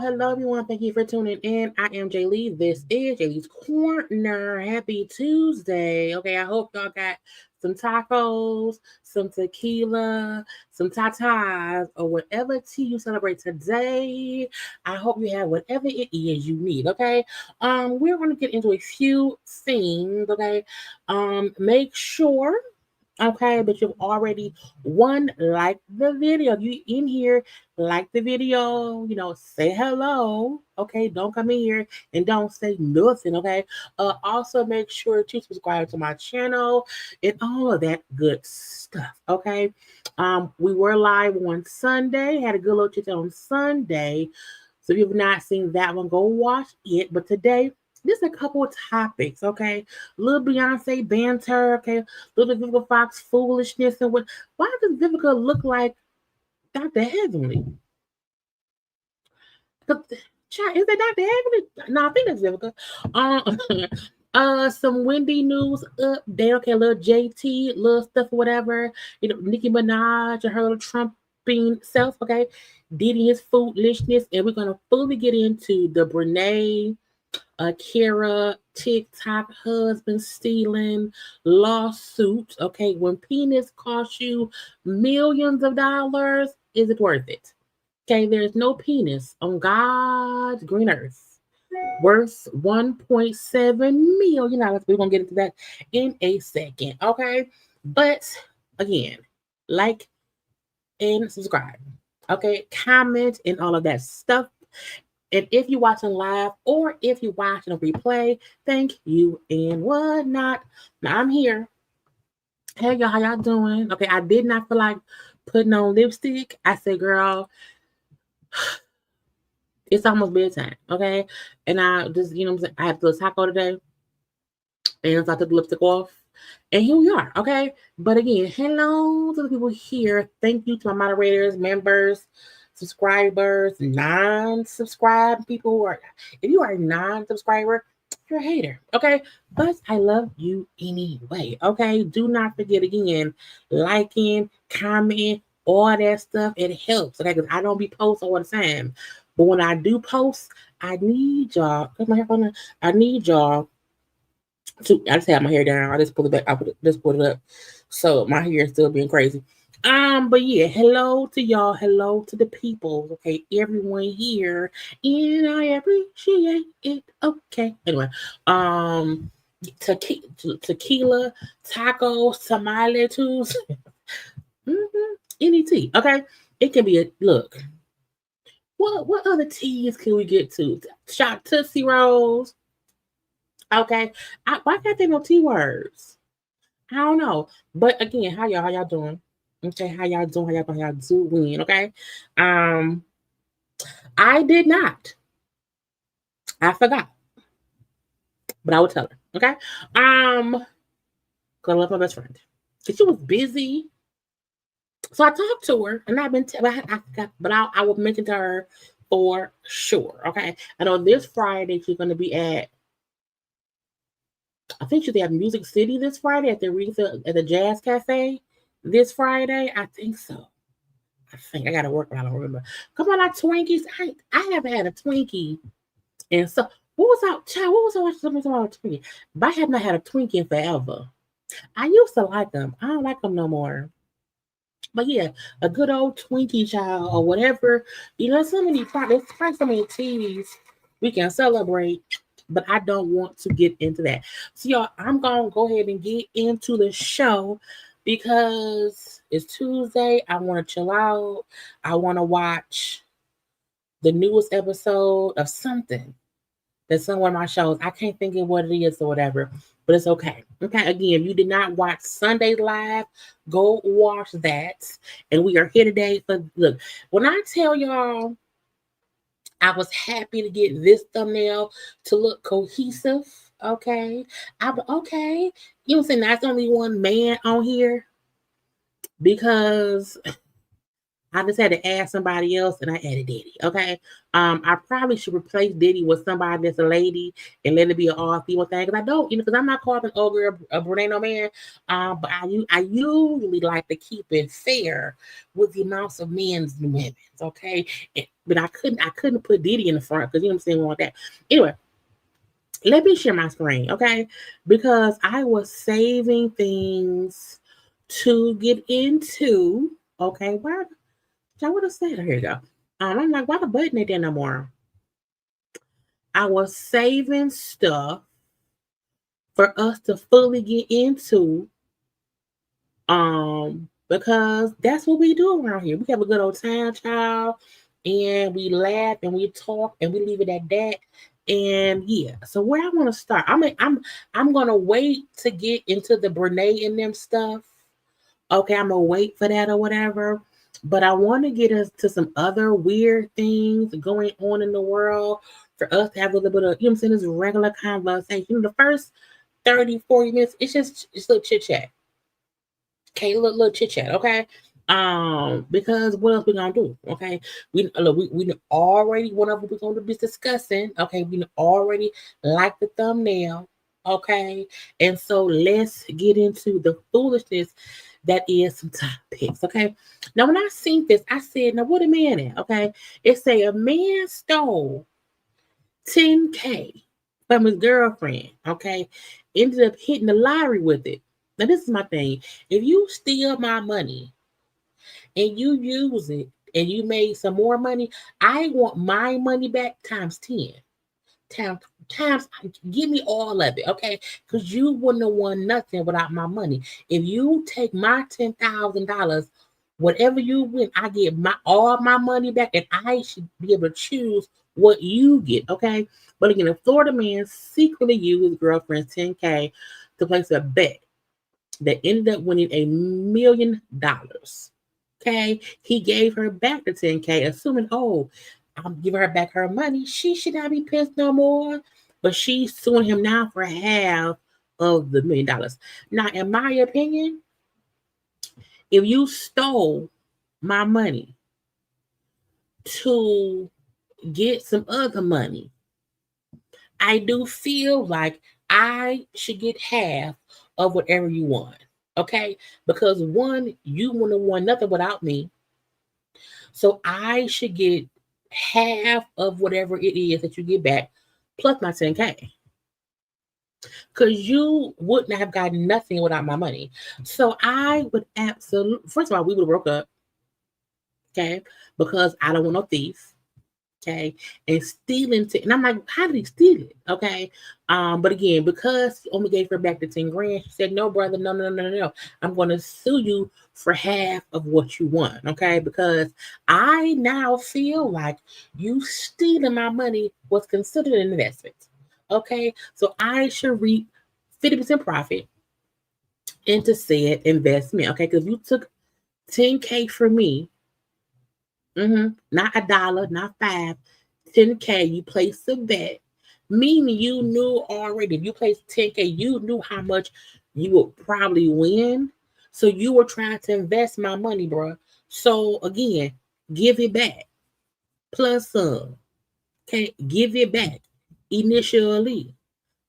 Hello, everyone. Thank you for tuning in. I am Jaylee. This is JayLeesCorner. Happy Tuesday. Okay, I hope y'all got some tacos, some tequila, some tatas, or whatever tea you celebrate today. I hope you have whatever it is you need. Okay. We're going to get into a few things. Okay. Make sure. Okay, but you've already like the video. You in here, like the video, say hello. Okay, don't come in here and don't say nothing. Okay. Also make sure to subscribe to my channel and all of that good stuff. Okay. We were live on Sunday, had a good little chit on Sunday. So if you've not seen that one, go watch it. But today, just a couple of topics, okay? Little Beyonce banter, okay? Little Vivica Fox foolishness and what? Why does Vivica look like Dr. Heavenly? Is that Dr. Heavenly? No, I think that's Vivica. Some Wendy news update, okay? Little JT, little stuff, whatever. Nicki Minaj and her little Trumping self, okay? Diddy his foolishness, and we're gonna fully get into the Brenay. Kara TikTok husband stealing lawsuit. Okay, when penis costs you millions of dollars, is it worth it? Okay, there's no penis on God's green earth worth $1.7 million. We're gonna get into that in a second. Okay, but again, like and subscribe. Okay, comment and all of that stuff. And if you're watching live or if you're watching a replay, thank you and whatnot. Now I'm here. Hey y'all, how y'all doing? Okay, I did not feel like putting on lipstick. I said, girl, it's almost bedtime. Okay. And I just, I had to taco today. And so I took the lipstick off. And here we are. Okay. But again, hello to the people here. Thank you to my moderators, members, subscribers, non-subscribed people who are, if you are a non-subscriber, you're a hater, okay? But I love you anyway, okay? Do not forget again, liking, commenting, all that stuff, it helps, okay? Because I don't be posting all the time. But when I do post, I need y'all, I need y'all I just had my hair down. I just pulled it back. Just pulled it up. So my hair is still being crazy. But yeah, hello to y'all. Hello to the people. Okay, everyone here. And I appreciate it. Okay. Anyway, um, tequila, tacos, tamale tubes, any tea. Okay. It can be a look. What other teas can we get to? Shot Tootsie Rolls. Okay. Why can't they no T words? I don't know. But again, how y'all doing? Okay, how y'all doing? How y'all doing? Okay. Um, I did not. I forgot. But I will tell her. Okay. Cause I love my best friend. Cause she was busy. So I talked to her and I've been but I forgot, but I will mention to her for sure. Okay. I know this Friday she's gonna be at I think she'll be at Music City this Friday at the Jazz Cafe this Friday. I think so. I think I gotta work, but I don't remember. Come on, our Twinkies. I haven't had a Twinkie, and so what was out, child? What was I watching something about a Twinkie? But I have not had a Twinkie in forever. I used to like them. I don't like them no more. But yeah, a good old Twinkie, child, or whatever. You know, there's probably so many TVs we can celebrate. But I don't want to get into that. So y'all, I'm gonna go ahead and get into the show because it's Tuesday. I want to chill out. I want to watch the newest episode of something that's on one of my shows. I can't think of what it is or whatever, but it's okay. Okay, again, if you did not watch Sunday Live, go watch that. And we are here today for look. When I tell y'all, I was happy to get this thumbnail to look cohesive. Okay, okay. You know what I'm saying? That's only one man on here because I just had to add somebody else and I added Diddy. Okay. I probably should replace Diddy with somebody that's a lady and let it be an all female thing. Because I don't, because I'm not calling ogre a Brenay no man. But I usually like to keep it fair with the amounts of men's and women's. Okay. But I couldn't put Diddy in the front because you know what I'm saying, we want that. Anyway, let me share my screen, okay? Because I was saving things to get into. Okay, where I would have said, here you go. I'm like, why the button ain't there no more? I was saving stuff for us to fully get into. Because that's what we do around here. We have a good old time, child, and we laugh and we talk and we leave it at that. And yeah, so where I want to start, I'm gonna wait to get into the Brenay and them stuff. Okay, I'm gonna wait for that or whatever. But I want to get us to some other weird things going on in the world for us to have a little bit of, you know what I'm saying, this regular conversation. You know, the first 30, 40 minutes, it's a little chit chat. Okay, little chit chat, okay? Because what else we gonna do? Okay, we already one of what we're gonna be discussing. Okay, we already like the thumbnail. Okay, and so let's get into the foolishness that is some topics. Okay, now when I seen this, I said, "Now what a man at?" Okay, it say a man stole 10K from his girlfriend. Okay, ended up hitting the lottery with it. Now this is my thing: if you steal my money and you use it and you made some more money, I want my money back times 10. Times, times, give me all of it, okay? Because you wouldn't have won nothing without my money. If you take my $10,000, whatever you win, I get all my money back, and I should be able to choose what you get, okay? But again, a Florida man secretly used his girlfriend's 10K to place a bet that ended up winning $1 million. Okay, he gave her back the 10K, assuming, oh, I'm giving her back her money. She should not be pissed no more. But she's suing him now for half of the $1 million. Now, in my opinion, if you stole my money to get some other money, I do feel like I should get half of whatever you want. Okay? Because one, you wouldn't have won nothing without me. So I should get half of whatever it is that you get back plus my 10K. because you wouldn't have gotten nothing without my money. So I would absolutely, first of all, we would have broke up, okay, because I don't want no thief, okay, and stealing. And I'm like, how did he steal it, okay? But again, because he only gave her back the 10 grand, she said, no, brother, no, no, no, no, no. I'm going to sue you for half of what you want, okay? Because I now feel like you stealing my money was considered an investment, okay? So I should reap 50% profit into said investment, okay? Because you took 10K from me, not a dollar, not five, 10K. You placed a bet, meaning you knew already. If you placed 10K, you knew how much you would probably win. So you were trying to invest my money, bro. So again, give it back plus some. Okay, give it back initially.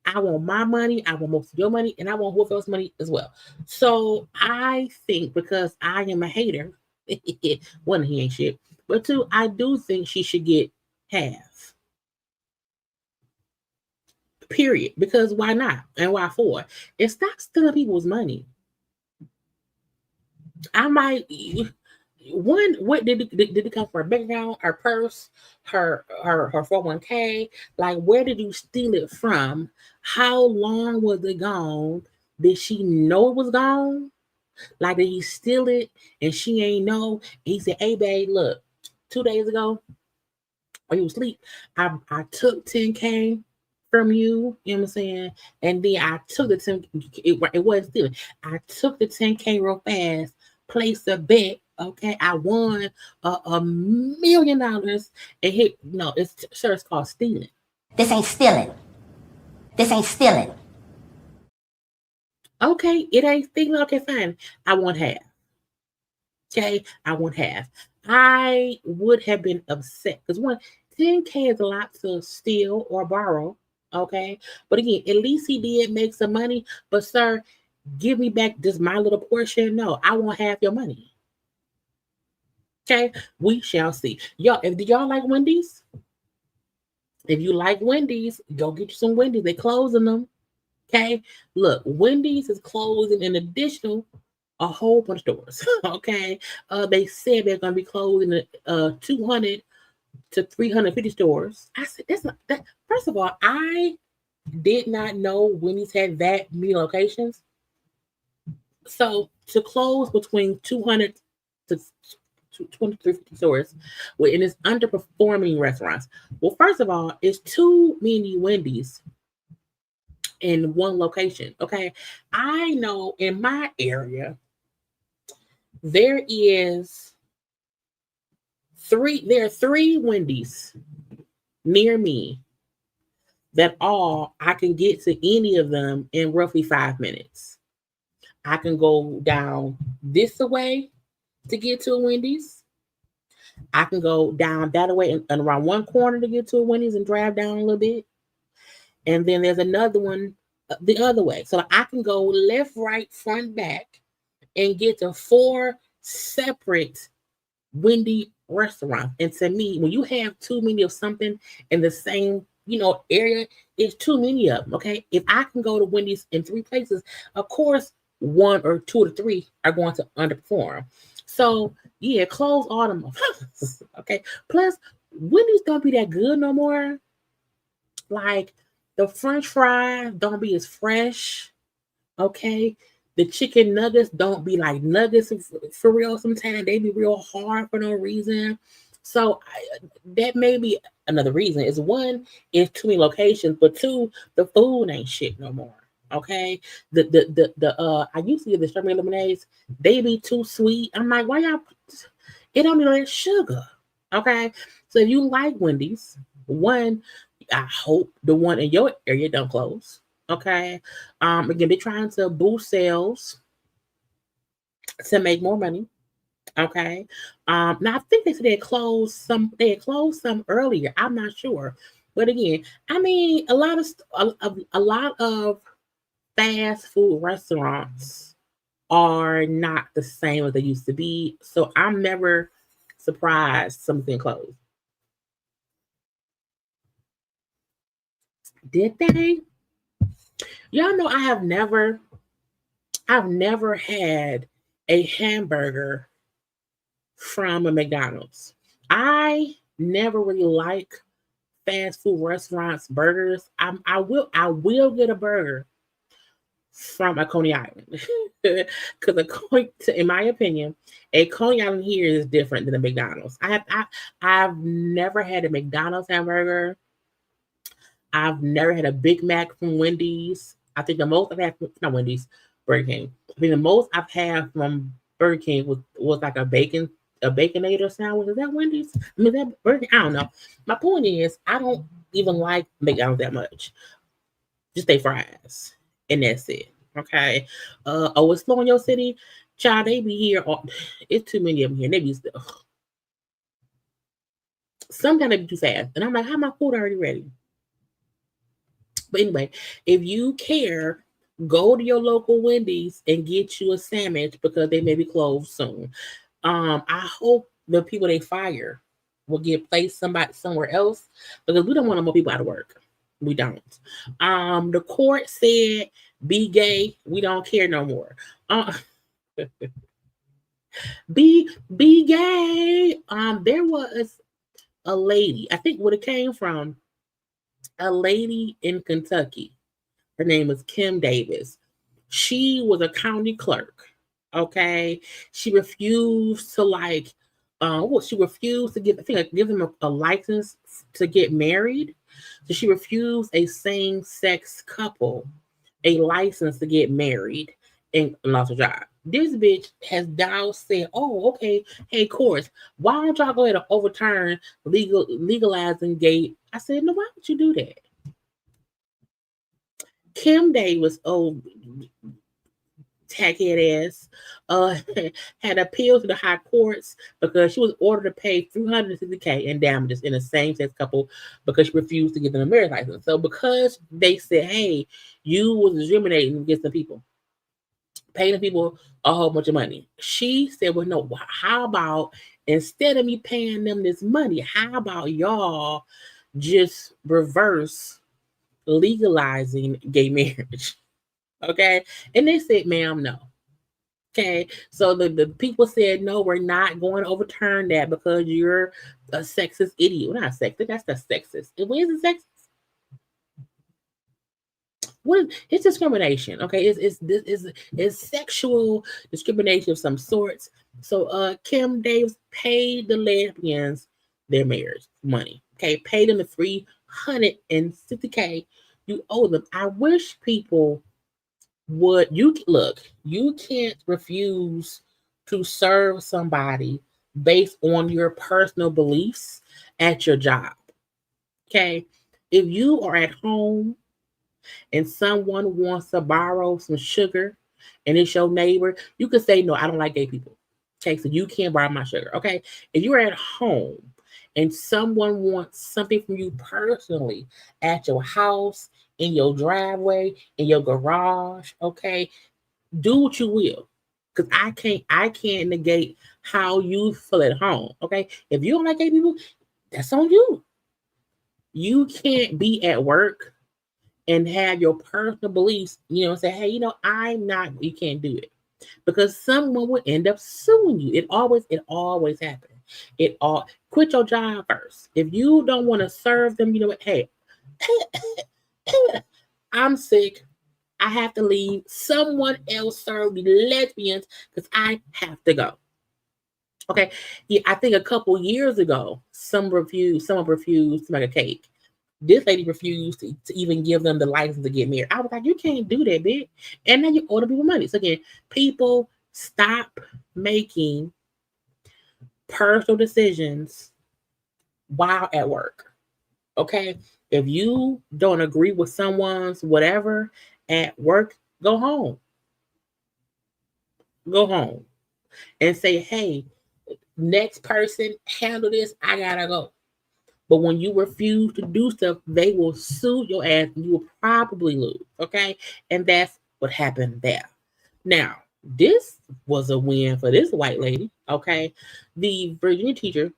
I want my money, I want most of your money, and I want whoever else's money as well. So I think because I am a hater, one, he ain't shit, but two, I do think she should get half. Period. Because why not? And why for? It's not stealing people's money. I might one, what did it come from? Her bank account, her purse, her 401k? Like, where did you steal it from? How long was it gone? Did she know it was gone? Like, did he steal it and she ain't know? And he said, hey babe, look, 2 days ago when you was asleep, I took 10K from you, you know what I'm saying? And then I took the 10, it wasn't stealing. I took the 10K real fast, placed a bet. Okay, I won $1 million and hit. No, it's sure it's called stealing. This ain't stealing. This ain't stealing. Okay, it ain't stealing. Okay, fine. I want half. Okay, I want half. I would have been upset because 10K is a lot to steal or borrow. Okay, but again, at least he did make some money. But sir, give me back just my little portion. No, I want half your money. Okay, we shall see. Y'all, do y'all like Wendy's? If you like Wendy's, go get you some Wendy's. They closing them. Okay, look, Wendy's is closing an additional a whole bunch of stores. Okay, they said they're going to be closing 200 to 350 stores. I said that's not that. First of all, I did not know Wendy's had that many locations. So to close between 200 to 250 stores, and it's underperforming restaurants. Well, first of all, it's too many Wendy's in one location. Okay, I know in my area there is there are three Wendy's near me that all I can get to any of them in roughly 5 minutes. I can go down this way to get to a Wendy's. I can go down that way and around one corner to get to a Wendy's and drive down a little bit. And then there's another one the other way. So I can go left, right, front, back and get to 4 separate Wendy restaurants. And to me, when you have too many of something in the same, area, it's too many of them. Okay. If I can go to Wendy's in 3 places, of course, 1 or 2 or 3 are going to underperform. So yeah, close all them. Okay. Plus, Wendy's don't be that good no more. Like the French fries don't be as fresh. Okay. The chicken nuggets don't be like nuggets for real. Sometimes they be real hard for no reason. So that may be another reason. Is one, it's too many locations, but two, the food ain't shit no more. Okay, I used to get the strawberry lemonades. They be too sweet. I'm like, why y'all? It don't be like sugar. Okay, so if you like Wendy's, one, I hope the one in your area don't close. Okay. Again, they're trying to boost sales to make more money. Okay. Now I think they said they had closed some. They had closed some earlier. I'm not sure, but again, I mean, a lot of fast food restaurants are not the same as they used to be. So I'm never surprised something closed. Did they? Y'all know I've never had a hamburger from a McDonald's. I never really like fast food restaurants burgers. I will get a burger from a Coney Island because in my opinion, a Coney Island here is different than a McDonald's. I've never had a McDonald's hamburger. I've never had a Big Mac from Wendy's. I think the most I've had from, not Wendy's, Burger King. I think the most I've had from Burger King was like a baconator sandwich. Is that Wendy's? I mean, that Burger King? I don't know. My point is, I don't even like McDonald's that much. Just they fries, and that's it. Okay. Oh, it's slow in your city, child. They be here. It's too many of them here. They be sometimes they be too fast, and I'm like, how my food already ready? But anyway, if you care, go to your local Wendy's and get you a sandwich because they may be closed soon. I hope the people they fire will get placed somewhere else because we don't want no more people out of work. We don't. The court said be gay. We don't care no more. Be gay. There was a lady. I think what it came from. A lady in Kentucky. Her name was Kim Davis. She was a county clerk. Okay, she refused to she refused to give them a license to get married. So she refused a same-sex couple a license to get married and lost her job. This bitch has now said, "Oh, okay, hey, courts, why don't y'all go ahead and overturn legalizing gay?" I said, "No, why would you do that?" Kim Davis, tackhead ass, had appealed to the high courts because she was ordered to pay $360K in damages in a same-sex couple because she refused to give them a marriage license. So because they said, "Hey, you was discriminating against the people, paying the people a whole bunch of money," she said, "Well, no. How about instead of me paying them this money, how about y'all just reverse legalizing gay marriage?" Okay. And they said, "Ma'am, no." Okay. So the people said, "No, we're not going to overturn that because you're a sexist idiot." Well, not sexist, that's the sexist. What is it sexist? It's discrimination. Okay. It's sexual discrimination of some sorts. So Kim Davis paid the lesbians their marriage money. Okay, paid them the $360K. You owe them. I wish people would you can't refuse to serve somebody based on your personal beliefs at your job. Okay, if you are at home and someone wants to borrow some sugar and it's your neighbor, you can say, "No, I don't like gay people." Okay, so you can't borrow my sugar. Okay, if you're at home and someone wants something from you personally at your house, in your driveway, in your garage, okay, do what you will. Because I can't negate how you feel at home. Okay. If you don't like gay people, that's on you. You can't be at work and have your personal beliefs, say, "Hey, I'm not," you can't do it. Because someone will end up suing you. It always happens. Quit your job first. If you don't want to serve them, you know what? Hey, I'm sick. I have to leave. Someone else serve the lesbians because I have to go. Okay. Yeah, I think a couple years ago, someone refused to make a cake. This lady refused to even give them the license to get married. I was like, "You can't do that, bitch." And then you owe the people money. So again, people, stop making personal decisions while at work. Okay. If you don't agree with someone's whatever at work, go home. Go home and say, "Hey, next person, handle this. I gotta go." But when you refuse to do stuff, they will sue your ass and you will probably lose. Okay. And that's what happened there. Now, this was a win for this white lady. Okay. The Virginia teacher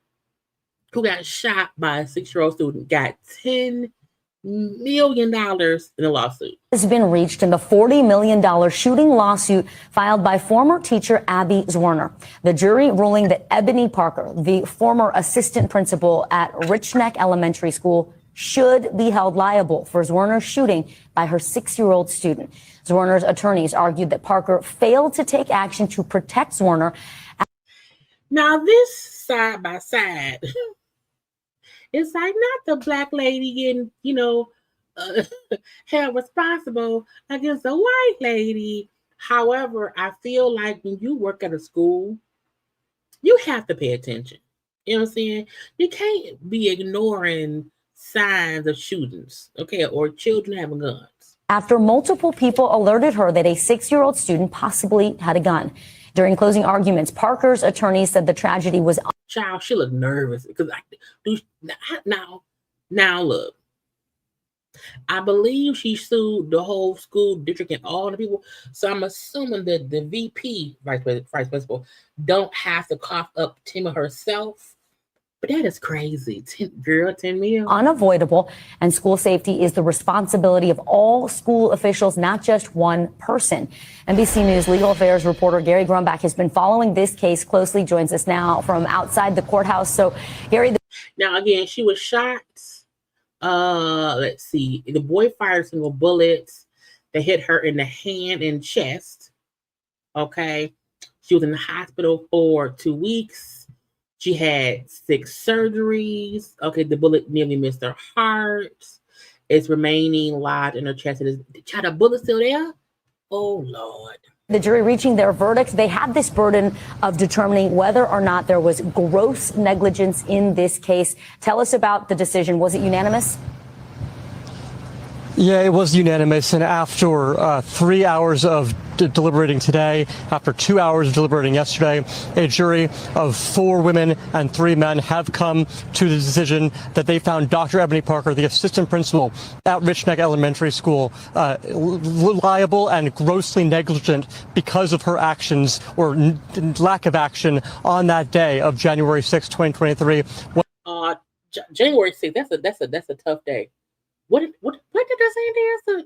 who got shot by a 6-year-old student got 10 million in a lawsuit. Has been reached in the $40 million shooting lawsuit filed by former teacher Abby Zwerner. The jury ruling that Ebony Parker, the former assistant principal at Rich Neck Elementary School, should be held liable for Zwerner's shooting by her 6-year-old student. Zwerner's attorneys argued that Parker failed to take action to protect Zwerner. Now this side by side, it's like not the black lady getting, held responsible against a white lady. However, I feel like when you work at a school, you have to pay attention. You know what I'm saying? You can't be ignoring signs of shootings, okay, or children having guns. After multiple people alerted her that a 6-year-old student possibly had a gun. During closing arguments, Parker's attorney said the tragedy was... Child, she looked nervous because now look. I believe she sued the whole school district and all the people. So I'm assuming that the VP, vice principal, don't have to cough up Tim herself. But that is crazy. 10 million. Unavoidable, and school safety is the responsibility of all school officials, not just one person. NBC News legal affairs reporter Gary Grumbach has been following this case closely, joins us now from outside the courthouse. So, Gary. Now, again, she was shot. Let's see. The boy fired single bullets that hit her in the hand and chest. Okay. She was in the hospital for 2 weeks. She had 6 surgeries. Okay, the bullet nearly missed her heart. It's remaining lodged in her chest. The bullet still there? Oh, Lord. The jury reaching their verdict, they had this burden of determining whether or not there was gross negligence in this case. Tell us about the decision. Was it unanimous? Yeah, it was unanimous. And after 3 hours of deliberating today, after 2 hours of deliberating yesterday, a jury of 4 women and 3 men have come to the decision that they found Dr. Ebony Parker, the assistant principal at Rich Neck Elementary School, liable and grossly negligent because of her actions or lack of action on that day of January 6, 2023. January 6th, that's a tough day. What did I say there?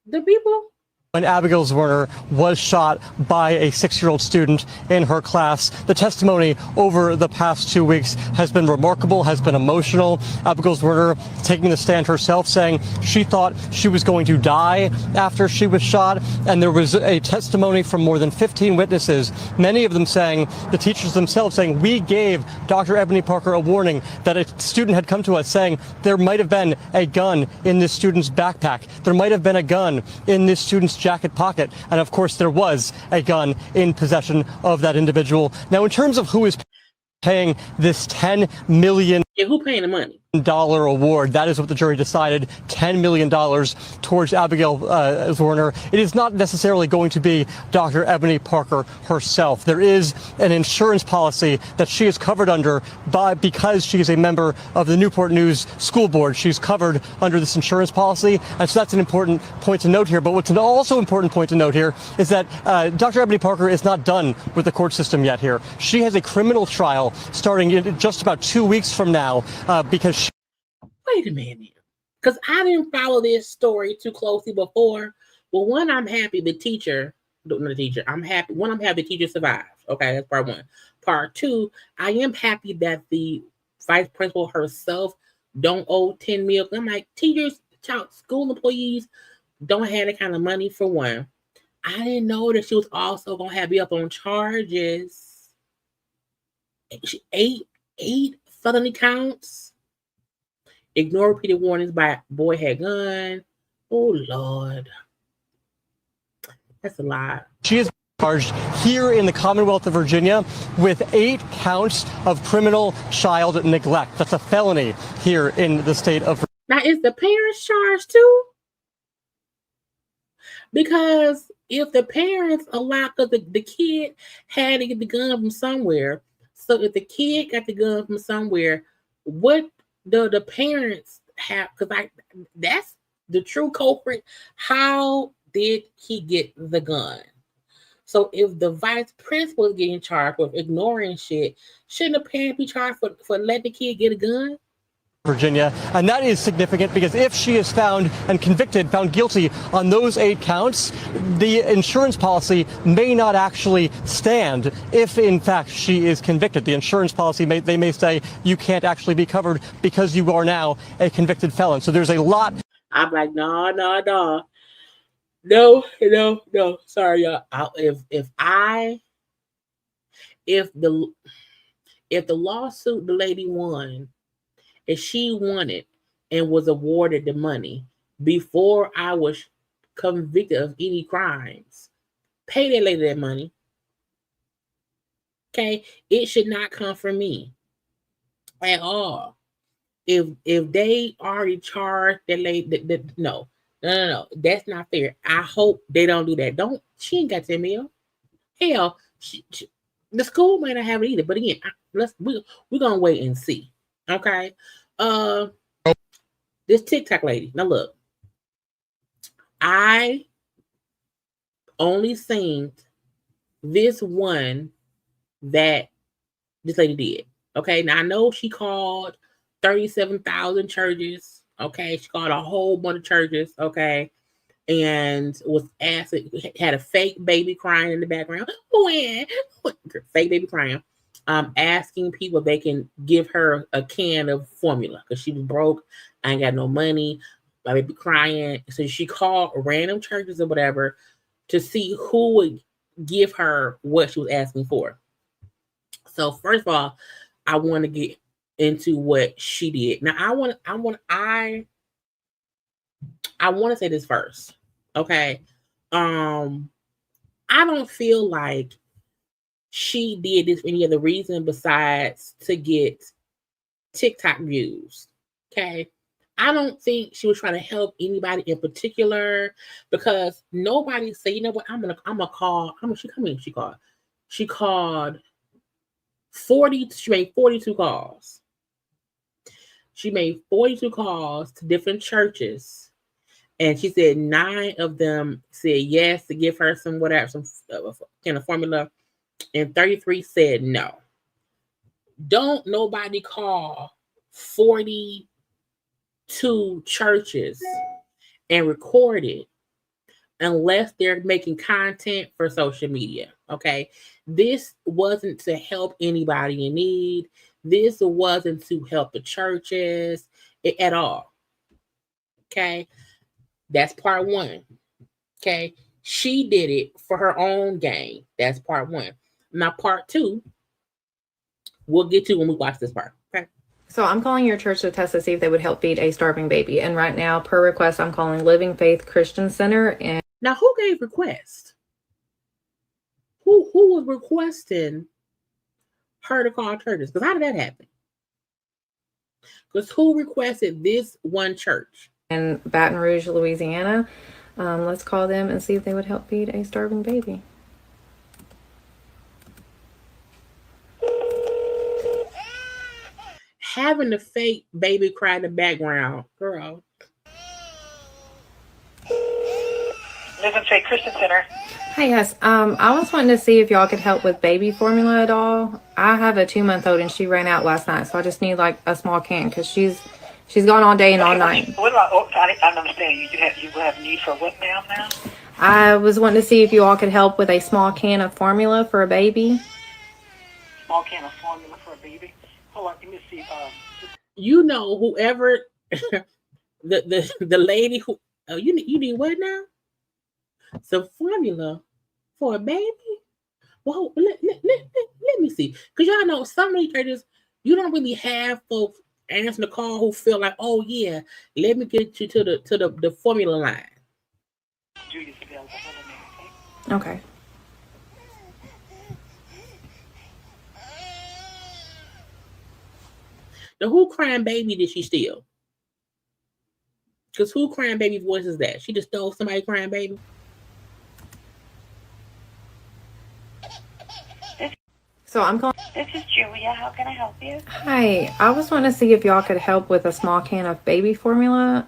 The people? When Abigail Zwerner was shot by a 6-year-old student in her class. The testimony over the past 2 weeks has been remarkable, has been emotional. Abigail Zwerner taking the stand herself, saying she thought she was going to die after she was shot. And there was a testimony from more than 15 witnesses, many of them saying, the teachers themselves saying, we gave Dr. Ebony Parker a warning that a student had come to us saying there might have been a gun in this student's backpack. There might have been a gun in this student's jacket pocket. And of course, there was a gun in possession of that individual. Now, in terms of who is paying this $10 million who paying the money? Award. That is what the jury decided, $10 million towards Abigail Zwerner. It is not necessarily going to be Dr. Ebony Parker herself. There is an insurance policy that she is covered under because she is a member of the Newport News School Board. She's covered under this insurance policy. And so that's an important point to note here. But what's an also important point to note here is that Dr. Ebony Parker is not done with the court system yet here. She has a criminal trial starting in just about 2 weeks from now because Wait a minute, because I didn't follow this story too closely before. Well, one, I'm happy the teacher, I'm happy the teacher survived. Okay, that's part one. Part two, I am happy that the vice principal herself don't owe $10 million. I'm like, teachers, school employees don't have that kind of money for one. I didn't know that she was also gonna have me up on charges. 8 felony counts. Ignore repeated warnings by boy had gun. Oh, Lord. That's a lot. She is charged here in the Commonwealth of Virginia with 8 counts of criminal child neglect. That's a felony here in the state of Virginia. Now, is the parents charged too? Because if the parents allow, because the kid had to get the gun from somewhere, so if the kid got the gun from somewhere, what the parents have, because that's the true culprit. How did he get the gun? So if the vice principal is getting charged with ignoring shit, shouldn't the parent be charged for letting the kid get a gun? Virginia, and that is significant because if she is found and convicted, found guilty on those 8 counts, the insurance policy may not actually stand if, in fact, she is convicted. The insurance policy, they may say you can't actually be covered because you are now a convicted felon. So there's a lot. I'm like, no. Sorry, y'all. If the lawsuit the lady won, if she won it and was awarded the money before I was convicted of any crimes, pay that lady that money. Okay, it should not come from me at all. If they already charged that lady, no, that's not fair. I hope they don't do that. She ain't got 10 mil. Hell, the school might not have it either. But again, we're gonna wait and see. Okay. This TikTok lady. Now look, I only seen this one that this lady did. Okay. Now I know she called 37,000 churches. Okay. She called a whole bunch of churches. Okay. And was asked, had a fake baby crying in the background. Fake baby crying. Asking people if they can give her a can of formula because she was broke. I ain't got no money. My baby crying. So she called random churches or whatever to see who would give her what she was asking for. So first of all, I want to get into what she did. Now I want to say this first. Okay. I don't feel like she did this for any other reason besides to get TikTok views. Okay. I don't think she was trying to help anybody in particular because nobody said, you know what, I'm gonna call. How much she called? She called 40, she made 42 calls. She made 42 calls to different churches. And she said 9 of them said yes to give her some whatever, some kind of formula. And 33 said no. Don't nobody call 42 churches and record it unless they're making content for social media. Okay. This wasn't to help anybody in need. This wasn't to help the churches at all. Okay. That's part one. Okay. She did it for her own gain. That's part one. Now, part two, we'll get to when we watch this part. Okay. So I'm calling your church to test to see if they would help feed a starving baby. And right now, per request, I'm calling Living Faith Christian Center. And now, who gave request? Who was requesting her to call churches? Because how did that happen? Because who requested this one church? In Baton Rouge, Louisiana. Let's call them and see if they would help feed a starving baby. Having the fake baby cry in the background, girl. Living Faith Christian Center. Hi, yes. I was wanting to see if y'all could help with baby formula at all. I have a 2-month-old and she ran out last night, so I just need like a small can because she's gone all day and all night. What about? I don't understand. You have need for what now? I was wanting to see if you all could help with a small can of formula for a baby. Small can of formula for a baby. Hold on, let me see. You know, whoever the lady who you need what now? Some formula for a baby? Well, let me see. Because y'all know some of these churches, you don't really have folks answering the call who feel like, oh yeah, let me get you to the formula line. Okay. Now, who crying baby did she steal? Because who crying baby voice is that? She just stole somebody crying baby? So I'm calling. This is Julia. How can I help you? Hi. I was wanting to see if y'all could help with a small can of baby formula.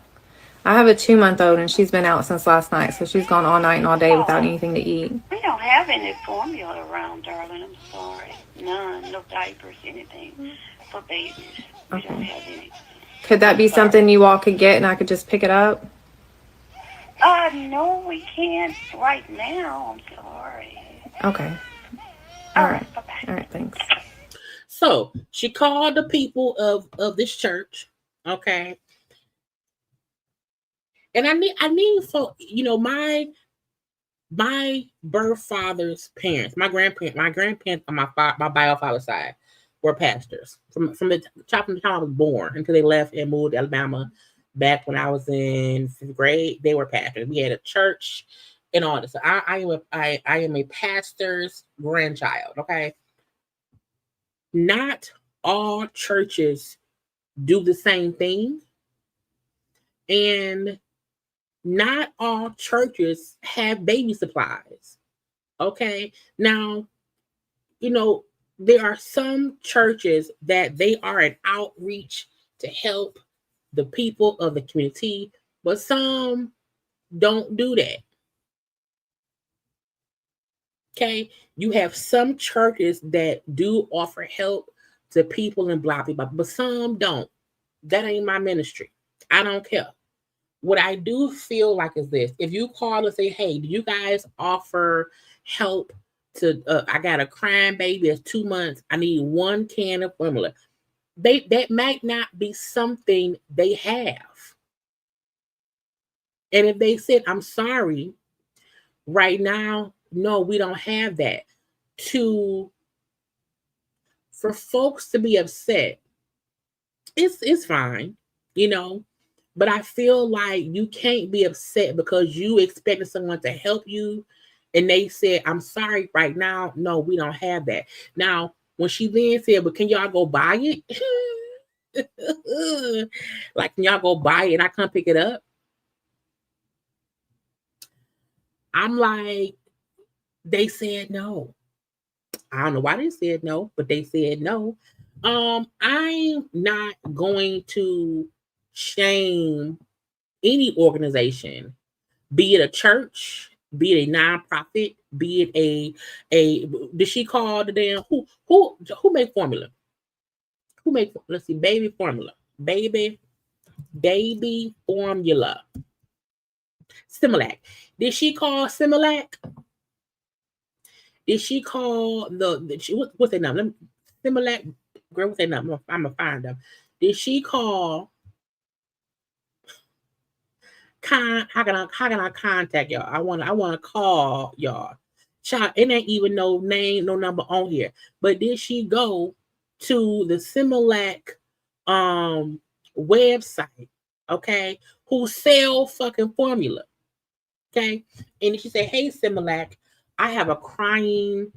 I have a 2-month-old and she's been out since last night, so she's gone all night and all day without anything to eat. We don't have any formula around, darling. I'm sorry. None. No diapers, anything for babies. We don't have any. Could that be something you all could get and I could just pick it up? No, we can't right now. I'm sorry. Okay. All All right. right, bye-bye. All right, thanks. So she called the people of this church, okay. And I need for my birth father's parents, my grandparents on my bio father's side were pastors from the time I was born until they left and moved to Alabama. Back when I was in 5th grade, they were pastors. We had a church and all this. So I am a pastor's grandchild. Okay, not all churches do the same thing, and not all churches have baby supplies. Okay. Now, there are some churches that they are an outreach to help the people of the community, but some don't do that. Okay. You have some churches that do offer help to people in blah, blah, blah, but some don't. That ain't my ministry. I don't care. What I do feel like is this: if you call and say, "Hey, do you guys offer help to? I got a crying baby that's 2 months. I need 1 can of formula." That might not be something they have. And if they said, "I'm sorry, right now, no, we don't have that," for folks to be upset, it's fine, But I feel like you can't be upset because you expected someone to help you and they said, "I'm sorry, right now, no, we don't have that." Now, when she then said, "But can y'all go buy it?" Like, can y'all go buy it and I come pick it up? I'm like, they said no. I don't know why they said no, but they said no. I'm not going to shame any organization, be it a church, be it a nonprofit, be it a did she call the damn who make formula? Who make, let's see, baby formula. Baby formula. Similac. Did she call Similac? Did she call what's their name? Similac, girl, what's their name? I'm gonna find them. Did she call how can I contact y'all? I wanna call y'all. Child, it ain't even no name, no number on here. But did she go to the Similac website, okay, who sell fucking formula? Okay. And she said, "Hey Similac, I have a crying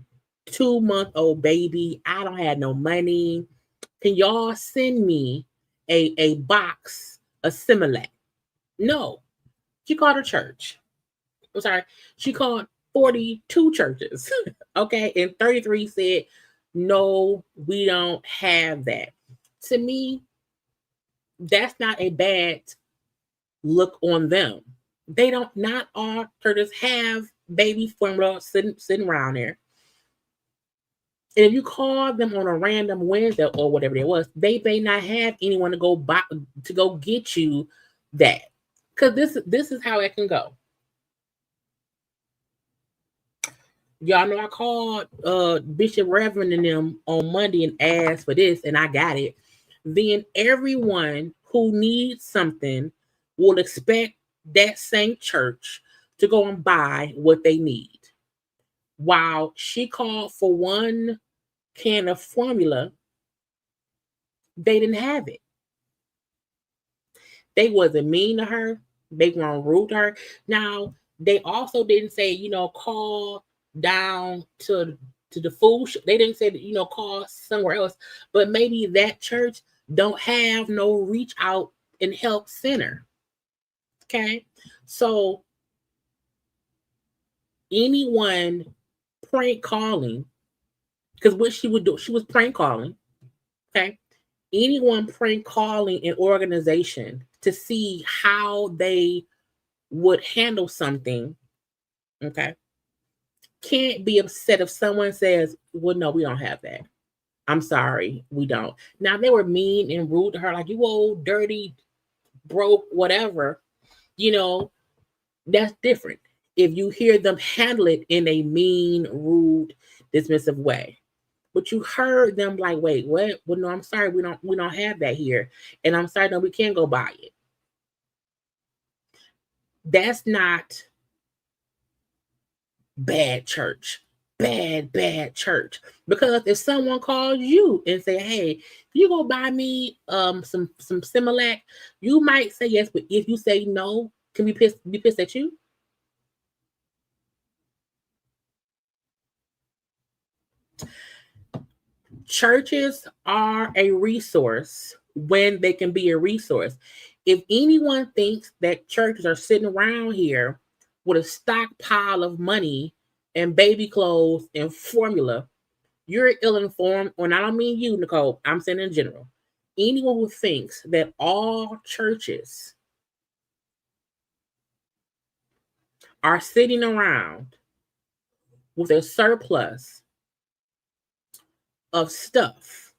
2-month-old baby. I don't have no money. Can y'all send me a box of Similac?" No. She called her church. I'm sorry. She called 42 churches. Okay. And 33 said, "No, we don't have that." To me, that's not a bad look on them. They don't, not all churches have baby formula sitting around there. And if you call them on a random Wednesday or whatever it was, they may not have anyone to go get you that. Because this is how it can go. Y'all know I called Bishop Reverend and them on Monday and asked for this, and I got it. Then everyone who needs something will expect that same church to go and buy what they need. While she called for 1 can of formula, they didn't have it. They wasn't mean to her. They weren't rude to her. Now, they also didn't say, call down to the food. They didn't say that, call somewhere else. But maybe that church don't have no reach out and help center. Okay. So anyone prank calling, because what she would do, she was prank calling. Okay. Anyone prank calling an organization to see how they would handle something, okay, can't be upset if someone says, "Well, no, we don't have that." I'm sorry, we don't. Now they were mean and rude to her, like you old, dirty, broke, whatever. You know, that's different. If you hear them handle it in a mean, rude, dismissive way. But you heard them like, wait, what? Well, no, I'm sorry, we don't have that here. And I'm sorry, no, we can't go buy it. That's not bad church. Bad church. Because if someone calls you and say, hey, you go buy me some Similac, you might say yes, but if you say no, can we be pissed at you? Churches are a resource when they can be a resource. If anyone thinks that churches are sitting around here with a stockpile of money and baby clothes and formula, you're ill-informed. And I don't mean you, Nicole. I'm saying in general. Anyone who thinks that all churches are sitting around with a surplus of stuff,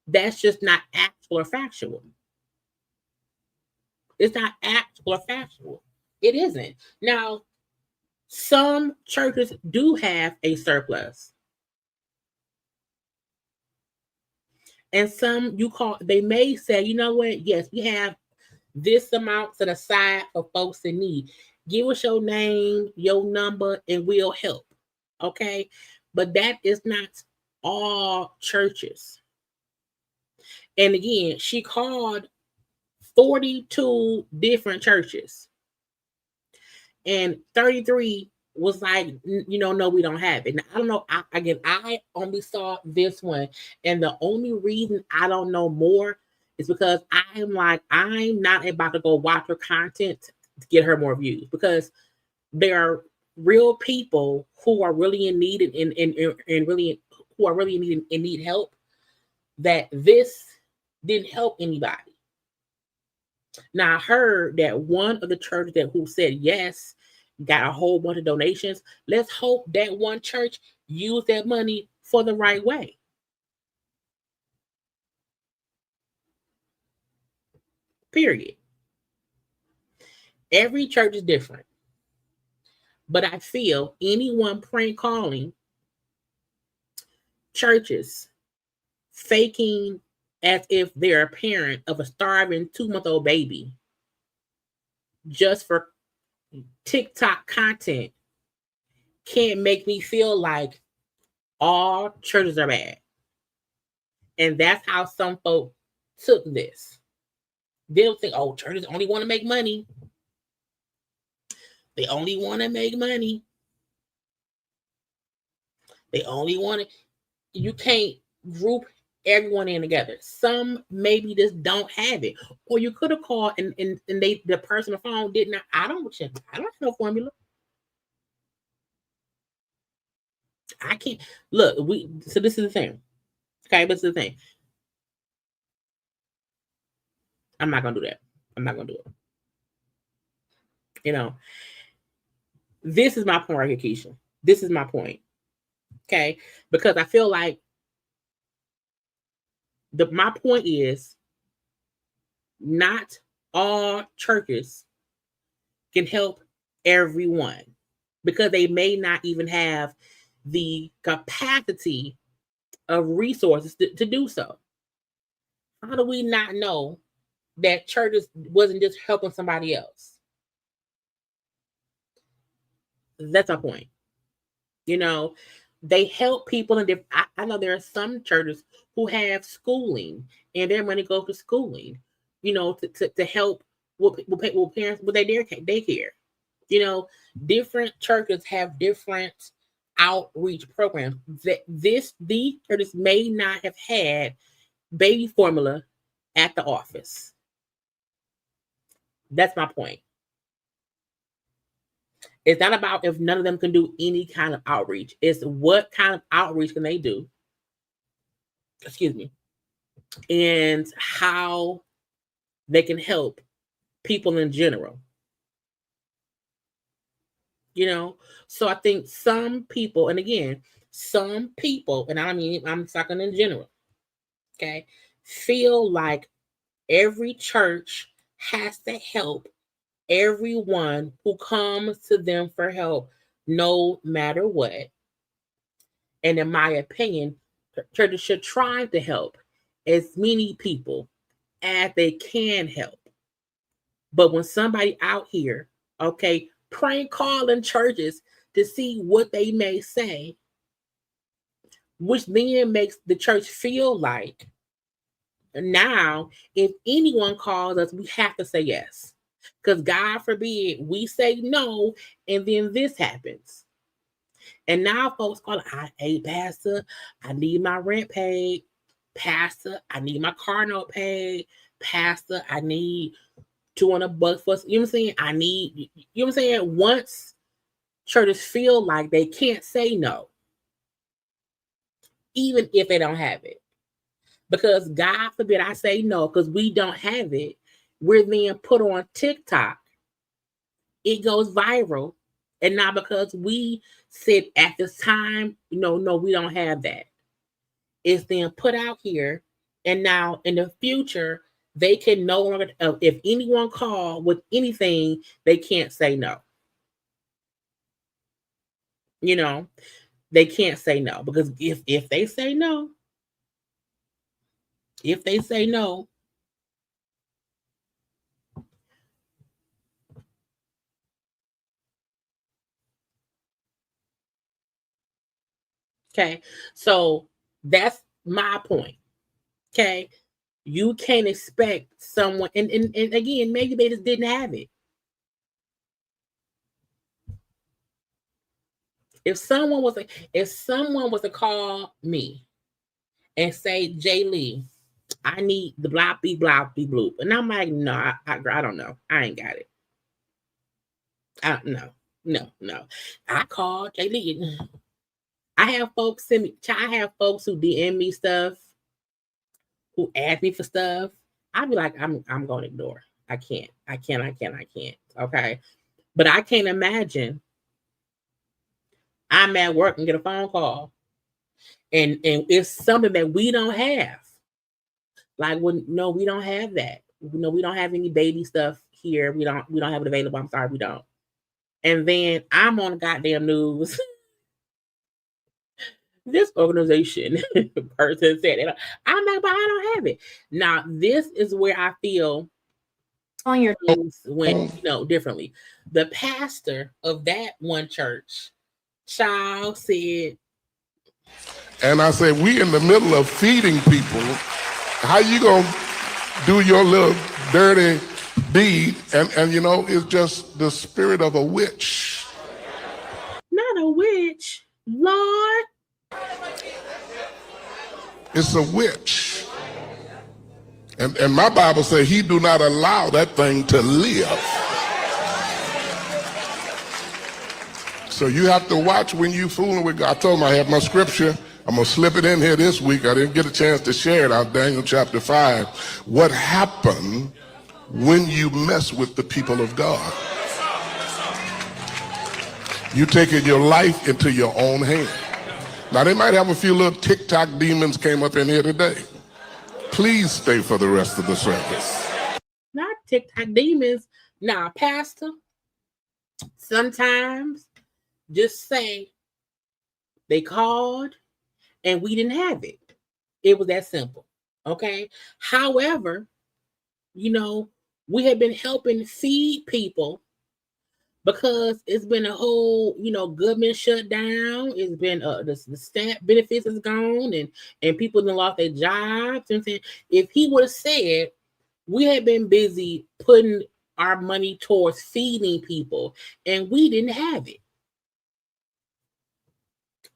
that's just not actual or factual. It's not actual or factual. It isn't. Now, some churches do have a surplus. And some they may say, you know what? Yes, we have this amount set aside for folks in need. Give us your name, your number, and we'll help. Okay? But that is not all churches. And again, she called 42 different churches. And 33 was like, no, we don't have it. Now, I don't know. I only saw this one. And the only reason I don't know more is because I'm not about to go watch her content to get her more views, because there are real people who are really in need and really who are really in need and need help, that this didn't help anybody. Now I heard that one of the churches who said yes got a whole bunch of donations. Let's hope that one church used that money for the right way. Period. Every church is different. But I feel anyone prank calling churches, faking as if they're a parent of a starving 2-month-old baby just for TikTok content, can't make me feel like all churches are bad. And that's how some folk took this. They'll think, oh, churches only want to make money. They only want to make money. They only want to. You can't group everyone in together. Some maybe just don't have it. Or you could have called and the person on the phone did not. I don't have no formula. I can't look. So this is the thing. Okay, this is the thing. I'm not gonna do that. I'm not gonna do it. This is my point right here, Keisha. This is my point. Okay, because I feel like my point is not all churches can help everyone, because they may not even have the capacity of resources to do so. How do we not know that churches wasn't just helping somebody else? That's my point. They help people in different. I know there are some churches who have schooling, and their money goes to schooling, to help with parents with their daycare. Different churches have different outreach programs. These churches may not have had baby formula at the office. That's my point. It's not about if none of them can do any kind of outreach. It's what kind of outreach can they do? Excuse me. And how they can help people in general. So I think some people, and again, some people, and I mean, I'm talking in general, okay, feel like every church has to help everyone who comes to them for help, no matter what. And in my opinion, churches should try to help as many people as they can help. But when somebody out here, okay, prank calling churches to see what they may say, which then makes the church feel like now, if anyone calls us, we have to say yes. Because God forbid we say no, and then this happens. And now folks call, hey, Pastor, I need my rent paid. Pastor, I need my car note paid. Pastor, I need $200 for, you know what I'm saying? I need, you know what I'm saying? Once churches feel like they can't say no, even if they don't have it. Because God forbid I say no, because we don't have it, we're then put on TikTok. It goes viral. And not because we said at this time, no, we don't have that. It's then put out here. And now in the future, they can no longer, if anyone call with anything, they can't say no. You know, they can't say no. Because if they say no, okay, so that's my point. Okay, you can't expect someone, and again, maybe they just didn't have it. If someone was to call me and say, Jaylee, I need the blah be bloop, and I'm like, no, I don't know, I ain't got it. No. I called Jaylee. I have folks send me. I have folks who DM me stuff, who ask me for stuff. I'd be like, I'm going to ignore. I can't. Okay, but I can't imagine I'm at work and get a phone call, and it's something that we don't have. Like, no, we don't have that. No, we don't have any baby stuff here. We don't have it available. I'm sorry, we don't. And then I'm on the goddamn news. This organization person said it. I'm like, but I don't have it. Now, this is where I feel On your things went, differently. The pastor of that one church, child, said, and I said, we in the middle of feeding people. How you gonna do your little dirty deed? And it's just the spirit of a witch. not a witch, Lord. It's a witch. And my Bible says he do not allow that thing to live. So you have to watch when you fooling with God. I told him I have my scripture. I'm going to slip it in here this week. I didn't get a chance to share it out, Daniel chapter 5. What happened when you mess with the people of God? You taking your life into your own hand. Now, they might have a few little TikTok demons came up in here today. Please stay for the rest of the service. Not TikTok demons. Nah, Pastor, sometimes just say they called and we didn't have it. It was that simple. Okay. However, we have been helping feed people because it's been a whole, government shutdown. It's been the staff benefits is gone, and people have lost their jobs. You know what I'm saying? If he would have said we had been busy putting our money towards feeding people and we didn't have it,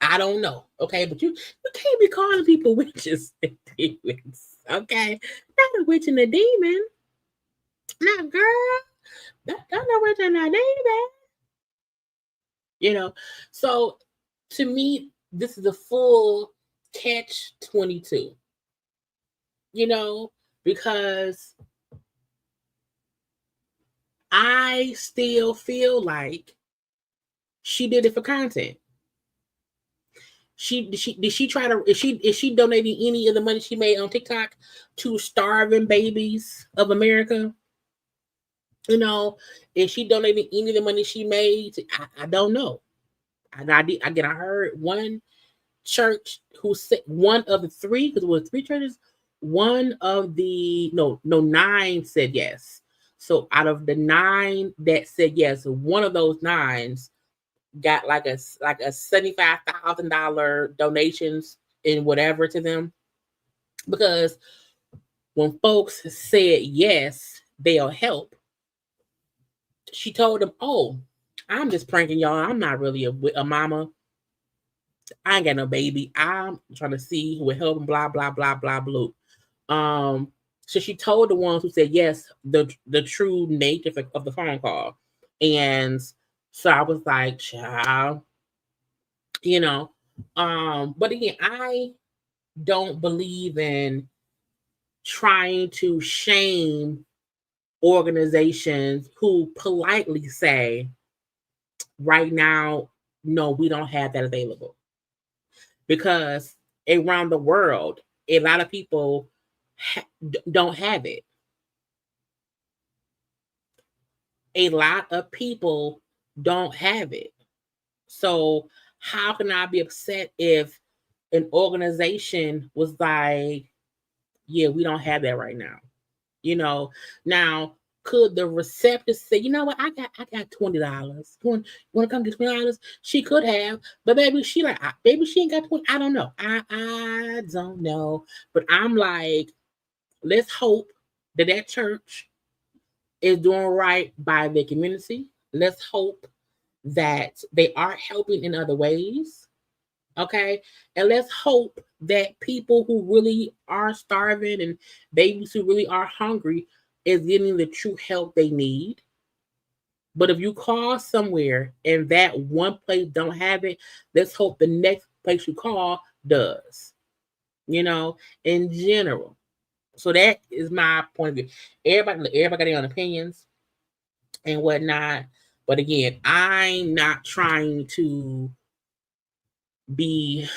I don't know. Okay, but you can't be calling people witches and demons. Okay, not a witch and a demon. Not girl. That's not witch and a demon. So to me, this is a full catch-22. Because I still feel like she did it for content. Did she try to is she donating any of the money she made on TikTok to starving babies of America? You know, is she donating any of the money she made? I don't know. I heard one church who said one of the three, because it was three churches, one of the nine said yes. So out of the 9 that said yes, one of those 9s got like a $75,000 donations and whatever to them, because when folks said yes, they'll help. She told them, "Oh, I'm just pranking y'all. I'm not really a mama. I ain't got no baby. I'm trying to see who will help them, blah, blah, blah, blah, blue." So she told the ones who said yes the true nature of the phone call. And so I was like, child, but again, I don't believe in trying to shame organizations who politely say, right now, no, we don't have that available. Because around the world, a lot of people don't have it. A lot of people don't have it. So how can I be upset if an organization was like, yeah, we don't have that right now? Now, could the receptionist say, you know what, I got $20. You want to come get $20? She could have, but baby, she ain't got 20. I don't know. I don't know. But I'm like, let's hope that church is doing right by their community. Let's hope that they are helping in other ways. Okay. And let's hope that people who really are starving and babies who really are hungry is getting the true help they need. But if you call somewhere and that one place don't have it, let's hope the next place you call does, in general. So that is my point of view. Everybody got their own opinions and whatnot. But again, I'm not trying to be,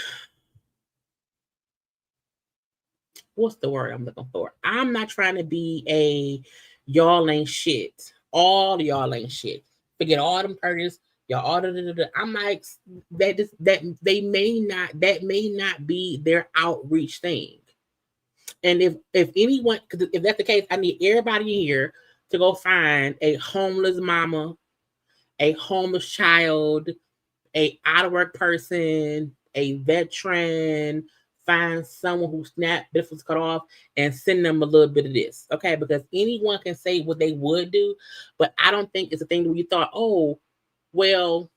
what's the word I'm looking for? I'm not trying to be a y'all ain't shit. All y'all ain't shit. Forget all them purges. Y'all all I'm like, that may not be their outreach thing. And if anyone, because if that's the case, I need everybody here to go find a homeless mama, a homeless child, a out of work person, a veteran, find someone who snap benefits cut off and send them a little bit of this. Okay. Because anyone can say what they would do, but I don't think it's a thing where you thought, oh, well,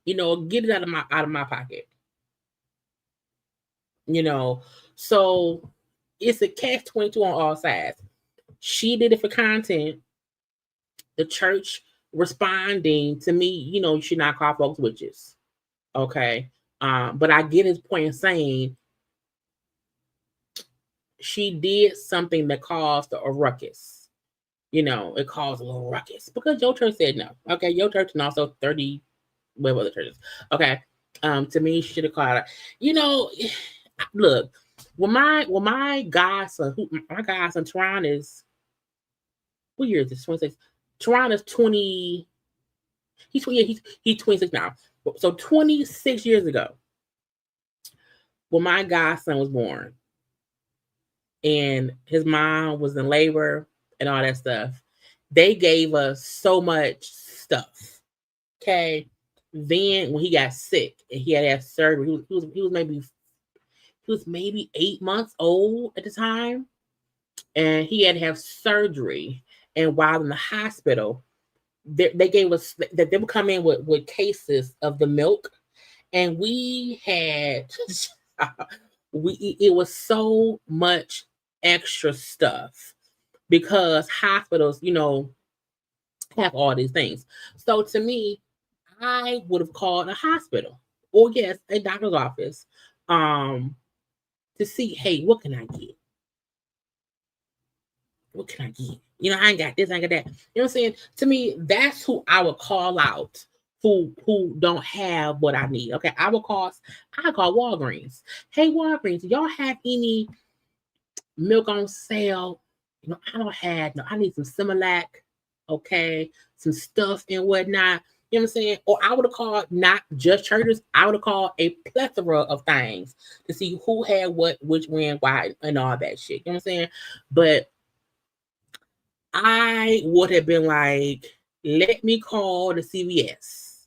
get it out of my pocket. So it's a catch-22 on all sides. She did it for content. The church responding to me, you should not call folks witches. Okay. But I get his point in saying she did something that caused a ruckus. It caused a little ruckus because your church said no. Okay, your church and also 30 other churches. Okay. To me, she should have called her. Look, when my godson, Teron is, what year is this? 26. Teron is 20. He's 26 now. So 26 years ago, when my godson was born, and his mom was in labor and all that stuff, they gave us so much stuff. Okay. Then when he got sick and he had to have surgery, he was maybe 8 months old at the time, and he had to have surgery. And while in the hospital, they gave us that they would come in with cases of the milk, and we had it was so much extra stuff because hospitals, have all these things. So to me, I would have called a hospital or yes, a doctor's office, to see, hey, what can I get? What can I get? I ain't got this, I ain't got that. You know what I'm saying? To me, that's who I would call out who don't have what I need. Okay, I call Walgreens. Hey, Walgreens, y'all have any milk on sale? You know, I don't have. No, I need some Similac. Okay, some stuff and whatnot. You know what I'm saying? Or I would have called not just churches. I would have called a plethora of things to see who had what, which, when, why, and all that shit. You know what I'm saying? But I would have been like, let me call the CVS.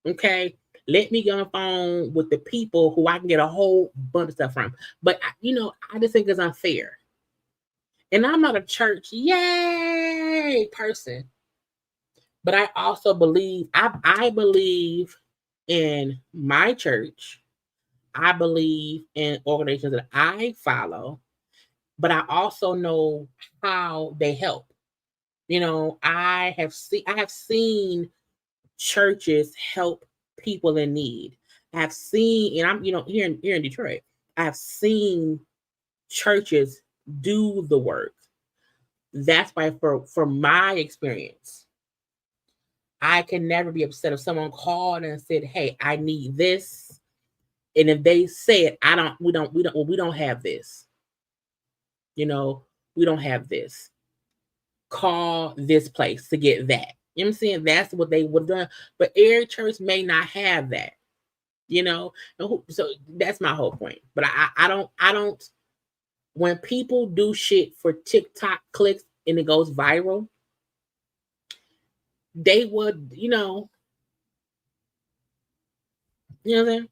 Okay. Let me get on the phone with the people who I can get a whole bunch of stuff from. But, you know, I just think it's unfair. And I'm not a church, yay, person. But I also believe, I believe in my church. I believe in organizations that I follow. But I also know how they help. You know, I have seen churches help people in need. I've seen, and I'm, you know, here in Detroit, I've seen churches do the work. That's why, from my experience, I can never be upset if someone called and said, "Hey, I need this," and if they said, we don't have this. You know, we don't have this. Call this place to get that. You know what I'm saying? That's what they would have done. But every church may not have that. You know, so that's my whole point. But I don't. When people do shit for TikTok clicks and it goes viral, they would, you know what I'm saying?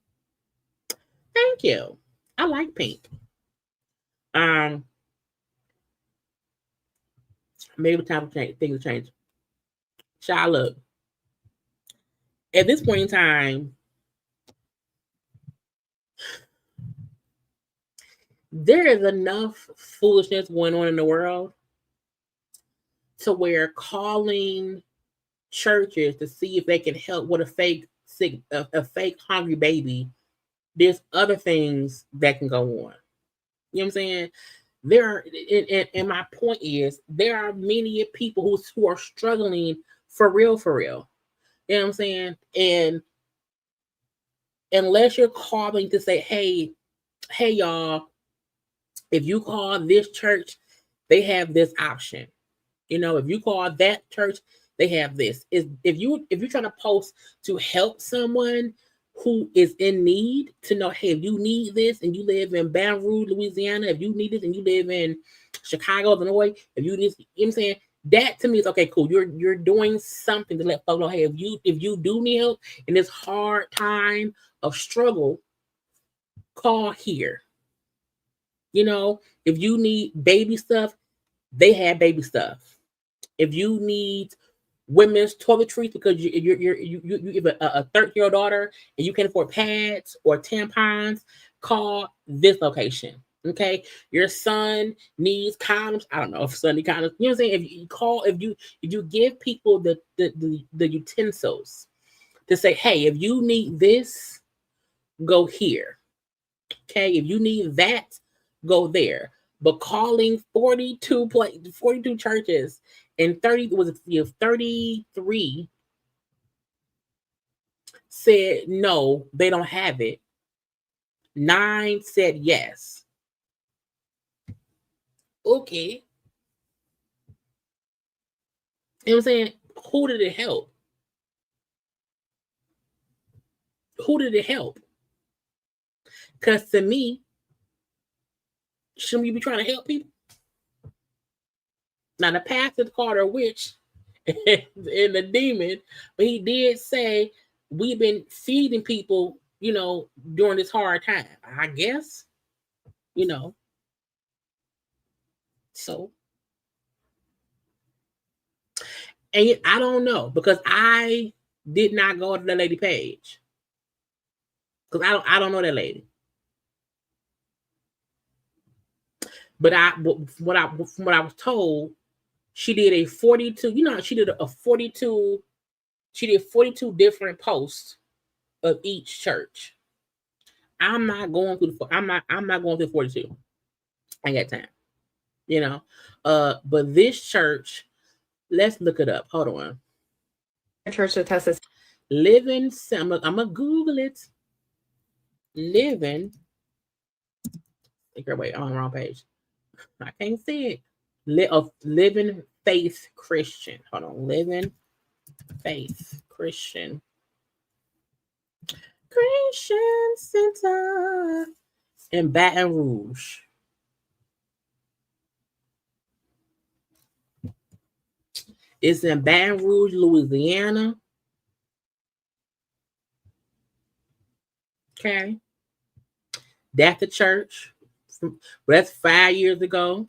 Thank you. I like pink. Maybe time to change things change. Child, look. At this point in time, there is enough foolishness going on in the world to where calling churches to see if they can help with a fake hungry baby, there's other things that can go on. You know what I'm saying? There are, and my point is, there are many people who are struggling for real. You know what I'm saying? And unless you're calling to say, hey y'all, if you call this church, they have this option. You know, if you call that church, they have this. If you're trying to post to help someone who is in need, to know, hey, if you need this and you live in Baton Rouge, Louisiana, if you need this and you live in Chicago, Illinois, if you need, you know what I'm saying? That to me is okay, cool. You're doing something to let folks know, hey, if you do need help in this hard time of struggle, call here. You know, if you need baby stuff, they have baby stuff. If you need women's toiletries because you have a 30-year-old daughter and you can't afford pads or tampons, call this location. Okay, your son needs condoms. I don't know if son needs condoms. You know what I'm saying? If you call, if you give people the utensils to say, hey, if you need this, go here. Okay, if you need that, go there. But calling 42 churches and 33 said no, they don't have it. 9 said yes. Okay. You know what I'm saying? Who did it help? Who did it help? Because to me, shouldn't you be trying to help people? Now, the pastor called her a witch and the demon, but he did say, we've been feeding people, you know, during this hard time. I guess, you know. So, and I don't know, because I did not go to the lady page. Because I don't know that lady. But from what I was told, she did a 42, you know, she did 42 different posts of each church. I'm not going through 42. I ain't got time. You know. But this church, let's look it up. Hold on. Church that tested. Living, I'm gonna Google it. Living. Wait, on the wrong page. I can't see it. Living Faith Christian. Hold on. Living Faith Christian Center in Baton Rouge. It's in Baton Rouge, Louisiana. Okay. That's the church. That's 5 years ago.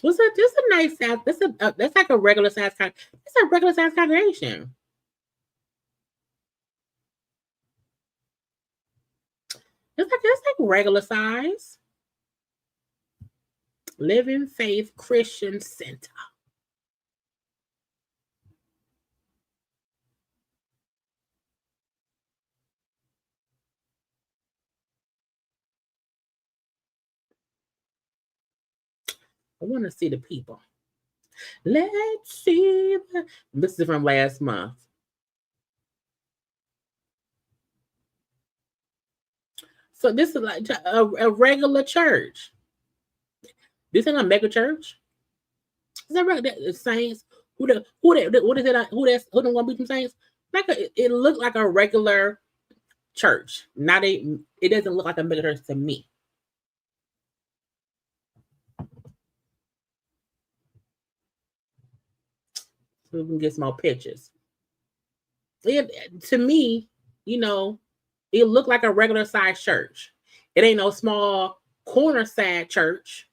What's that? This is a nice size. That's like a regular size. It's a regular size congregation. It's like regular size. Living Faith Christian Center. I want to see the people. Let's see. This is from last month. So this is like a regular church. This ain't a mega church. Is that right? The saints. Who is it? Who don't want to be some saints? It looked like a regular church. It doesn't look like a mega church to me. So we can get some more pictures. To me, it looked like a regular size church. It ain't no small corner side church.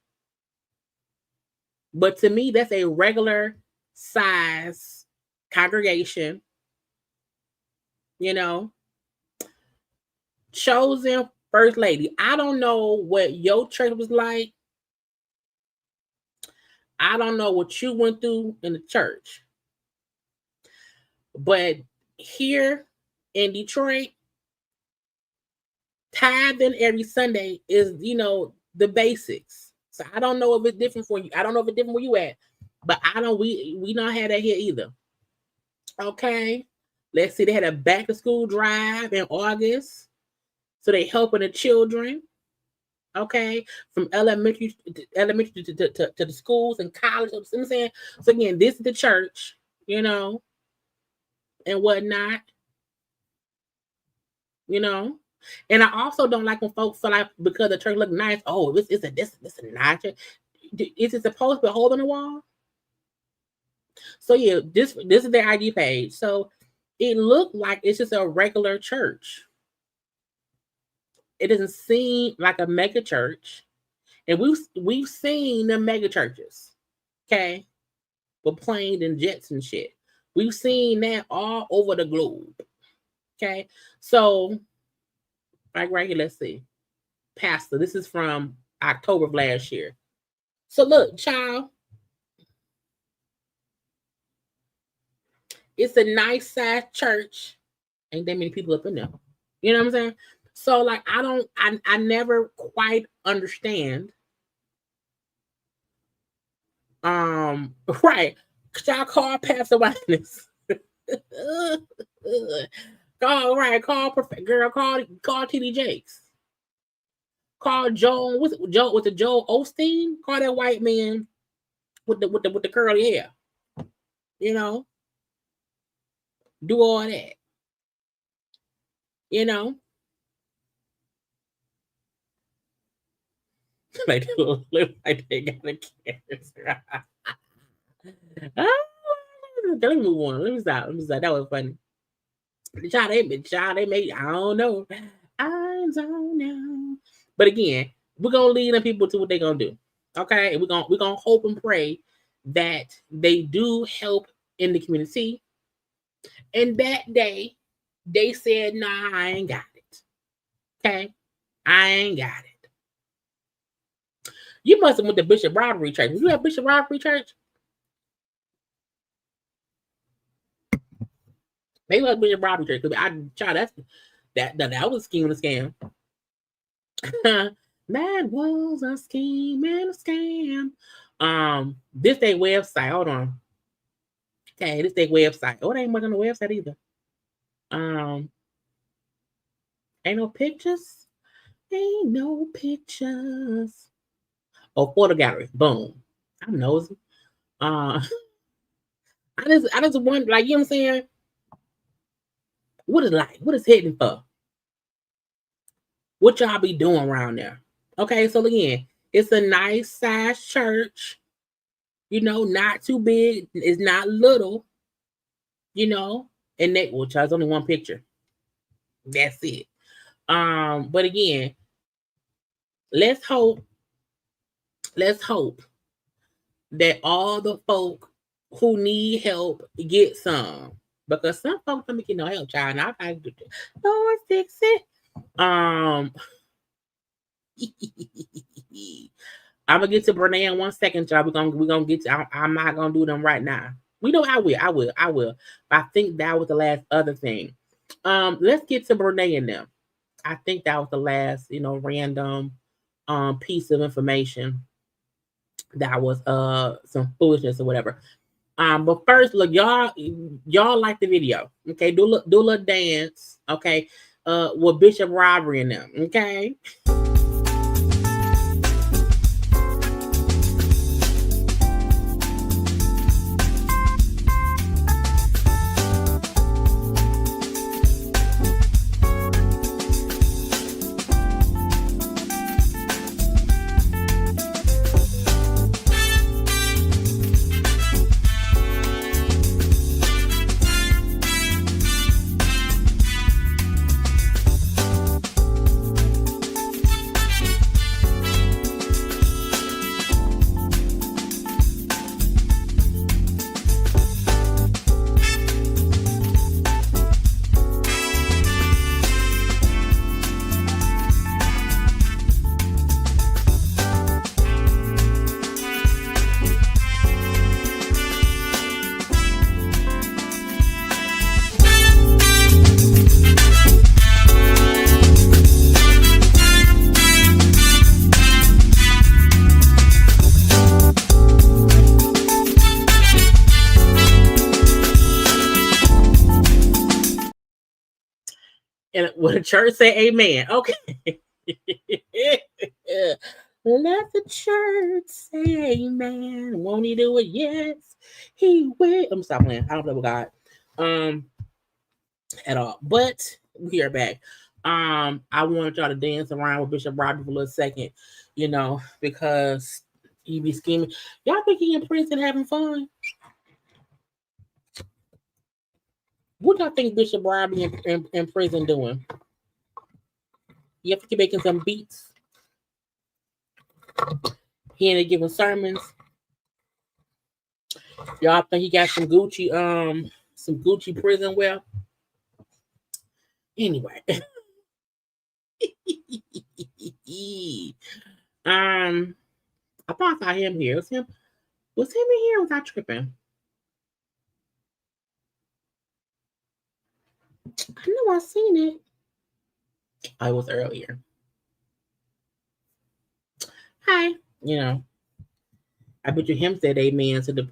But to me, that's a regular size congregation. Chosen First Lady. I don't know what your church was like. I don't know what you went through in the church. But here in Detroit, tithing every Sunday is, the basics. So I don't know if it's different for you. I don't know if it's different where you at, but we don't have that here either. Okay. Let's see. They had a back to school drive in August. So they helping the children. Okay. From elementary to the schools and college. You know what I'm saying? So again, this is the church, and whatnot. And I also don't like when folks feel like because the church look nice, oh, this is a nice church. Is it supposed to be a hole in the wall? So yeah, this is their ID page. So it looked like it's just a regular church. It doesn't seem like a mega church. And we've seen the mega churches, okay, with planes and jets and shit. We've seen that all over the globe. Okay, so like right here, let's see. Pastor, this is from October of last year. So look, child, it's a nice size church. Ain't that many people up in there. You know what I'm saying? So like, I never quite understand. Right. Y'all call Pastor Witness. Call TD Jakes. Call Joe. Was it Joel Osteen? Call that white man with the curly hair. Do all that. Like look like they got a cancer. Let me move on. Let me stop. That was funny. Child, they made. I don't know. But again, we're gonna lead them people to what they're gonna do. Okay, and we're gonna hope and pray that they do help in the community. And that day, they said, "Nah, I ain't got it." Okay, I ain't got it. You must have went to Bishop Robbery Church. You have Bishop Robbery Church? Maybe that's Bishop Robbery Church. That was a scheme and a scam. That was a scheme and a scam. This their website. Hold on. Okay, this their website. Oh, they ain't much on the website either. Ain't no pictures. Ain't no pictures. Oh, photo gallery. Boom. I'm nosy. I just wonder, like, you know what I'm saying? What is like? What is hitting for? What y'all be doing around there? Okay, so again, it's a nice size church. You know, not too big. It's not little. You know, and they well, there's only one picture. That's it. But again, let's hope that all the folk who need help get some. Because some folks don't get no help, child. And I think, Lord, fix it. I'm gonna get to Brenay in 1 second, y'all. We're gonna get to, I'm not gonna do them right now. We know I will. But I think that was the last other thing. Let's get to Brenay and them. I think that was the last, random piece of information that was some foolishness or whatever. But first, look, y'all like the video. Okay, do a little dance, okay, with Bishop Robbery and them, okay. And will the church say amen? Okay. Let the church say amen. Won't he do it? Yes, he will. I'm stop playing. I don't play with God. At all. But we are back. I wanted y'all to dance around with Bishop Robert for a little second, because he be scheming. Y'all think he in prison having fun? What y'all think Bishop Robbie in prison doing? You have to keep making some beats. He ain't giving sermons. Y'all think he got some Gucci prison wear? Anyway. I thought I saw him here. Was him in here or was I tripping? I know I seen it. I was earlier. Hi. I bet you him said amen to the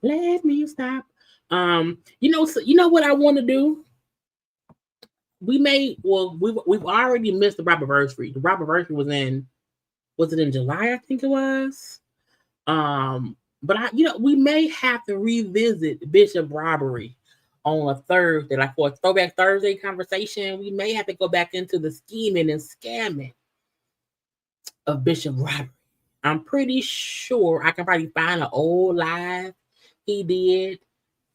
let me stop. What I want to do? We've already missed the Robberversary. The Robberversary was it in July? I think it was. But we may have to revisit Bishop Robbery on a Thursday, like for a Throwback Thursday conversation. We may have to go back into the scheming and scamming of Bishop Robbery. I'm pretty sure I can probably find an old live he did,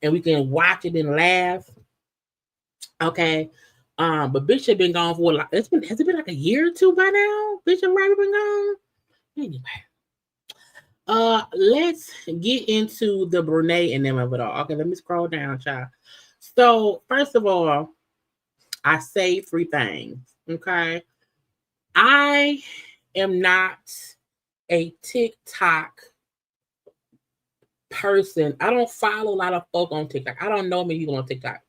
and we can watch it and laugh. Okay. But Bishop been gone for has it been like a year or two by now? Bishop Robbery been gone? Anyway. Let's get into the Brenay and them of it all. Okay, let me scroll down, child. So, first of all, I say 3 things. Okay. I am not a TikTok person. I don't follow a lot of folk on TikTok. I don't know many people on TikTok.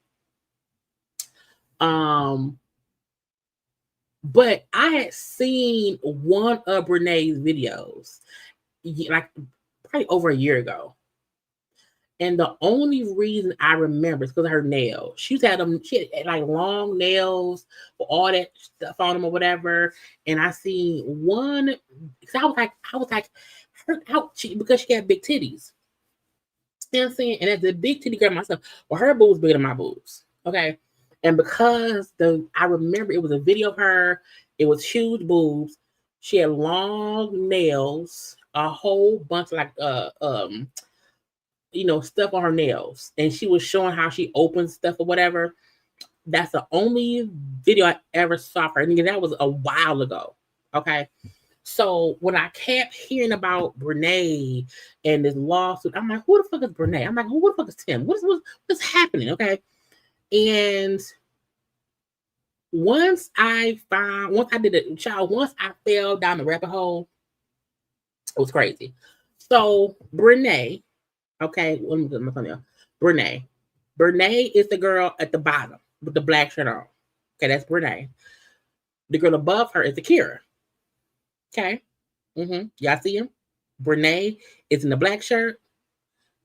But I had seen one of Brenay's videos like probably over a year ago. And the only reason I remember is because of her nails. She had like long nails for all that stuff on them or whatever. And I seen one, because I was like, her out because she had big titties. You know what I'm saying? And as a big titty girl myself, well, her boobs bigger than my boobs. Okay. And because I remember it was a video of her, it was huge boobs. She had long nails, a whole bunch of like stuff on her nails, and she was showing how she opens stuff or whatever. That's the only video I ever saw of her, and that was a while ago. Okay, so when I kept hearing about Brenay and this lawsuit, I'm like, who the fuck is Brenay? I'm like, who the fuck is Tim? What's happening? Okay, and once I did it, child, once I fell down the rabbit hole, it was crazy. So Brenay. Okay, let me get my thumbnail. Brenay. Brenay is the girl at the bottom with the black shirt on. Okay, that's Brenay. The girl above her is Akira. Okay. Y'all see him? Brenay is in the black shirt.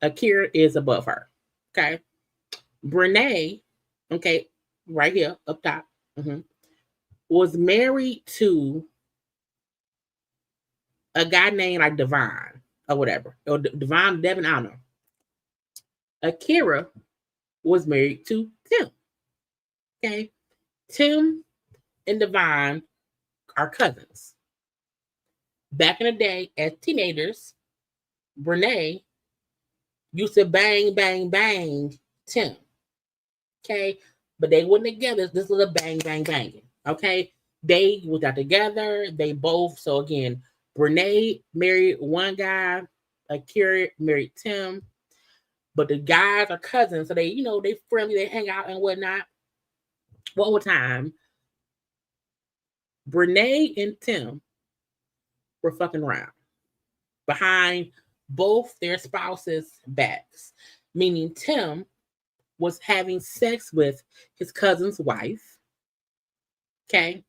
Akira is above her. Okay. Brenay, okay, right here, up top, was married to a guy named like Devon or whatever. Or Devon Devin, I don't know. Akira was married to Tim. Okay. Tim and Devon are cousins. Back in the day, as teenagers, Brenay used to bang, bang, bang Tim. Okay. But they weren't together. This was a bang, bang, banging. Okay. They was out together. They both, so again, Brenay married one guy, Akira married Tim. But the guys are cousins, so they, they friendly, they hang out and whatnot. One more time, Brenay and Tim were fucking around behind both their spouses' backs, meaning Tim was having sex with his cousin's wife, okay,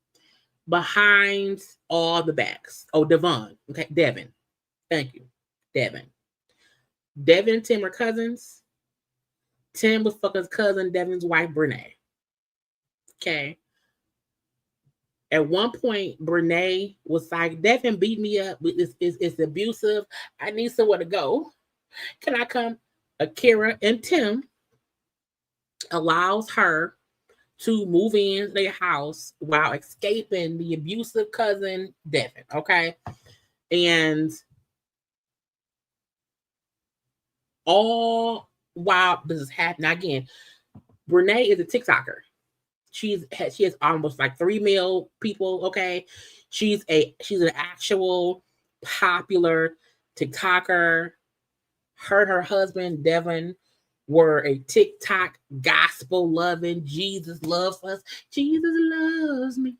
behind all the backs. Oh, Devon, okay, Devin. Thank you, Devin. Devin and Tim are cousins. Tim was fucking his cousin Devin's wife, Brenay. Okay. At one point, Brenay was like, Devin beat me up. It's abusive. I need somewhere to go. Can I come? Akira and Tim allows her to move in their house while escaping the abusive cousin, Devin. Okay. And all while this is happening, again, Brenay is a TikToker. She has almost like 3 million people. Okay, she's an actual popular TikToker. Her and her husband Devin were a TikTok gospel loving, Jesus loves us, Jesus loves me,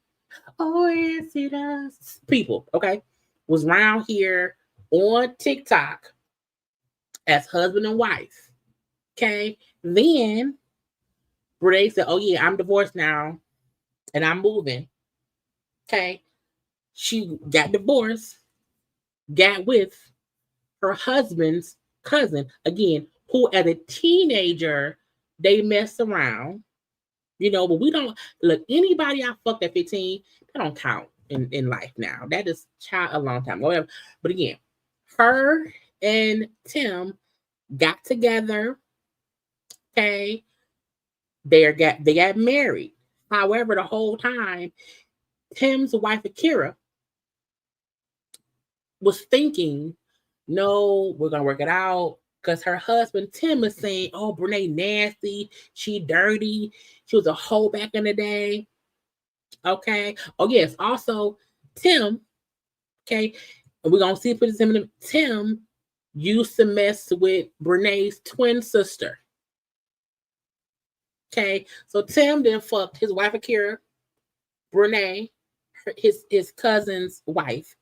oh yes he does. People, okay, was around here on TikTok as husband and wife. Okay, then Brenay said, oh yeah, I'm divorced now and I'm moving. Okay, she got divorced, got with her husband's cousin, again, who as a teenager, they messed around, but we don't, look, anybody I fucked at 15, that don't count in life now. That is child a long time, whatever. But again, her and Tim got together, okay, they got married. However, the whole time, Tim's wife Akira was thinking, no, we're gonna work it out. Because her husband Tim is saying, oh, Brenay nasty, she dirty, she was a hoe back in the day. Okay. Oh, yes. Also, Tim, okay, and we're gonna see if it's him. Tim used to mess with Brenay's twin sister. Okay, so Tim then fucked his wife Akira, Brenay, his cousin's wife,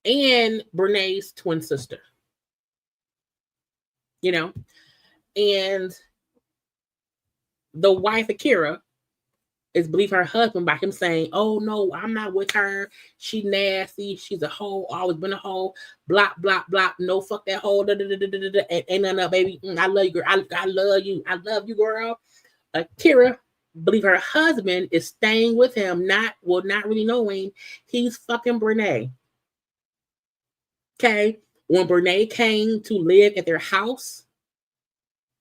and Brenay's twin sister. And the wife Akira is believe her husband by him saying, "Oh no, I'm not with her. She nasty. She's a hoe. Always been a hoe. Blah blah blah. No, fuck that hoe. Da, da, da, da, da, da. Ain't nothing up, baby. I love you, girl. I love you. I love you, girl." Kira believe her husband is staying with him, not really knowing he's fucking Brenay. Okay, when Brenay came to live at their house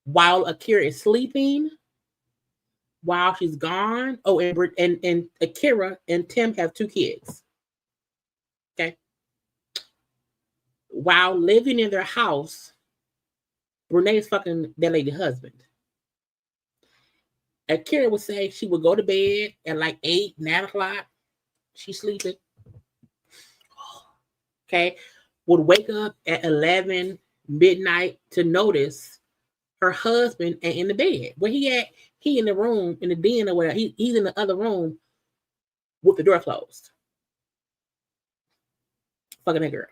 while Akira is sleeping, while she's gone. Oh, and Akira and Tim have 2 kids. Okay. While living in their house, Brenay's fucking that lady husband. Akira would say she would go to bed at like 8, 9 o'clock. She's sleeping. Okay. Would wake up at 11 midnight to notice her husband ain't in the bed. Where he at? He in the room, in the den or whatever. He's in the other room with the door closed. Fucking that girl.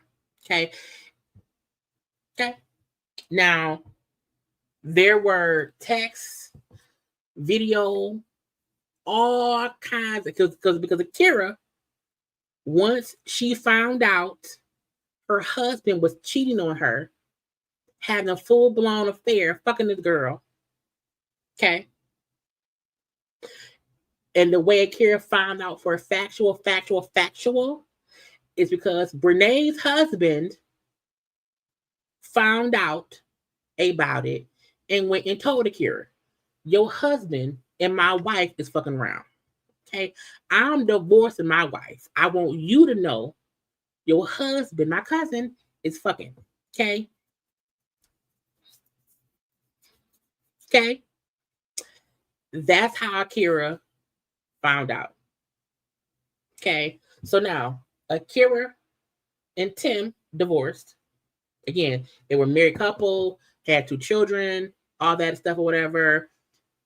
Okay. Okay. Now, there were texts, video, all kinds of, because Akira, once she found out her husband was cheating on her, having a full-blown affair, fucking this girl. Okay. And the way Akira found out for factual is because Brenay's husband found out about it and went and told Akira, "Your husband and my wife is fucking around. Okay. I'm divorcing my wife. I want you to know your husband, my cousin, is fucking." Okay. Okay. That's how Akira found out. Okay. So now Akira and Tim divorced. Again, they were a married couple, had 2 children, all that stuff or whatever.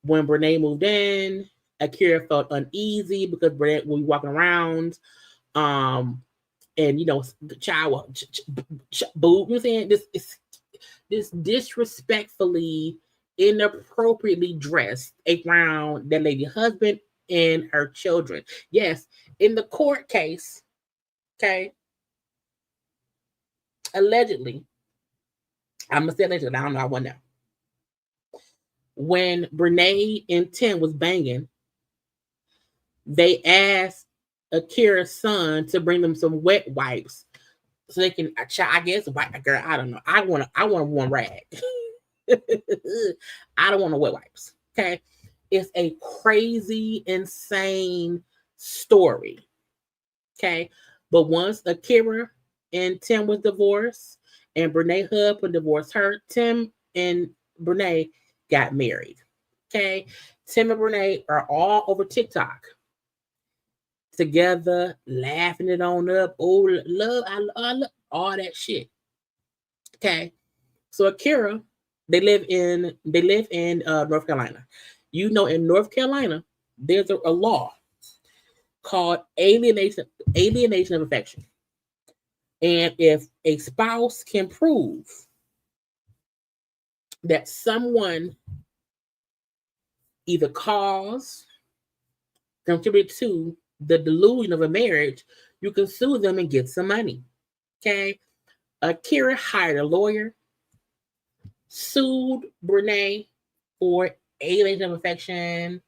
When Brenay moved in, Akira felt uneasy because Brenay would be walking around, and the child, boo, you know, saying this disrespectfully, inappropriately dressed around that lady husband and her children. Yes, in the court case, okay, allegedly, I'm gonna say allegedly, I don't know, I won't know. When Brenay and Tim was banging, they asked Akira's son to bring them some wet wipes so they can, I guess, wipe a girl. I don't know. I want a warm rag. I don't want no wet wipes. Okay. It's a crazy, insane story. Okay. But once Akira and Tim was divorced and Brenay husband divorced her, Tim and Brenay got married. Okay. Tim and Brenay are all over TikTok together, laughing it on up. Oh, love, I love all that shit. Okay. So Akira, they live in North Carolina. You know, in North Carolina, there's a law called alienation of affection. And if a spouse can prove that someone either caused, contributed to the delusion of a marriage, you can sue them and get some money. Okay. Akira hired a lawyer, sued Brenay for alienation of affection.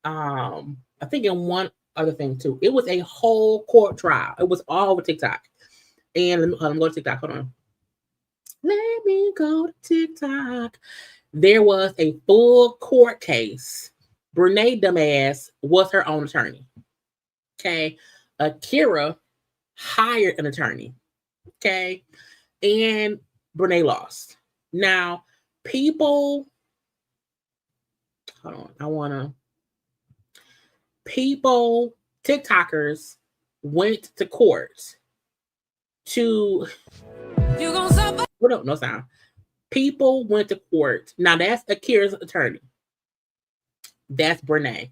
I think in one other thing too. It was a whole court trial. It was all over TikTok. And let me go to TikTok. Hold on. Let me go to TikTok. There was a full court case. Brenay dumbass was her own attorney. Okay. Akira hired an attorney. Okay. And Brenay lost. Now, people, hold on. TikTokers went to court to, no sound. People went to court. Now, that's Akira's attorney. That's Brenay.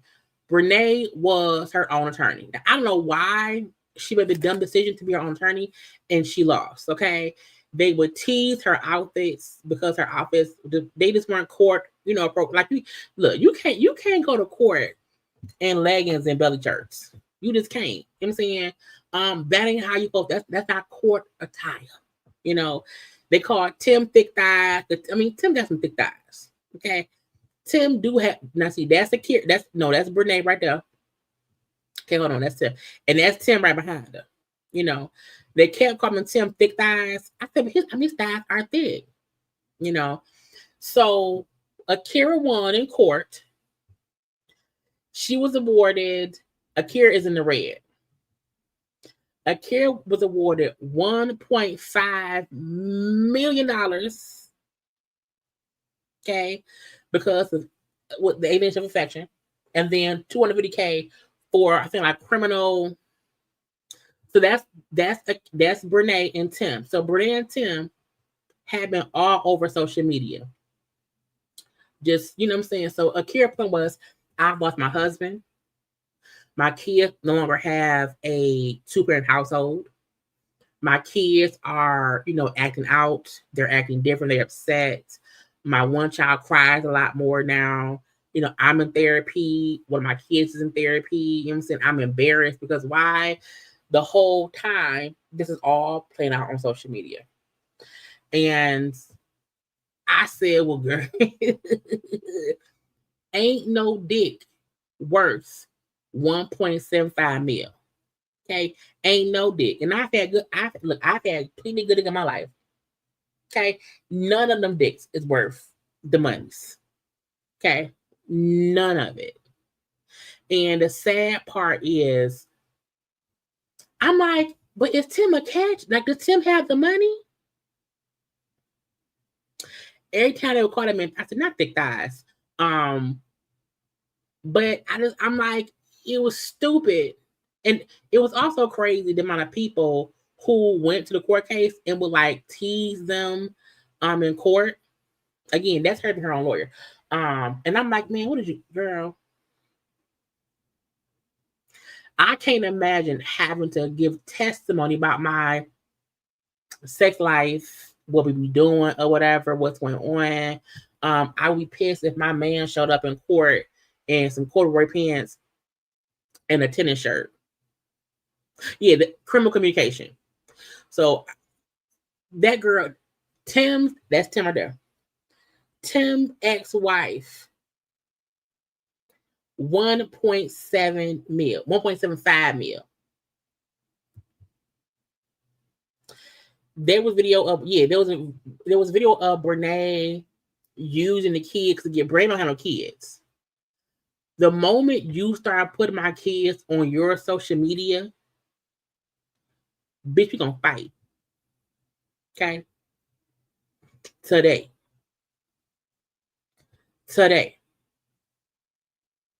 Brenay was her own attorney. Now, I don't know why she made the dumb decision to be her own attorney and she lost. Okay. They would tease her outfits because her outfits, they just weren't court, like you can't go to court and leggings and belly shirts. You just can't. You know what I'm saying? That ain't how you go. That's not court attire. You know, they call Tim thick thighs. I mean, Tim got some thick thighs. Okay. Tim do have, now see, that's that's Brenay right there. Okay, hold on, that's Tim. And that's Tim right behind her. You know, they kept calling Tim thick thighs. I said, his thighs are thick. You know, so Akira won in court. She was awarded, Akira is in the red. Akira was awarded $1.5 million. Okay, because of what the alienation of affection, and then $250K for, I think, like criminal. So that's Brenay and Tim. So Brenay and Tim have been all over social media. Just, you know what I'm saying? So Akira plan was, I've lost my husband. My kids no longer have a two-parent household. My kids are, you know, acting out. They're acting different. They're upset. My one child cries a lot more now. You know, I'm in therapy. One of my kids is in therapy. You know what I'm saying? I'm embarrassed because why? The whole time, this is all playing out on social media. And I said, well, girl, ain't no dick worth 1.75 mil. Okay, ain't no dick. And I've had plenty good dick in my life. Okay, none of them dicks is worth the monies. Okay, none of it. And the sad part is, I'm like, but is Tim a catch? Like, does Tim have the money? Every time they would call him in, I said, not thick thighs. But I'm like, it was stupid. And it was also crazy the amount of people who went to the court case and would like tease them in court. Again, that's her own lawyer. And I'm like, man, what did you, girl? I can't imagine having to give testimony about my sex life, what we be doing or whatever, what's going on. I would be pissed if my man showed up in court in some corduroy pants and a tennis shirt. Yeah, the criminal communication. So that girl, that's Tim right there. Tim's ex-wife, 1.75 mil. There was video of video of Brenay using the kids to get Brenay don't have no kids. The moment you start putting my kids on your social media, bitch, we gonna fight. Okay? Today.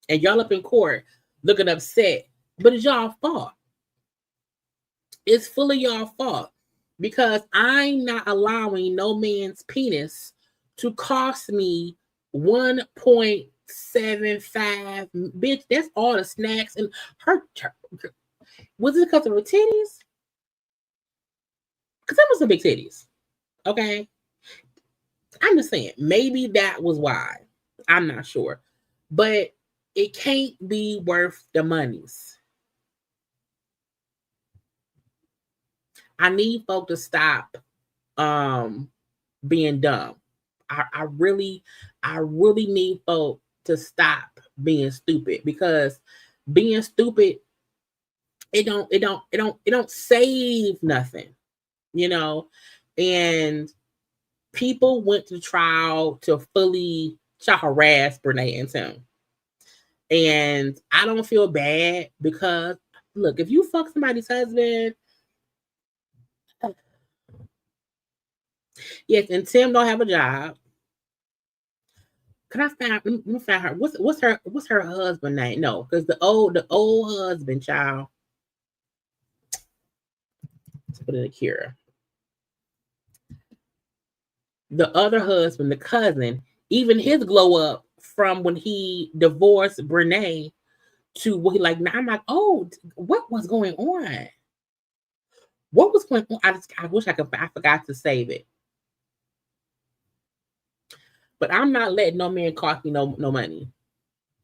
And y'all up in court looking upset, but it's y'all fault. It's fully y'all fault because I'm not allowing no man's penis to cost me 1.75. Bitch, that's all the snacks and her. Was it because of her titties? Because that was some big titties. Okay. I'm just saying, maybe that was why. I'm not sure. But it can't be worth the monies. I need folk to stop being dumb. I really need folk to stop being stupid, because being stupid, it don't save nothing, you know. And people went to trial to fully harass Brenay and Tim. And I don't feel bad because, look, if you fuck somebody's husband, yes, and Tim don't have a job. Can I find her? What's her husband name? No, because the old husband, child. Let's put it here. The other husband, the cousin, even his glow up from when he divorced Brenay to what he like. Now I'm like, oh, what was going on? What was going on? I wish I forgot to save it. But I'm not letting no man cost me no money.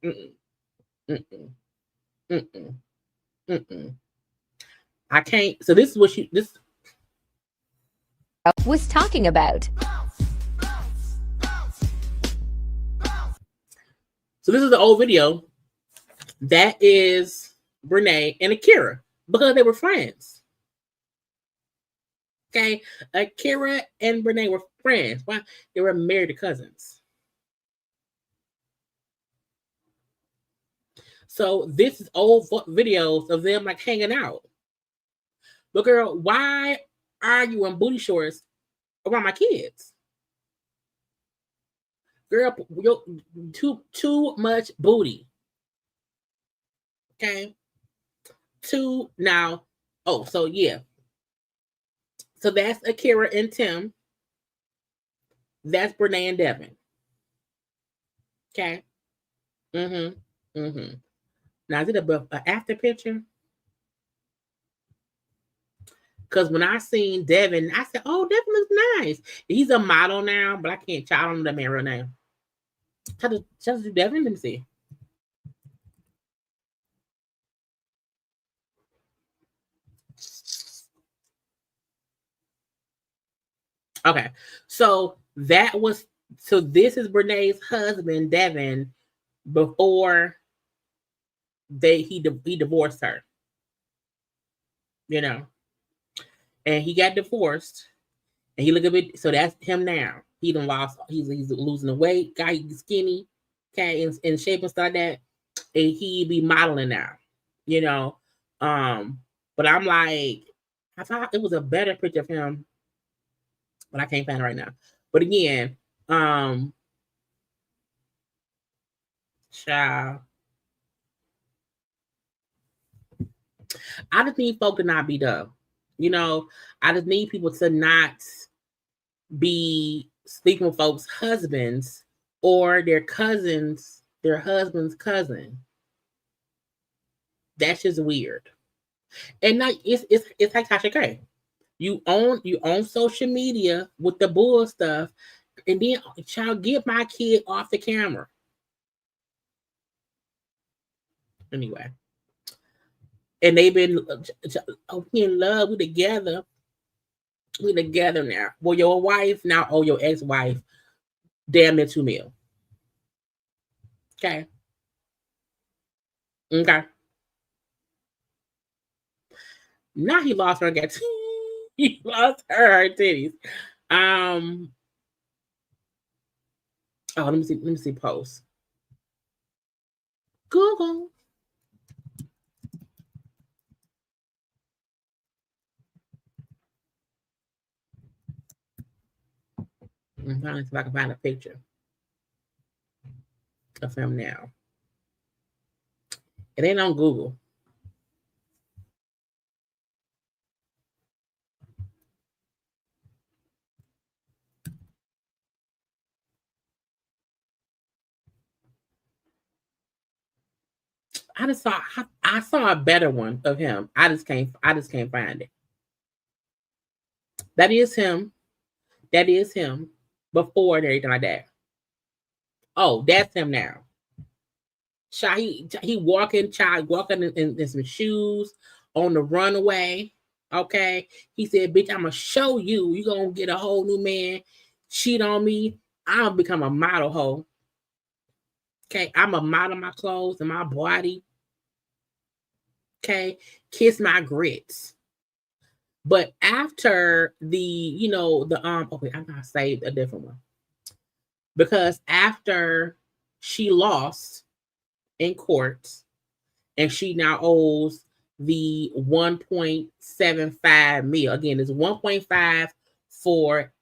Mm-mm. Mm-mm. Mm-mm. Mm-mm. I can't. So this is what this was talking about. So this is the old video. That is Brenay and Akira because they were friends. Okay, Akira and Brenay were friends. Why? They were married to cousins. So this is old videos of them like hanging out. But girl, why are you in booty shorts around my kids? Girl, you're too much booty. Okay. Now. Oh, so yeah. So that's Akira and Tim. That's Brenay and Devin. Okay. Now is it an after picture? Because when I seen Devin, I said, "Oh, Devin looks nice." He's a model now, but I can't. I don't know that man real name. Just do Devin. Let me see. Okay, so this is Brenay's husband, Devin, before he divorced her. You know, and he got divorced, and he look a bit. So that's him now. He done lost. He's losing the weight. Guy, he's skinny, okay, in shape and stuff like that. And he be modeling now. You know, but I'm like, I thought it was a better picture of him. But I can't find it right now. But again, child, I just need folk to not be dumb. You know, I just need people to not be sleeping with folks' husbands or their cousins, their husband's cousin. That's just weird. And now it's like Tasha K. You own social media with the bull stuff, and then child, get my kid off the camera. Anyway, and they've been we in love. We together. We together now. Well, your wife now. Oh, your ex-wife. Damn near $2 million. Okay. Okay. Now he lost her. He lost her titties. Oh, let me see post. Google. I'm trying to see if I can find a picture of him now. It ain't on Google. I saw a better one of him. I just can't find it. That is him. That is him before and everything like that. Oh, that's him now. He walking in some shoes on the runway. Okay. He said, "Bitch, I'm gonna show you. You gonna get a whole new man, cheat on me. I'll become a model hoe. Okay, I'm a model my clothes and my body. Okay, kiss my grits." But after okay, I'm gonna say a different one. Because after she lost in court and she now owes the 1.75 million. Again, it's 1.5 for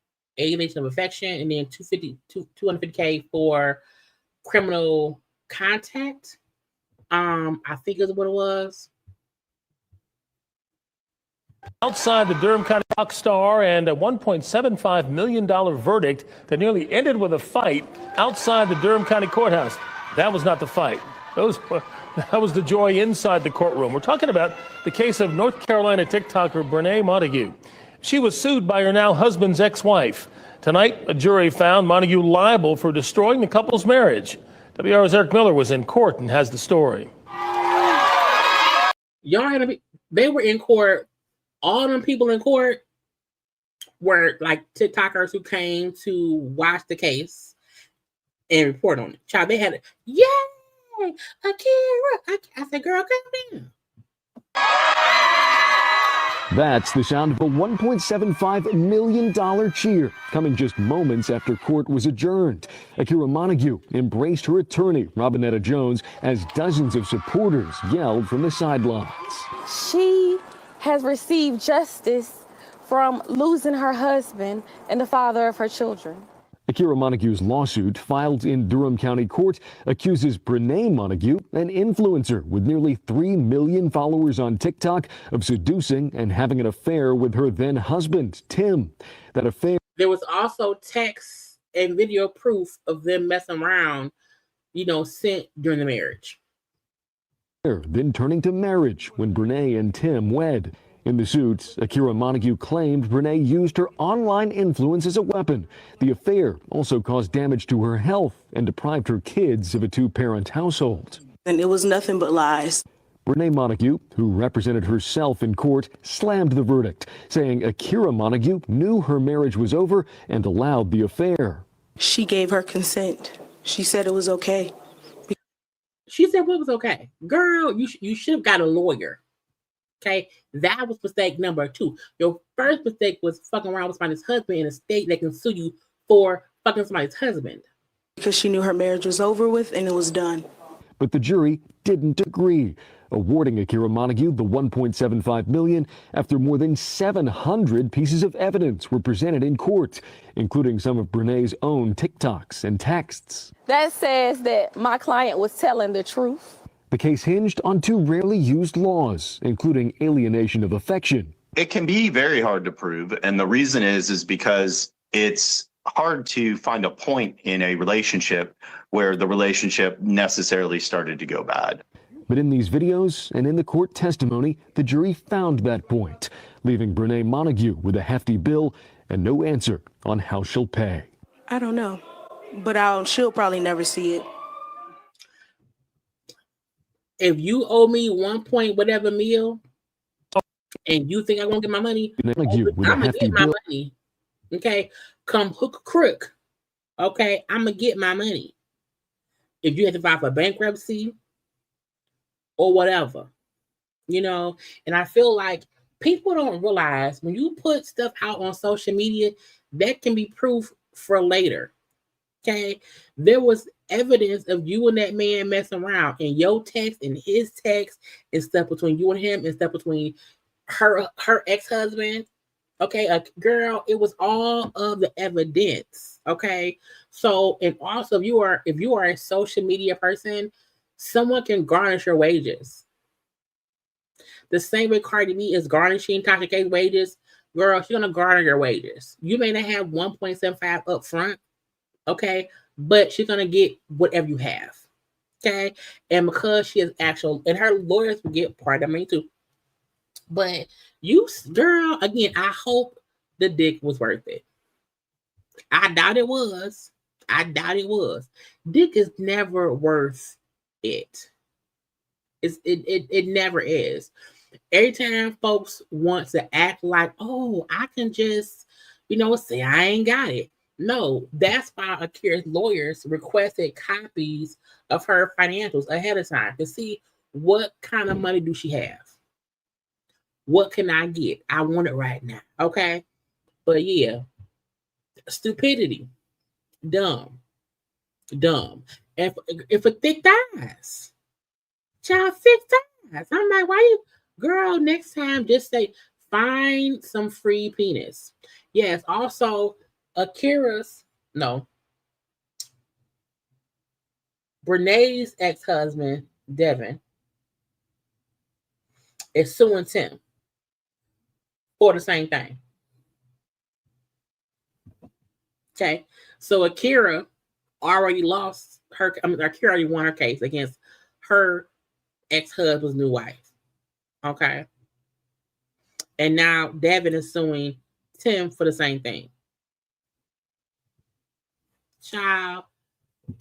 alienation of affection and then 250K for criminal contact. I think is what it was. Outside the Durham County rock star and a $1.75 million verdict that nearly ended with a fight outside the Durham County courthouse. That was not the fight. That was the joy inside the courtroom. We're talking about the case of North Carolina TikToker Brenay Montague. She was sued by her now husband's ex-wife. Tonight, a jury found Montague liable for destroying the couple's marriage. WR's Eric Miller was in court and has the story. Y'all had to be. They were in court. All them people in court were like TikTokers who came to watch the case and report on it. Child, they had it. Yay, Akira! I said, girl, come down. That's the sound of a $1.75 million cheer coming just moments after court was adjourned. Akira Montague embraced her attorney, Robinetta Jones, as dozens of supporters yelled from the sidelines. She has received justice from losing her husband and the father of her children. Akira Montague's lawsuit, filed in Durham County Court, accuses Brenay Montague, an influencer with nearly 3 million followers on TikTok, of seducing and having an affair with her then husband, Tim. That affair. There was also text and video proof of them messing around, sent during the marriage. Then turning to marriage when Brenay and Tim wed. In the suit, Akira Montague claimed Brenay used her online influence as a weapon. The affair also caused damage to her health and deprived her kids of a two-parent household. And it was nothing but lies. Brenay Montague, who represented herself in court, slammed the verdict, saying Akira Montague knew her marriage was over and allowed the affair. She gave her consent. She said it was okay. She said what was okay? Girl, you should have got a lawyer. Okay, that was mistake number 2. Your first mistake was fucking around with somebody's husband in a state that can sue you for fucking somebody's husband. Because she knew her marriage was over with and it was done. But the jury didn't agree, awarding Akira Montague the $1.75 million after more than 700 pieces of evidence were presented in court, including some of Brenay's own TikToks and texts. That says that my client was telling the truth. The case hinged on 2 rarely used laws, including alienation of affection. It can be very hard to prove, and the reason is because it's hard to find a point in a relationship where the relationship necessarily started to go bad. But in these videos and in the court testimony, the jury found that point, leaving Brenay Montague with a hefty bill and no answer on how she'll pay. I don't know, but she'll probably never see it. If you owe me 1 point whatever mil, and you think I won't get my money, I'm gonna get my money. Okay, come hook crook. Okay, I'm gonna get my money. If you have to file for bankruptcy or whatever, and I feel like people don't realize when you put stuff out on social media, that can be proof for later. Okay, there was evidence of you and that man messing around in your text and his text and stuff between you and him and stuff between her ex-husband. Okay, girl, it was all of the evidence. Okay, so and also if you are a social media person, someone can garnish your wages. The same way Cardi B is garnishing Tasha K's wages, girl, she's gonna garner your wages. You may not have 1.75 up front. Okay, but she's gonna get whatever you have. Okay, and because she is actual, and her lawyers will get part of me too. But you, girl, again, I hope the dick was worth it. I doubt it was. Dick is never worth it. It never is. Every time folks want to act like, oh, I can just, say I ain't got it. No, that's why Akira's lawyers requested copies of her financials ahead of time to see what kind of money do she have. What can I get? I want it right now. Okay. But yeah, stupidity, dumb. And if a thick thighs, child, thick thighs. I'm like, why you, girl, next time just say, find some free penis. Yes, also, Brenay's ex-husband, Devin, is suing Tim for the same thing. Okay, so Akira already lost her. Akira already won her case against her ex-husband's new wife. Okay, and now Devin is suing Tim for the same thing. Child,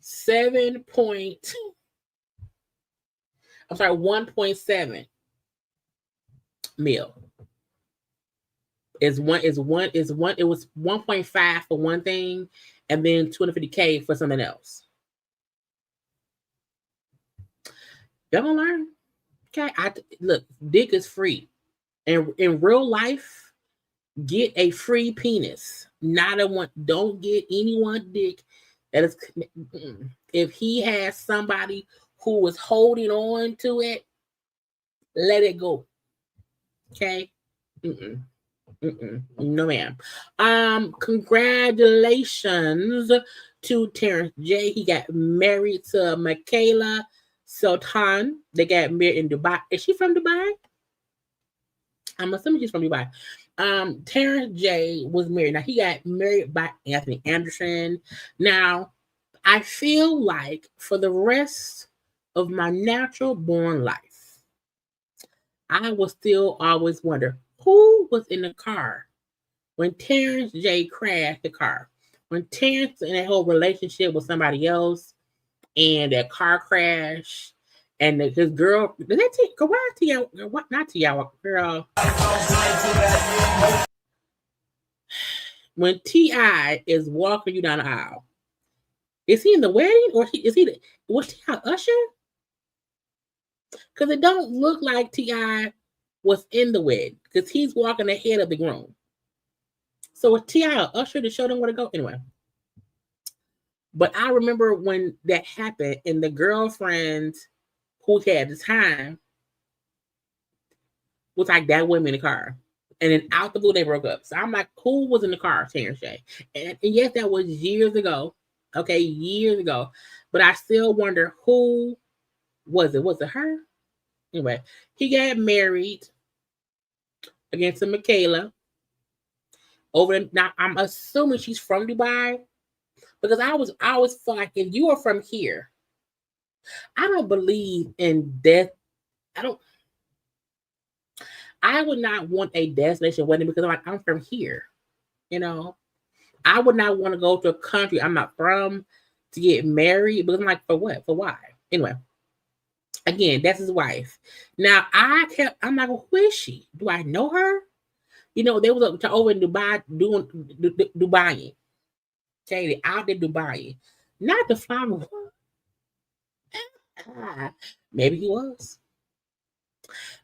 1.7 mil. It was 1.5 for one thing, and then $250K for something else. Y'all gonna learn? Okay, look, dick is free. And in real life, get a free penis. Not a one. Don't get anyone dick that is. If he has somebody who is holding on to it, let it go. Okay. No, ma'am. Congratulations to Terrence J. He got married to Michaela Sultan. They got married in Dubai. Is she from Dubai? I'm assuming she's from Dubai. Terrence J was married. Now he got married by Anthony Anderson. Now, I feel like for the rest of my natural born life, I will still always wonder who was in the car when Terrence J crashed the car. When Terrence in that whole relationship with somebody else and that car crash and his girl, did that go out to y'all? What? Not to y'all, girl. When T.I. is walking you down the aisle, is he in the wedding or was T.I. usher? Because it don't look like T.I. was in the wedding because he's walking ahead of the groom. So was T.I. usher to show them where to go? Anyway. But I remember when that happened and the girlfriend who he had at the time was like, that wasn't in the car. And then out the blue, they broke up. So I'm like, who was in the car? Terrence J. And yes, that was years ago. Okay, years ago. But I still wonder who was it? Was it her? Anyway, he got married again to Michaela. Now, I'm assuming she's from Dubai. Because I always felt like if you are from here, I don't believe in death. I would not want a destination wedding because I'm from here. You know, I would not want to go to a country I'm not from to get married. But I'm like, for what? For why? Anyway, again, that's his wife. Now I'm like, who is she? Do I know her? You know, they was over in Dubai doing Dubai. Okay, they out there Dubai. Not the farmer. Maybe he was.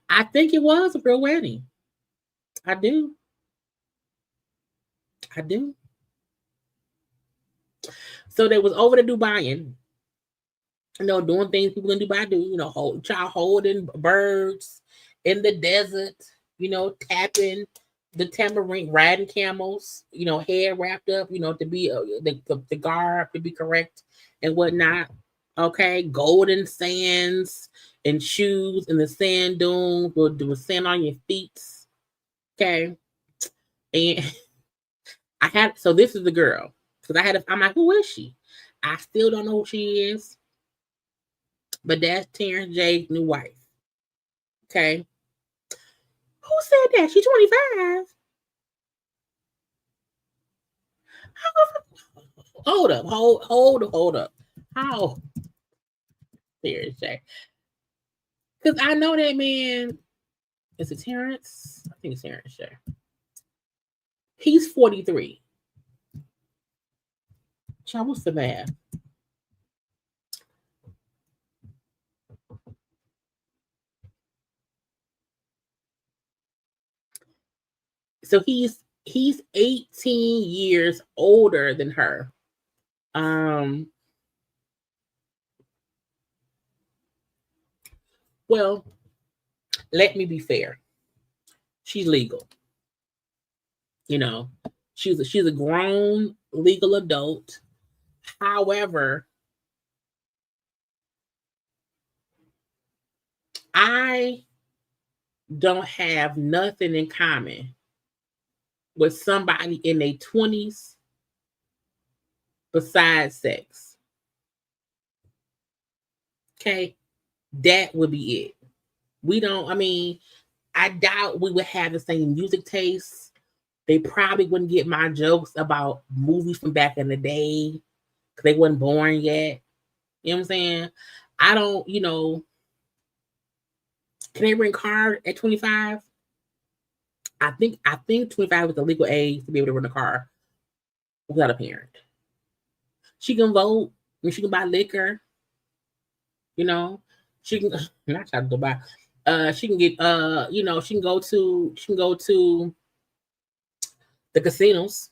I think it was a real wedding. I do. So they was over to Dubai, doing things people in Dubai do, holding birds in the desert, tapping the tambourine, riding camels, hair wrapped up, to be the garb to be correct and whatnot. Okay, golden sands and shoes in the sand dunes with sand on your feet. Okay, and so this is the girl because I'm like, who is she? I still don't know who she is, but that's Terrence J's new wife. Okay, who said that? She's 25. Hold up. How? Terrence J. Because I know that man. Is it Terrence? I think it's Terrence J. He's 43. Child, what's the math? So he's 18 years older than her. Well, let me be fair. She's legal. She's a grown legal adult. However, I don't have nothing in common with somebody in their 20s besides sex. Okay, that would be it. I doubt we would have the same music tastes. They probably wouldn't get my jokes about movies from back in the day because they wasn't born yet. You know what I'm saying? I don't, can they bring card at 25? I think 25 is the legal age to be able to rent a car without a parent. She can vote, and she can buy liquor. You know, she can not try to buy. She can get she can go to the casinos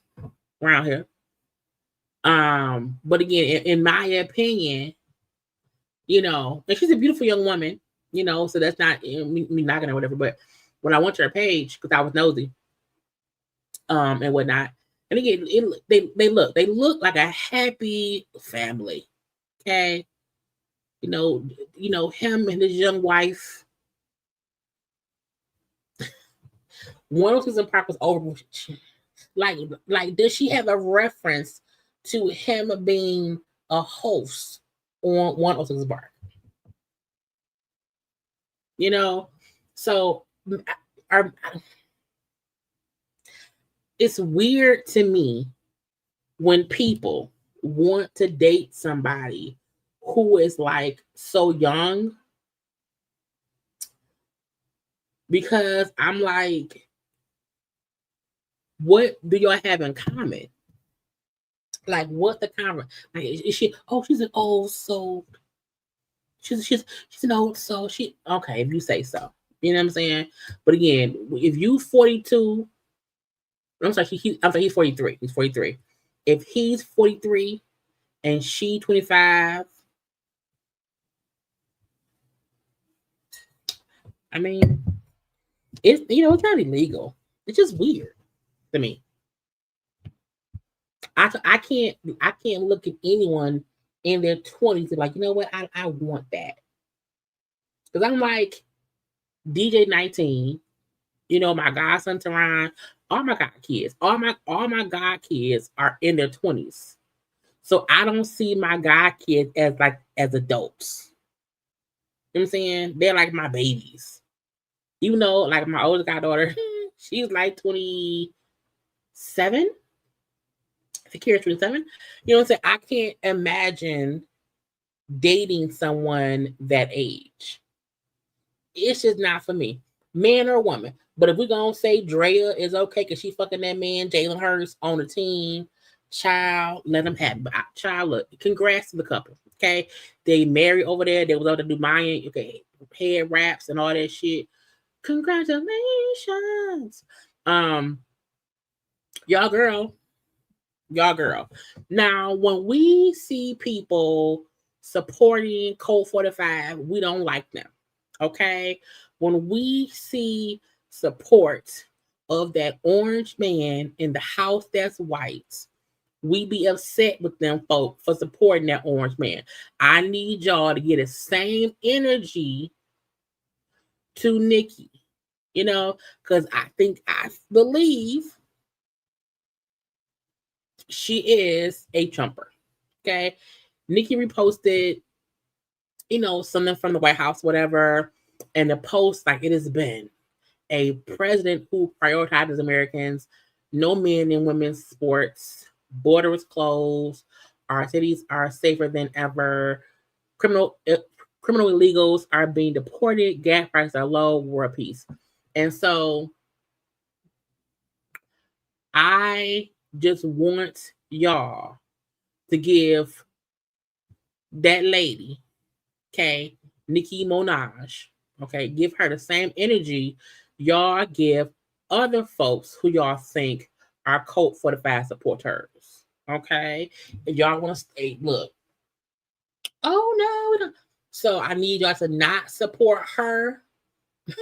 around here. But again, in my opinion, and she's a beautiful young woman, so that's not me knocking or whatever. But when I went to her page, because I was nosy, and whatnot, and again, they look like a happy family. Okay, him and his young wife. One of season park was over. Like, does she have a reference to him being a host on 106 Park? So it's weird to me when people want to date somebody who is like so young, because I'm like, what do y'all have in common? Like, what the common? Like, is she? Oh, she's an old soul. She's an old soul. Okay, if you say so. You know what I'm saying? But again, if you 42, I'm sorry, he's 43. He's 43. If he's 43 and she 25, I mean, it's not illegal. It's just weird to me. I can't look at anyone in their 20s and like, you know what, I want that. Because I'm like, DJ 19, my godson Teron, all my god kids, all my god kids are in their 20s. So I don't see my god kids as adults. You know what I'm saying? They're like my babies. Even though like my oldest goddaughter, she's like 27. I think here's 27. You know what I'm saying? I can't imagine dating someone that age. It's just not for me, man or woman. But if we're gonna say Drea is okay because she fucking that man Jalen Hurts on the team, child, let them have it. But child, look, congrats to the couple. Okay, they married over there. They was able to do Mayan, head wraps and all that shit. Congratulations, y'all girl. Now, when we see people supporting Code 45, we don't like them. Okay? When we see support of that orange man in the house that's white, we be upset with them folk for supporting that orange man. I need y'all to get the same energy to Nikki, because I believe she is a Trumper. Okay. Nikki reposted, something from the White House, whatever. And the post, like, it has been a president who prioritizes Americans, no men in women's sports, borders closed, our cities are safer than ever, criminal illegals are being deported, gas prices are low, world peace. And so I just want y'all to give that lady, okay, Nicki Minaj, okay, give her the same energy y'all give other folks who y'all think are Code 45 supporters, okay? If y'all want to stay, look, oh no, so I need y'all to not support her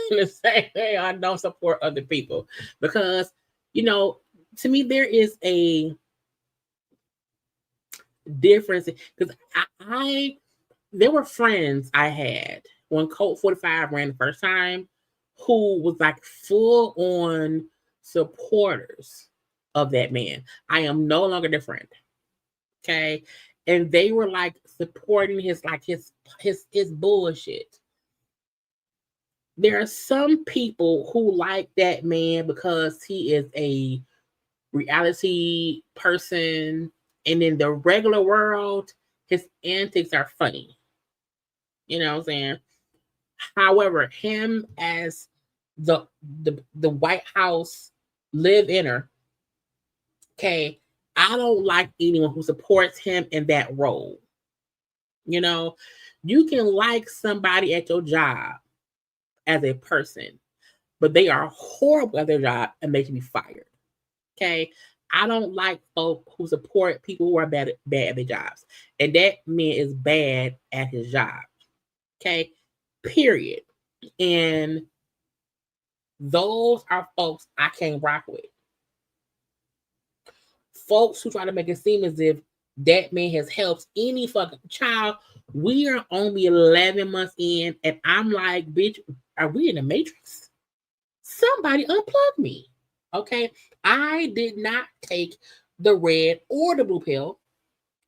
the same way I don't support other people, because, to me, there is a difference, because there were friends I had when Code 45 ran the first time who was like full on supporters of that man. I am no longer their friend. Okay. And they were like supporting his bullshit. There are some people who like that man because he is a reality person, and in the regular world, his antics are funny. You know what I'm saying? However, him as the White House live-inner. Okay, I don't like anyone who supports him in that role. You know, you can like somebody at your job as a person, but they are horrible at their job and they should be fired. Okay, I don't like folk who support people who are bad at their jobs, and that man is bad at his job. Okay, period. And those are folks I can't rock with. Folks who try to make it seem as if that man has helped any fucking child. We are only 11 months in, and I'm like, bitch, are we in the Matrix? Somebody unplug me. Okay. I did not take the red or the blue pill.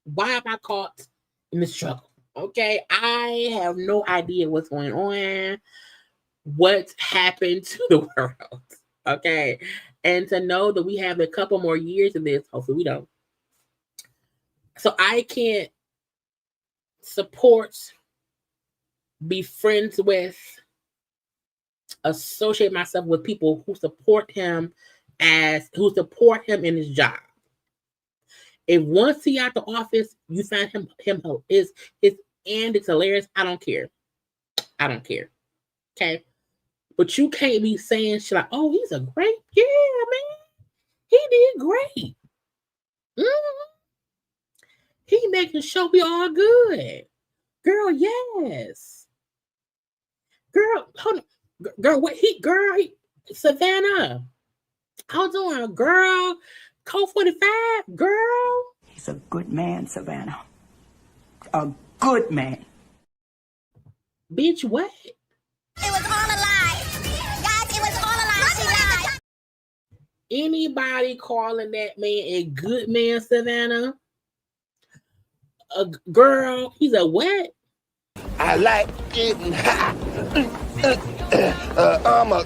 Why am I caught in the struggle? Okay. I have no idea what's going on, what's happened to the world. Okay. And to know that we have a couple more years of this, hopefully we don't. So I can't support, be friends with, associate myself with people who support him in his job. If once he out the office, you find him is and it's hilarious, I don't care. I don't care. Okay. But you can't be saying shit like, oh, he's a great, yeah, man. He did great. Mm-hmm. He making sure we all good. Girl, yes. Girl, hold on. Girl, Savannah. Hold on, girl. Code 45, girl. He's a good man, Savannah. A good man. Bitch, what? It was all a lie. Guys, it was all a lie. She lied. Anybody calling that man a good man, Savannah? A girl, he's a what? I like getting high. I'm a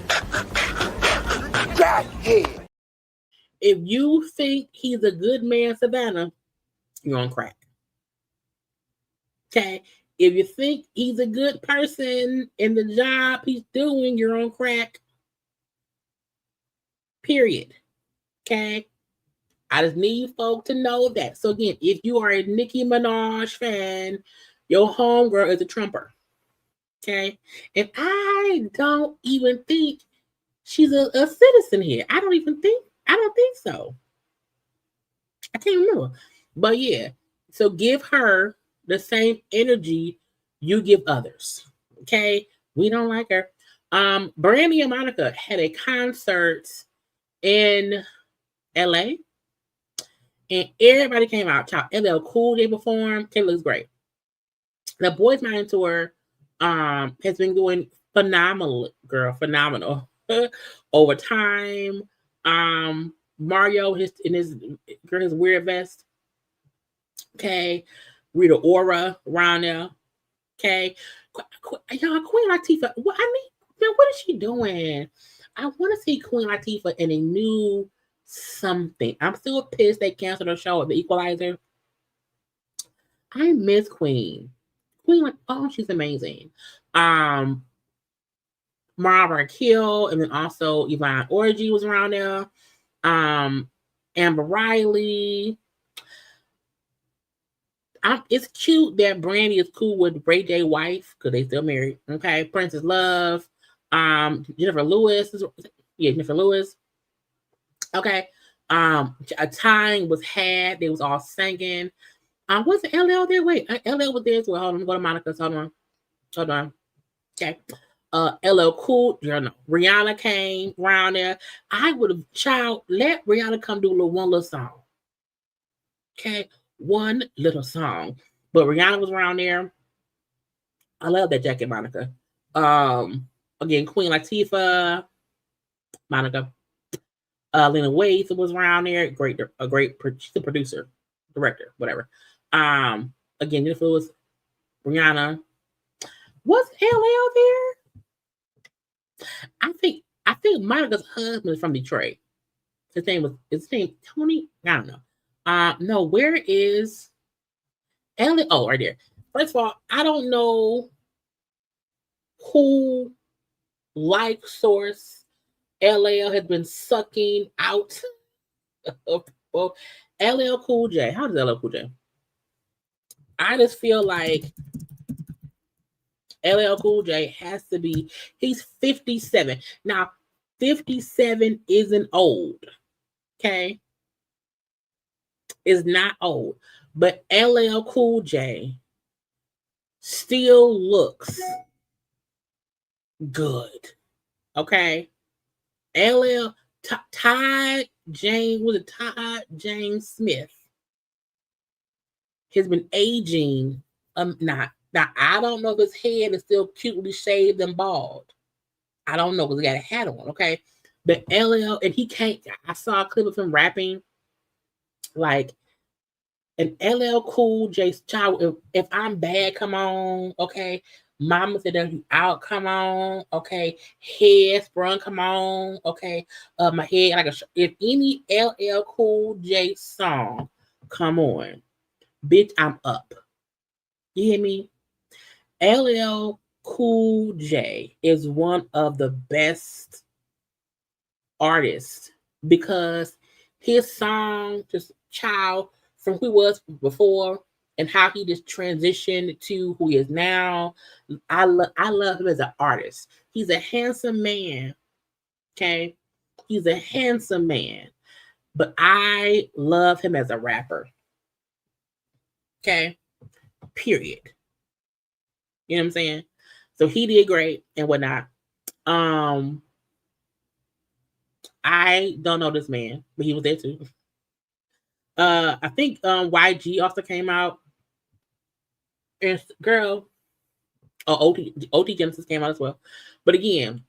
crackhead. If you think he's a good man, Savannah, you're on crack. Okay? If you think he's a good person in the job he's doing, you're on crack. Period. Okay? I just need folk to know that. So again, if you are a Nicki Minaj fan, your homegirl is a Trumper. Okay? And I don't even think she's a citizen here. I don't think so. I can't remember. But yeah, so give her the same energy you give others. Okay? We don't like her. Brandy and Monica had a concert in LA. And everybody came out. LL Cool J performed. It looks great. The Boys Mind Tour has been doing phenomenal, girl. Phenomenal. Over time. Mario in his weird vest. Okay. Rita Ora around there. Okay. Y'all, Queen Latifah. What is she doing? I want to see Queen Latifah in a new something. I'm still pissed they canceled her show at The Equalizer. I miss Queen. She's amazing. Mara Kill, and then also Yvonne Orji was around there. Amber Riley. It's cute that Brandy is cool with Ray J wife because they still married. Okay, Princess Love. Jennifer Lewis. Jennifer Lewis. Okay. A time was had. They was all singing. Wasn't LL there? Wait, LL was there as well. Hold on, go to Monica's. Hold on. Okay. LL Cool. Rihanna came around there. I would have let Rihanna come do one little song. Okay, one little song. But Rihanna was around there. I love that jacket, Monica. Again, Queen Latifah, Monica. Lena Waithe was around there. She's a producer, director, whatever. Again, Jennifer Lewis, Rihanna. Was LL there? I think Monica's husband is from Detroit. His name Tony. I don't know. No, where is LL? Oh, right there. First of all, I don't know who like source, LL has been sucking out of LL Cool J. How does LL Cool J? I just feel like LL Cool J has to be, he's 57. Now, 57 isn't old, okay? It's not old. But LL Cool J still looks good, okay? Todd James Smith has been aging. Now I don't know if his head is still cutely shaved and bald. I don't know because he got a hat on, okay? But LL, and he can't. I saw a clip of him rapping, like an LL Cool J child. If I'm bad, come on, okay. Mama said that you out, come on, okay. Head sprung, come on, okay. My head like if any LL Cool J song, come on, bitch, I'm up. You hear me? LL Cool J is one of the best artists because his song, just child, from who he was before and how he just transitioned to who he is now. I love him as an artist. He's a handsome man. Okay. He's a handsome man. But I love him as a rapper. Okay. Period. You know what I'm saying? So he did great and whatnot. I don't know this man, but he was there too. I think YG also came out. And girl, OT Genesis came out as well. But again,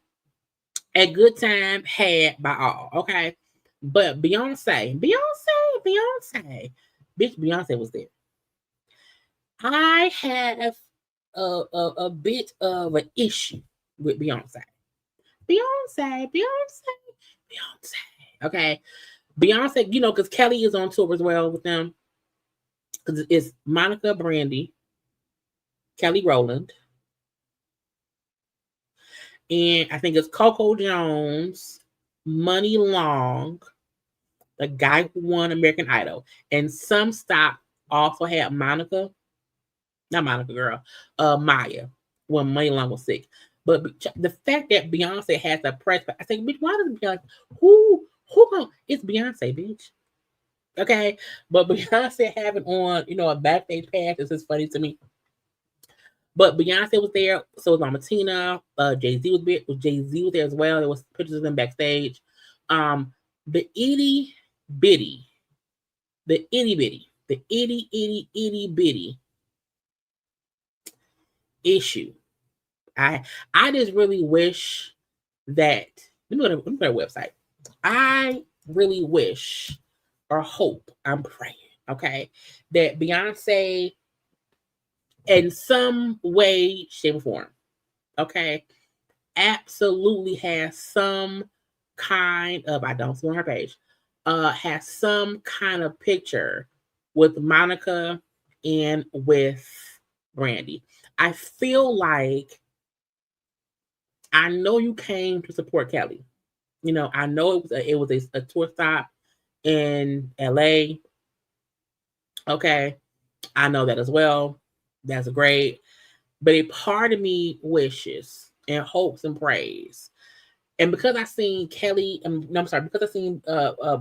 a good time had by all. Okay. But Beyonce, bitch, Beyonce was there. I have a bit of an issue with Beyonce. Okay. Beyonce, you know, because Kelly is on tour as well with them. Because it's Monica Brandy, Kelly Rowland, and I think it's Coco Jones, Money Long, the guy who won American Idol, and some stop also had Maya, when Money Long was sick. But the fact that Beyonce has a press, I think, bitch, why does Beyonce? Who? It's Beyonce, bitch. Okay, but Beyonce having on, you know, a backstage pass is just funny to me. But Beyonce was there, so was Mama Tina. Jay-Z was there as well. There was pictures of them backstage. The itty bitty issue. I just really wish that, let me go to their website. I really wish or hope, I'm praying, okay, that Beyonce in some way, shape, or form, okay, absolutely has some kind of, I don't see on her page, has some kind of picture with Monica and with Brandy. I feel like, I know you came to support Kelly. You know, I know it was a tour stop in LA. Okay. I know that as well. That's great. But a part of me wishes and hopes and prays. And because I seen Kelly, because I seen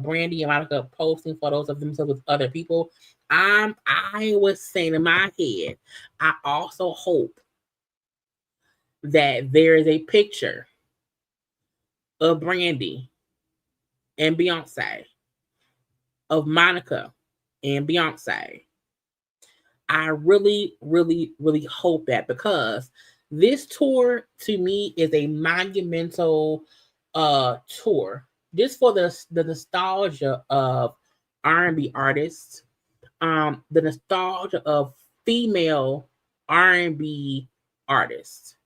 Brandy and Monica posting photos of themselves with other people, I was saying in my head, I also hope that there is a picture of Brandy and Beyonce, of Monica and Beyonce. I really, really, really hope that, because this tour to me is a monumental tour just for the nostalgia of R&B artists, the nostalgia of female R&B artists.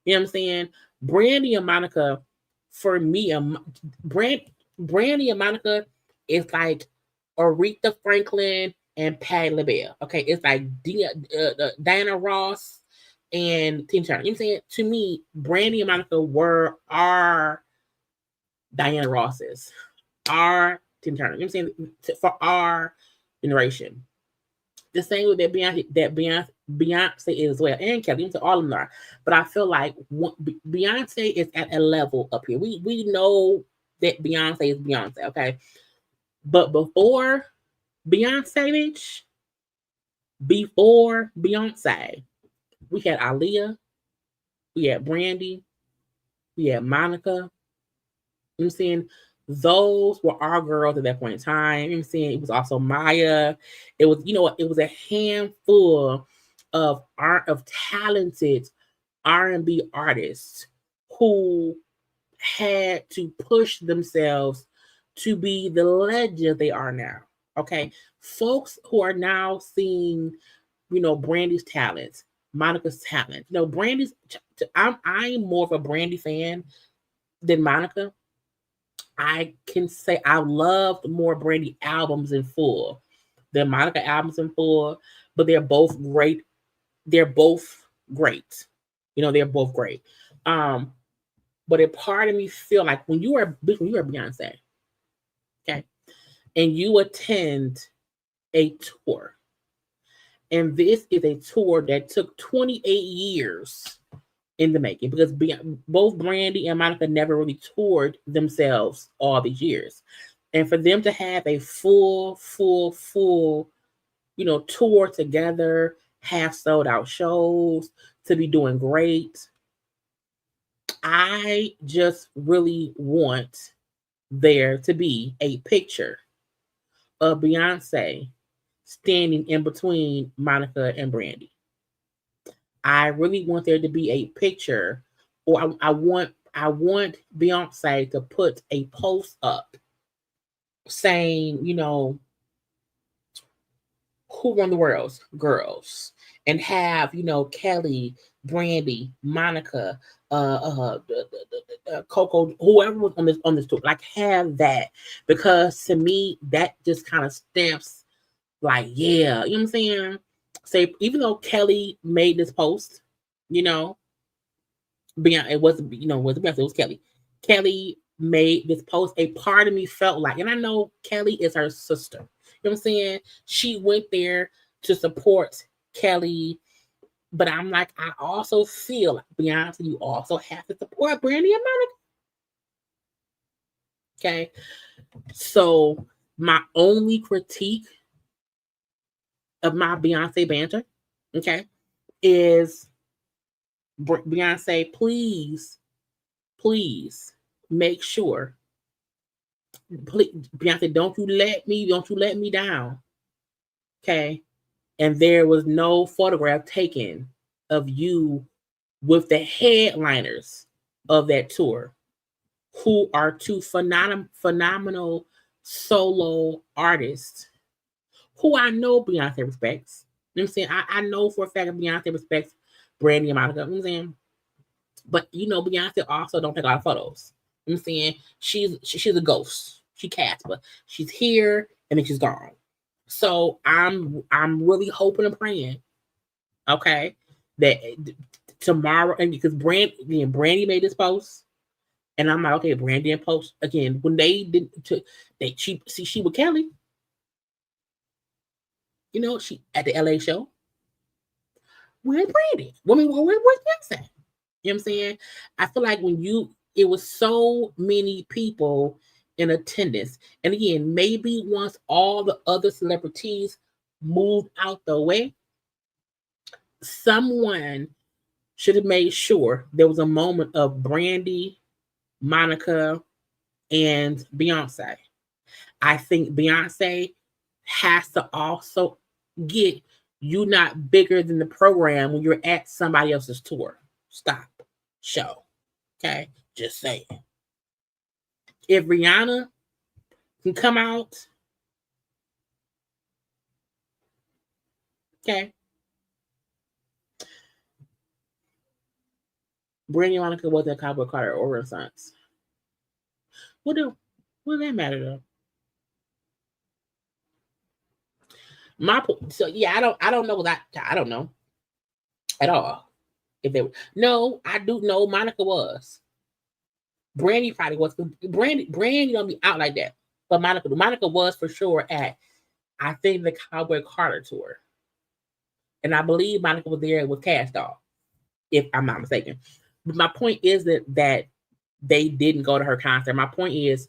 You know what I'm saying? Brandy and Monica, for me, Brandy and Monica is like Aretha Franklin and Patti LaBelle. Okay, it's like Diana Ross and Tina Turner. You know what I'm saying? To me, Brandy and Monica were our Diana Rosses, our Tina Turner. You know what I'm saying? For our generation. The same with that Beyonce is as well, and Kelly, into all of them are. But I feel like Beyonce is at a level up here. We know that Beyonce is Beyonce, okay? But before Beyonce, bitch, before Beyonce, we had Aaliyah, we had Brandy, we had Monica. You know what I'm saying? Those were our girls at that point in time. You know what I'm saying? It was also Maya. It was, you know, it was a handful of talented R&B artists who had to push themselves to be the legends they are now. Okay. Folks who are now seeing, you know, Brandy's talent, Monica's talent. You know, Brandy's I'm more of a Brandy fan than Monica. I can say I loved more Brandy albums in full than Monica albums in full, but they're both great. They're both great. You know, they're both great. But a part of me feel like when you are Beyonce, okay, and you attend a tour, and this is a tour that took 28 years in the making, because both Brandy and Monica never really toured themselves all these years. And for them to have a full, you know, tour together, have sold out shows, to be doing great, I just really want there to be a picture of Beyonce standing in between Monica and Brandy. I really want there to be a picture, or I want Beyonce to put a post up saying, you know, who won the world, girls, and have, you know, Kelly, Brandy, Monica, Coco, whoever was on this tour, like have that, because to me that just kind of stamps like, yeah, you know what I'm saying? Say, even though Kelly made this post, you know, it wasn't, you know, it was Kelly. Kelly made this post. A part of me felt like, and I know Kelly is her sister. You know what I'm saying? She went there to support Kelly, but I'm like, I also feel like, Beyonce, you also have to support Brandy and Monica. Okay. So my only critique of my Beyonce banter, okay, is Beyonce, please make sure, please, Beyonce, don't you let me down, okay? And there was no photograph taken of you with the headliners of that tour, who are two phenomenal solo artists who I know Beyonce respects. You know what I'm saying? I know for a fact that Beyonce respects Brandy and Monica. You know what I'm saying? But you know, Beyonce also don't take a lot of photos. You know what I'm saying? She's a ghost. She Casper. She's here and then she's gone. So I'm really hoping and praying, okay, that tomorrow, and because Brandy made this post, and I'm like, okay, Brandy and post again when they did she with Kelly. You know, she at the LA show. Where's Brandy? I mean, where's Beyonce? You know what I'm saying? I feel like it was so many people in attendance. And again, maybe once all the other celebrities moved out the way, someone should have made sure there was a moment of Brandy, Monica, and Beyonce. I think Beyonce has to also get, you not bigger than the program when you're at somebody else's tour. Stop. Show. Okay? Just saying. If Rihanna can come out, okay. Brandy Monica was at Cowboy Carter or Renaissance. What does that matter though? So yeah, I don't know that. I don't know at all. If they were, no, I do know Monica was. Brandy probably was. Brandy don't be out like that. But Monica was for sure at, I think, the Cowboy Carter tour. And I believe Monica was there with Cash Doll, if I'm not mistaken. But my point is that they didn't go to her concert. My point is,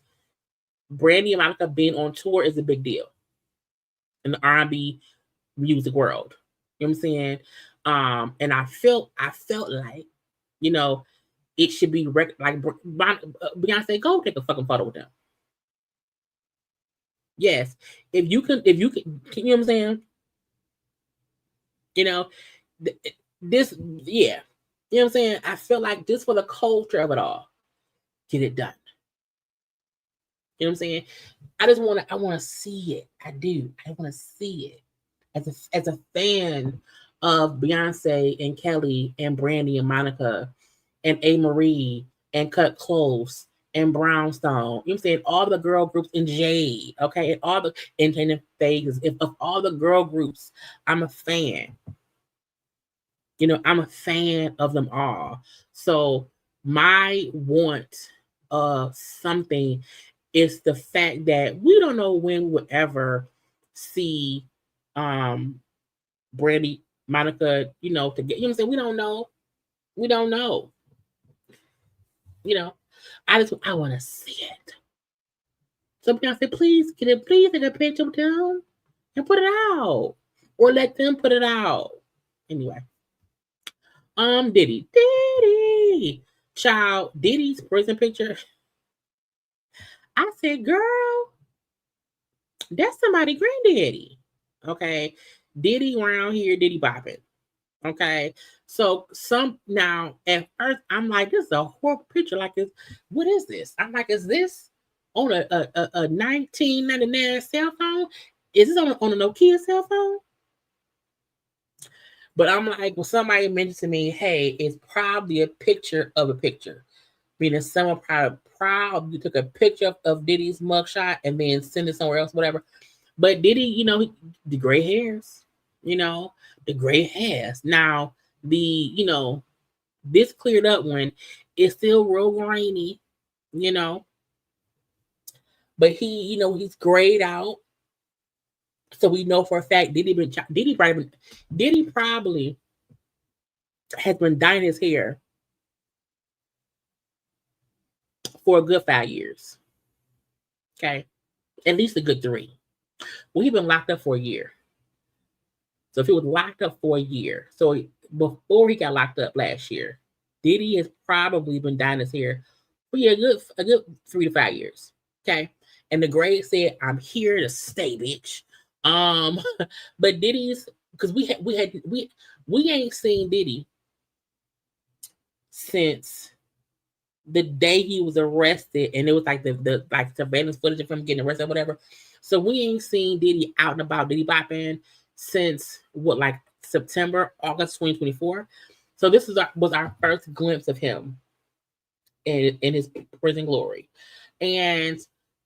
Brandy and Monica being on tour is a big deal in the R&B music world. You know what I'm saying? And I felt like, you know, it should be like Beyonce, go take a fucking photo with them. Yes, if you can, you know what I'm saying? You know, this, yeah. You know what I'm saying? I feel like this for the culture of it all. Get it done. You know what I'm saying? I want to see it. I do. I want to see it. As a fan of Beyonce and Kelly and Brandy and Monica and A. Marie and Cut Close and Brownstone, you know what I'm saying? All the girl groups in Jade, okay? And all the independent phases. Of all the girl groups, I'm a fan. You know, I'm a fan of them all. So my want of something is the fact that we don't know when we would ever see Brandy, Monica, you know, to get, you know what I'm saying? We don't know. We don't know. You know, I want to see it. So Beyonce, please take a picture with them and put it out. Or let them put it out. Anyway. Diddy. Child, Diddy's prison picture. I said, girl, that's somebody's granddaddy. Okay. Diddy around here, Diddy bopping. Okay. So now at first I'm like, this is a horrible picture. Like, what is this? I'm like, is this on a 1999 cell phone? Is this on a Nokia cell phone? But I'm like, well, somebody mentioned to me, hey, it's probably a picture of a picture. Meaning someone probably took a picture of Diddy's mugshot and then send it somewhere else, whatever. But Diddy, you know, the gray hairs, you know, the gray hairs. Now, you know, this cleared up when it's still real grainy, you know. But he, you know, he's grayed out. So we know for a fact Diddy probably has been dyeing his hair for a good 5 years. Okay. At least a good 3. Well, he's been locked up for a year. So if he was locked up for a year, so before he got locked up last year, Diddy has probably been dyeing his hair for a good 3 to 5 years. Okay. And the grade said, I'm here to stay, bitch. But Diddy's, because we ain't seen Diddy since the day he was arrested, and it was like the like surveillance footage of him getting arrested or whatever. So we ain't seen Diddy out and about, Diddy bopping since like September, August 2024. So this was our first glimpse of him in his prison glory. And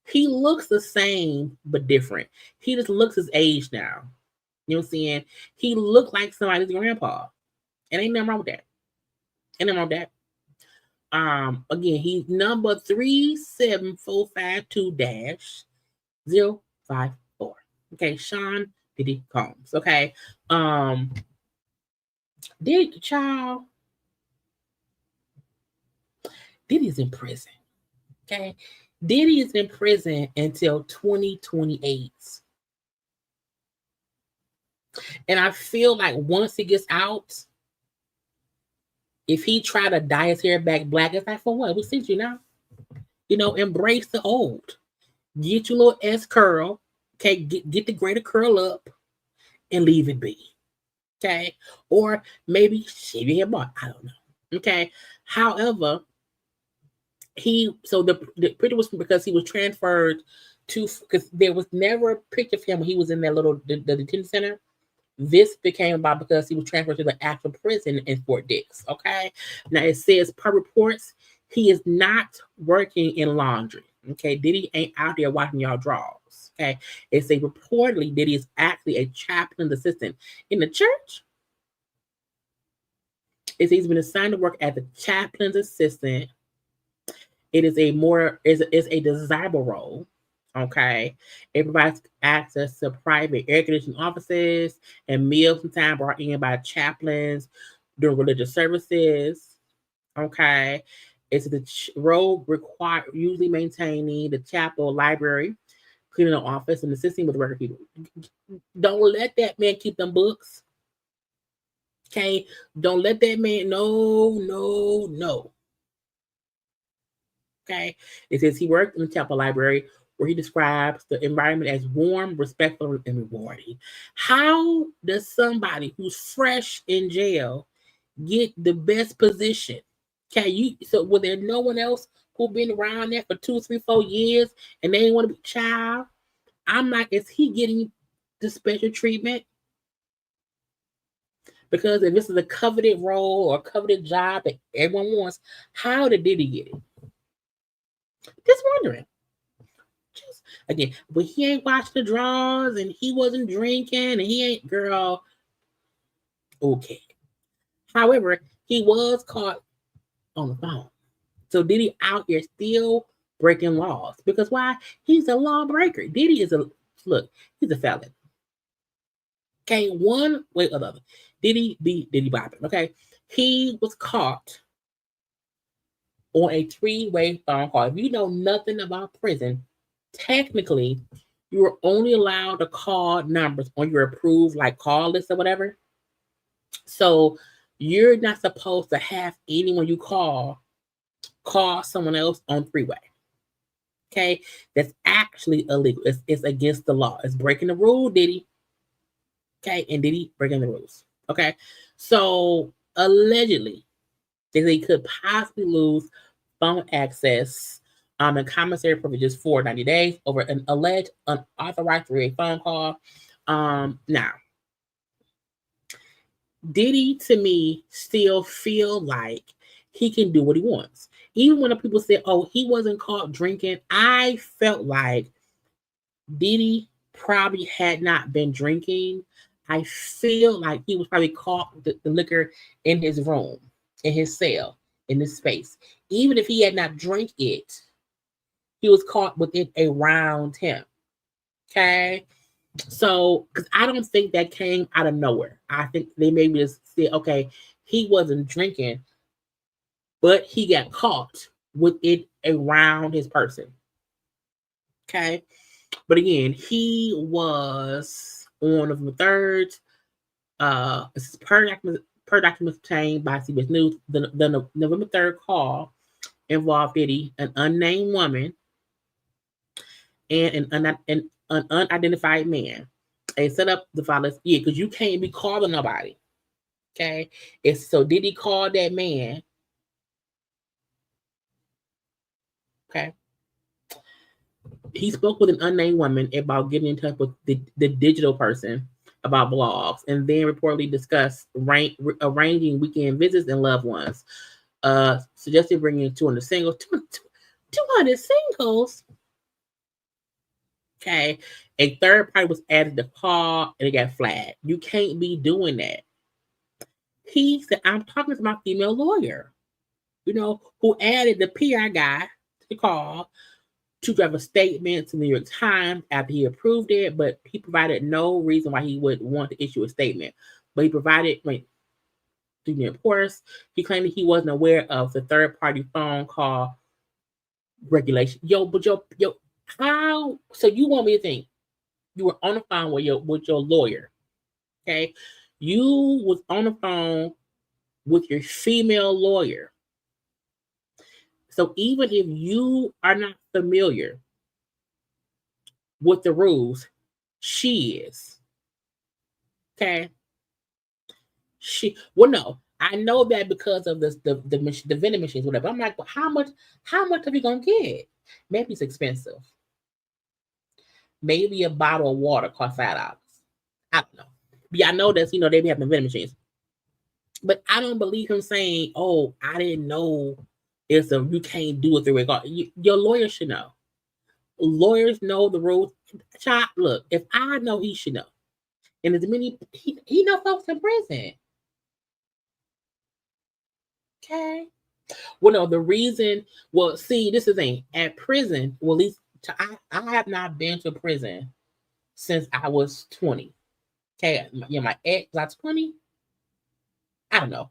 he looks the same, but different. He just looks his age now. You know what I'm saying? He looked like somebody's grandpa. And ain't nothing wrong with that. Ain't nothing wrong with that. Again, he's number 37452-054. Okay, Sean Diddy Combs. Okay. Diddy's in prison. Okay. Diddy is in prison until 2028. And I feel like once he gets out, if he try to dye his hair back black, it's like, for what? We sent you now. You know, embrace the old. Get your little S curl. Okay, get the greater curl up and leave it be. Okay. Or maybe shave your hair back. I don't know. Okay. However, the picture was because he was transferred to, because there was never a picture of him when he was in that the detention center. This became about because he was transferred to the actual prison in Fort Dix. Okay. Now it says per reports, he is not working in laundry. Okay. Diddy ain't out there watching y'all draws. Okay. It say reportedly Diddy is actually a chaplain's assistant in the church. He's been assigned to work as the chaplain's assistant. It is is a desirable role. Okay. It provides access to private air conditioned offices and meals sometimes brought in by chaplains during religious services. Okay. It's the role required usually maintaining the chapel library, cleaning the office, and assisting with record people. Don't let that man keep them books. Okay. Don't let that man. No. Okay. It says he worked in the chapel library where he describes the environment as warm, respectful, and rewarding. How does somebody who's fresh in jail get the best position? So was there no one else who been around there for 2, 3, 4 years and they didn't want to be child? I'm like, is he getting the special treatment? Because if this is a coveted role or coveted job that everyone wants, how did Diddy get it? Just wondering. Again, but he ain't watched the draws and he wasn't drinking and he ain't, girl. Okay. However, he was caught on the phone. So Diddy out here still breaking laws. Because why? He's a lawbreaker. Diddy is he's a felon. Okay, one way or the other. Diddy be Diddy bopping. Okay. He was caught on a 3-way phone call. If you know nothing about prison, technically, you are only allowed to call numbers on your approved call list or whatever. So you're not supposed to have anyone you call someone else on 3-way. Okay, that's actually illegal. It's against the law. It's breaking the rule, Diddy. Okay, and Diddy breaking the rules. Okay, so allegedly, they could possibly lose phone access and commissary privileges for 90 days over an alleged unauthorized 3-way phone call. Now, Diddy, to me, still feel like he can do what he wants. Even when the people say, oh, he wasn't caught drinking, I felt like Diddy probably had not been drinking. I feel like he was probably caught the liquor in his room, in his cell, in his space. Even if he had not drank it, he was caught with it around him. Okay? So, because I don't think that came out of nowhere. I think they maybe just said, okay, he wasn't drinking, but he got caught with it around his person. Okay? But again, he was on November 3rd. This is per documents obtained by CBS News. The November 3rd call involved Diddy, an unnamed woman, and an unidentified man. They set up the followers. Yeah, because you can't be calling nobody. Okay? So Diddy called that man. Okay? He spoke with an unnamed woman about getting in touch with the digital person about blogs, and then reportedly discussed arranging weekend visits and loved ones. Suggested bringing 200 singles. 200 singles? Okay. A third party was added to call and it got flagged. You can't be doing that. He said, I'm talking to my female lawyer, who added the PR guy to the call to drive a statement to the New York Times after he approved it, but he provided no reason why he would want to issue a statement. But he provided, through the reports, he claimed that he wasn't aware of the third-party phone call regulation. How? So you want me to think you were on the phone with your lawyer, okay? You was on the phone with your female lawyer. So even if you are not familiar with the rules, she is. Okay. No, I know that because of the vending machines, whatever. I'm like, well, how much are you gonna get? Maybe it's expensive. Maybe a bottle of water costs $5. I don't know. Yeah, I know that's they be having vending machines. But I don't believe him saying, oh, I didn't know you can't do it the way your lawyer should know. Lawyers know the rules. Child, look, if I know, he should know. And as many he know folks in prison. Okay. Well, no, the reason, well, see, this is the thing. At prison, well, at least I have not been to prison since I was 20. Okay. My ex, I was 20. I don't know.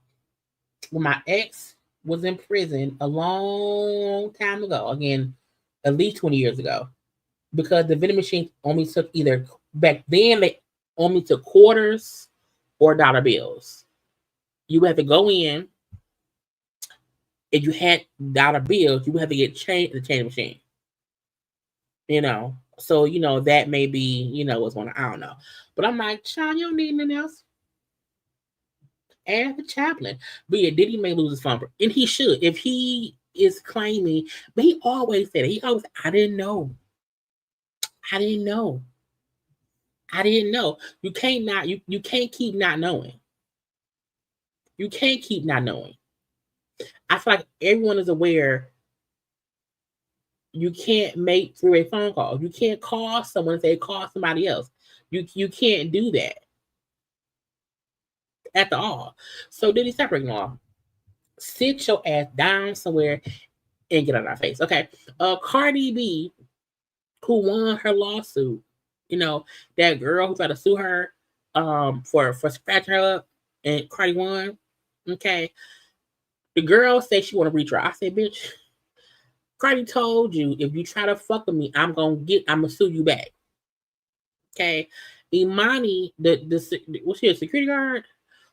When my ex was in prison a long time ago, again, at least 20 years ago, because the vending machine only took either, back then, they only took quarters or dollar bills. You had to go in. If you had dollar bills, you would have to get change the change machine. So that may be what's going on. I don't know, but I'm like, Sean, you don't need anything else. Ask the chaplain. But yeah, Diddy may lose his phone, and he should if he is claiming. But he always said it. I didn't know. I didn't know. I didn't know. You can't keep not knowing. You can't keep not knowing. I feel like everyone is aware. You can't make through a phone call. You can't call someone and say call somebody else. You can't do that at all. So Diddy, stop breaking law. Sit your ass down somewhere and get on our face. Okay. Cardi B, who won her lawsuit, that girl who tried to sue her for scratching her up, and Cardi won. Okay. The girl said she want to retry. I said, bitch, Cardi told you if you try to fuck with me, I'm gonna sue you back. Okay. Imani, was she a security guard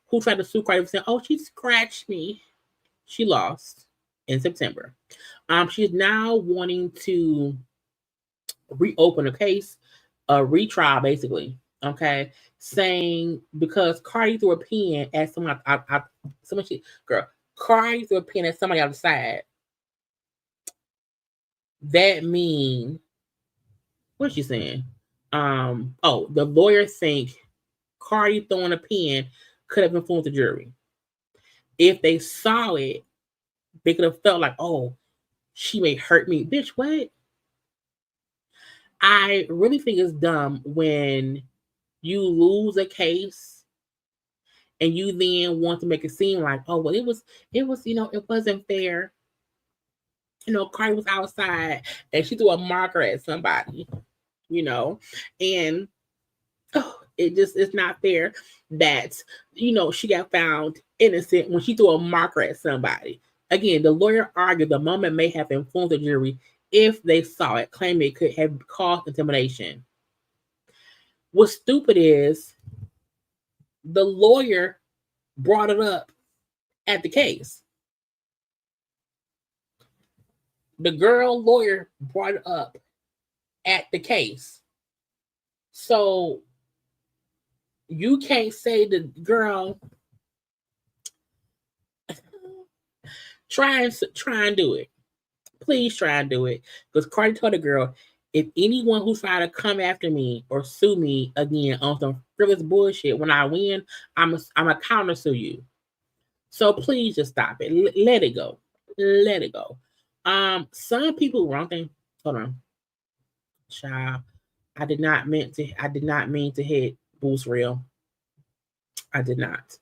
who tried to sue Cardi saying, oh, she scratched me. She lost in September. She's now wanting to reopen a case, a retrial, basically. Okay, saying because Cardi threw a pen at someone, Cardi threw a pen at somebody outside. That mean, what's she saying? The lawyers think Cardi throwing a pen could have influenced the jury. If they saw it, they could have felt like, oh, she may hurt me. Bitch, what? I really think it's dumb when you lose a case and you then want to make it seem like, oh, well, it wasn't fair. Cardi was outside and she threw a marker at somebody, and it's not fair that, she got found innocent when she threw a marker at somebody. Again, the lawyer argued the moment may have influenced the jury if they saw it, claiming it could have caused intimidation. What's stupid is the lawyer brought it up at the case. The girl lawyer brought it up at the case. So you can't say the girl try and do it. Please try and do it. Because Cardi told the girl, if anyone who's trying to come after me or sue me again on some frivolous bullshit, when I win, I'm a counter sue you. So please just stop it. Let it go. Let it go. Some people wrong thing. Hold on. Child. I did not mean to hit Boost Real. I did not.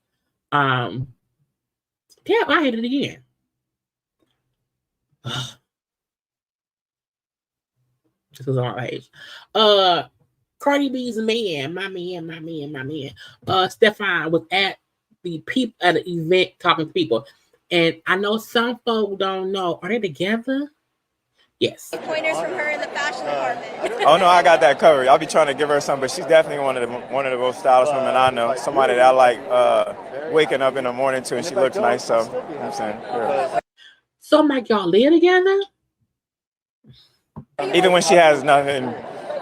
Damn, I hit it again. This was on my page. Cardi B's my man. Stefan was at the event talking to people. And I know some folk don't know. Are they together? Yes. Pointers from her in the fashion department. Oh no, I got that covered. I'll be trying to give her some, but she's definitely one of the most stylish women I know. Somebody that I like waking up in the morning to, and she looks nice. So you know what I'm saying. Yeah. So like y'all live together? Even when she has nothing,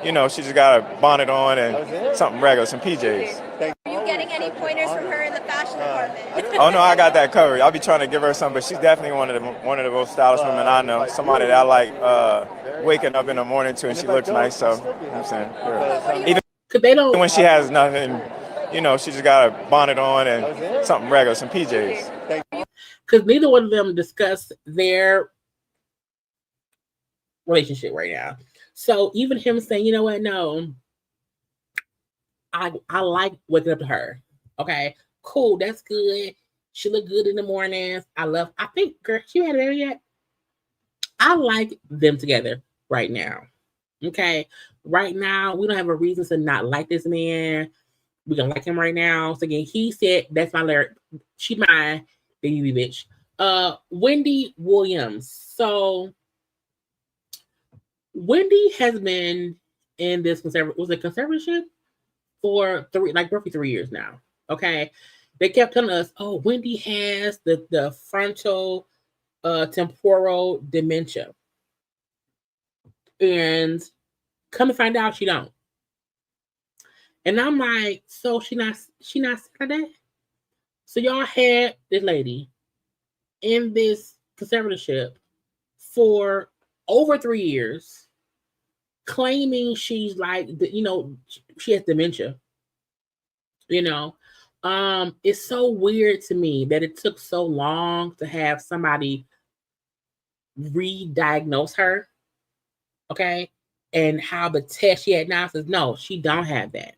she just got a bonnet on and something regular, some PJs. Are you getting any pointers from her in the fashion department? Oh no, I got that covered. I'll be trying to give her some, but she's definitely one of the most stylish women I know. Somebody that I like waking up in the morning to, and she looks nice. So you know what I'm saying. Yeah. Even when she has nothing, she just got a bonnet on and something regular, some PJs. Because neither one of them discuss their relationship right now. So even him saying, you know what, no, I like waking up to her. Okay, cool, that's good. She looked good in the mornings. I think, girl, she had a baby yet? I like them together right now. Okay. Right now, we don't have a reason to not like this man. We can like him right now. So again, he said, that's my lyric. She my baby bitch. Wendy Williams. So Wendy has been in this conservatorship for roughly 3 years now. Okay. They kept telling us, oh, Wendy has the frontal temporal dementia. And come to find out she don't. And I'm like, so she not sick of that? So y'all had this lady in this conservatorship for over 3 years, claiming she's like, she has dementia. It's so weird to me that it took so long to have somebody re-diagnose her. Okay. And how the test she had now says, no, she don't have that.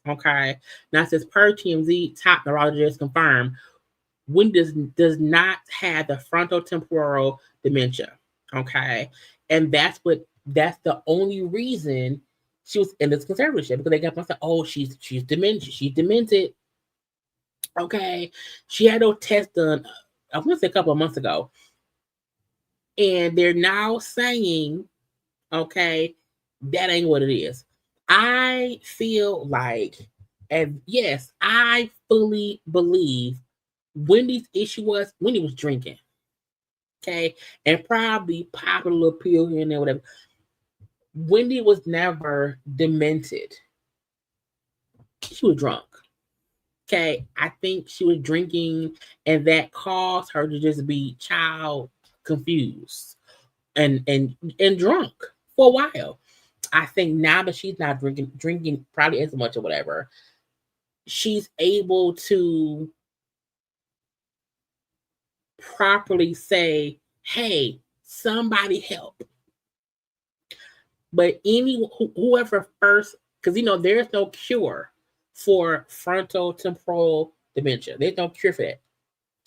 Okay. Now it says per TMZ, top neurologist confirmed Wendy does not have the frontal temporal dementia. Okay. And that's the only reason she was in this conservatorship, because they kept on saying, oh, she's dementia, she's demented. Okay. She had no test done, I want to say a couple of months ago. And they're now saying, okay, that ain't what it is. I feel like, and yes, I fully believe Wendy's issue was Wendy was drinking. Okay. And probably popped a little pill here and there, whatever. Wendy was never demented. She was drunk. Okay. I think she was drinking, and that caused her to just be child confused and drunk for a while. I think now that she's not drinking probably as much or whatever, she's able to properly say, hey, somebody help. But whoever first, because there's no cure for frontal temporal dementia. There's no cure for that.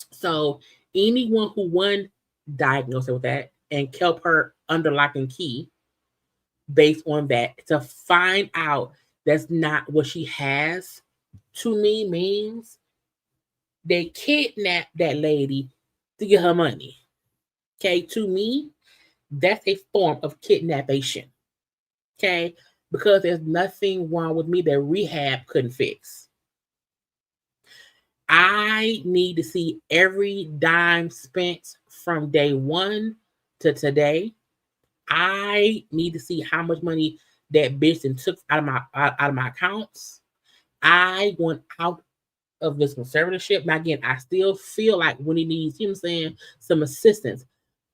So anyone who diagnosed her with that and kept her under lock and key based on that to find out that's not what she has, to me means they kidnapped that lady to get her money. Okay, to me, that's a form of kidnappation. Okay, because there's nothing wrong with me that rehab couldn't fix. I need to see every dime spent from day one to today. I need to see how much money that bitch took out of my accounts. I want out of this conservatorship. Now again, I still feel like when he needs, some assistance,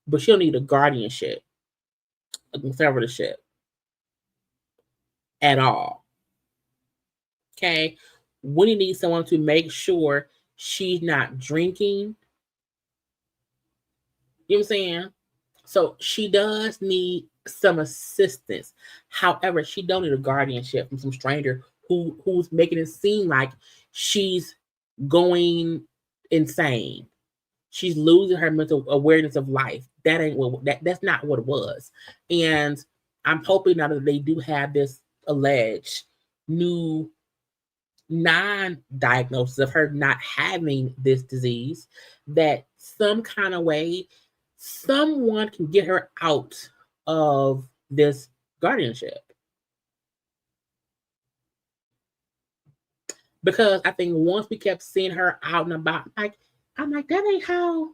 but she'll need a guardianship, a conservatorship at all. Okay. When he needs someone to make sure she's not drinking. You know what I'm saying? So she does need some assistance. However, she don't need a guardianship from some stranger who's making it seem like she's going insane. She's losing her mental awareness of life. That ain't that's not what it was. And I'm hoping now that they do have this alleged new non-diagnosis of her not having this disease, that some kind of way someone can get her out of this guardianship. Because I think once we kept seeing her out and about, I'm like, that ain't how,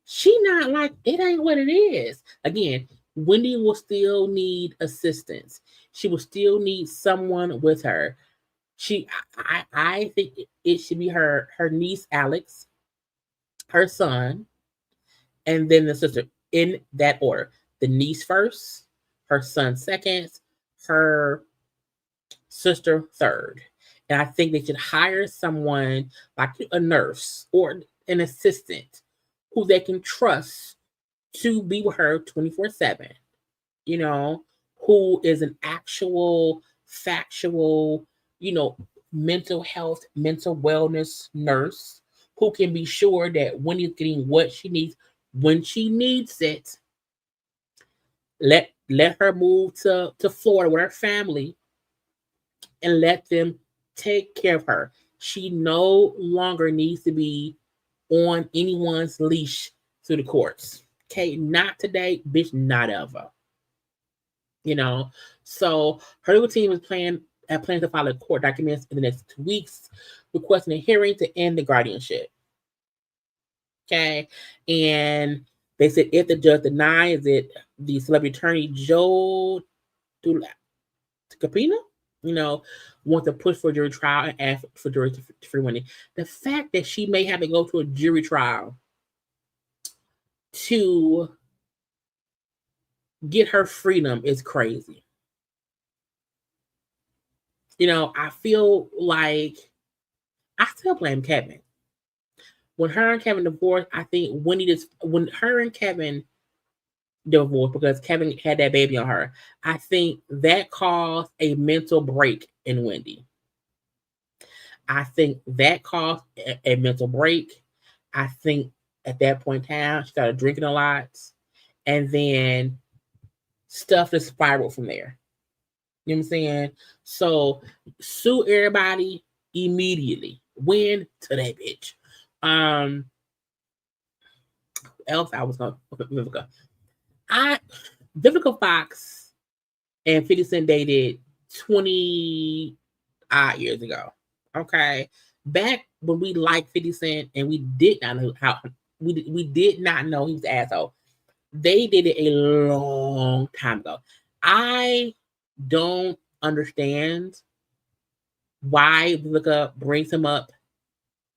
she not like, it ain't what it is. Again, Wendy will still need assistance. She will still need someone with her. I think it should be her niece, Alex, her son, and then the sister, in that order. The niece first, her son second, her sister third. And I think they should hire someone like a nurse or an assistant who they can trust to be with her 24/7, who is an actual, factual, mental health, mental wellness nurse who can be sure that Wendy's getting what she needs when she needs it. Let her move to Florida with her family and let them take care of her. She no longer needs to be on anyone's leash through the courts. Okay, not today, bitch, not ever. You know, so her legal team is plans to file a court documents in the next 2 weeks, requesting a hearing to end the guardianship. Okay, and they said if the judge denies it, the celebrity attorney Joe Capina, wants to push for a jury trial and ask for jury to free Wendy. The fact that she may have to go to a jury trial to get her freedom is crazy. I feel like I still blame Kevin. When her and Kevin divorced, I think when her and Kevin divorced because Kevin had that baby on her, I think that caused a mental break in Wendy. I think that caused a mental break. I think at that point in time, she started drinking a lot, and then stuff just spiraled from there. You know what I'm saying? So sue everybody immediately. Win to that bitch. Else I was gonna Vivica. Vivica Fox and 50 Cent dated 20 odd years ago. Okay. Back when we liked 50 Cent and we did not know how we did not know he was an asshole. They did it a long time ago. I don't understand why Vivica brings him up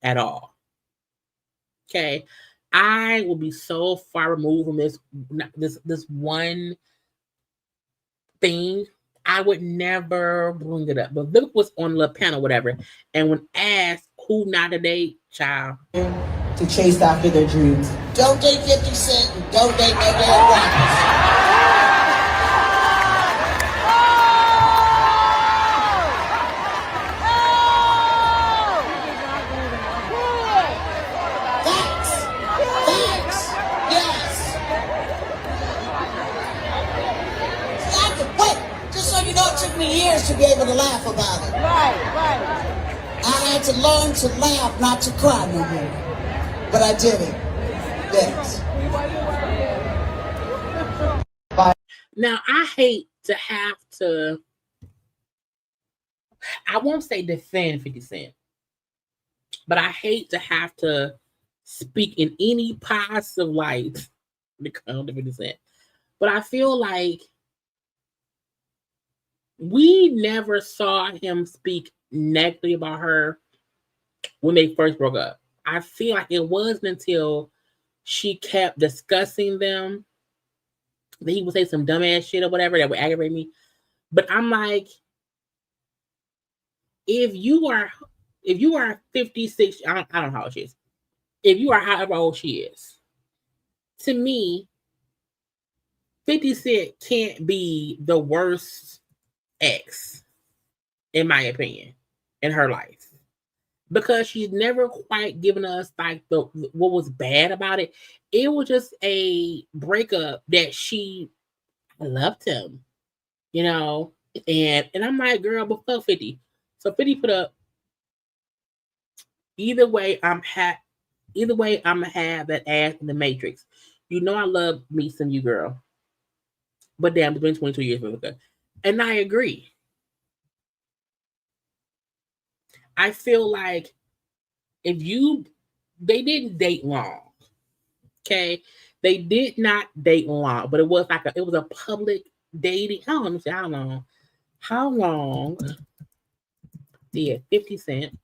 at all. Okay. I will be so far removed from this one thing. I would never bring it up. But Vivica was on the panel, whatever, and when asked who not to date, child, to chase after their dreams. Don't date 50 Cent and don't date no damn rappers. To be able to laugh about it. Right. I had to learn to laugh, not to cry no more. But I did it. Yes. Now, I hate to have to, I won't say defend 50 Cent, but I hate to have to speak in any positive light when it comes to 50 Cent. But I feel like we never saw him speak negatively about her when they first broke up. I feel like it wasn't until she kept discussing them that he would say some dumbass shit or whatever that would aggravate me. But I'm like, if you are 56, I don't know how old she is. If you are however old she is, to me, 50 Cent can't be the worst ex, in my opinion, in her life, because she's never quite given us like what was bad about it. It was just a breakup that she loved him, and I'm like, girl, but fuck 50. So 50 put up, either way I'm gonna have that ass in the Matrix. I love me some you, girl, but damn, it's been 22 years for her. And I agree. I feel like they didn't date long. Okay. They did not date long, but it was a public dating. I don't know. How long did 50 Cent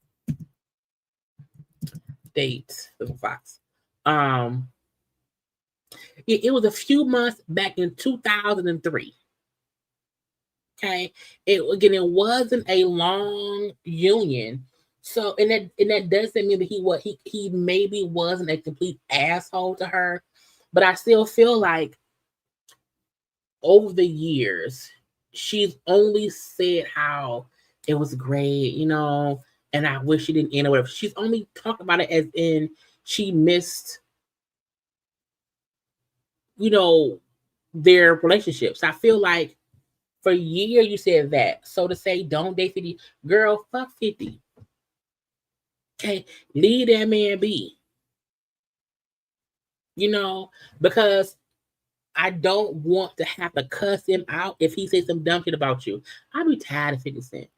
date Vivica Fox? It was a few months back in 2003. Okay, it wasn't a long union, so and that doesn't mean that he maybe wasn't a complete asshole to her, but I still feel like over the years she's only said how it was great, and I wish she didn't end or whatever. She's only talked about it as in she missed, their relationships. I feel like for a year you said that. So to say don't date 50, girl, fuck 50. Okay, leave that man be. Because I don't want to have to cuss him out if he says some dumb shit about you. I'd be tired of 50 Cent.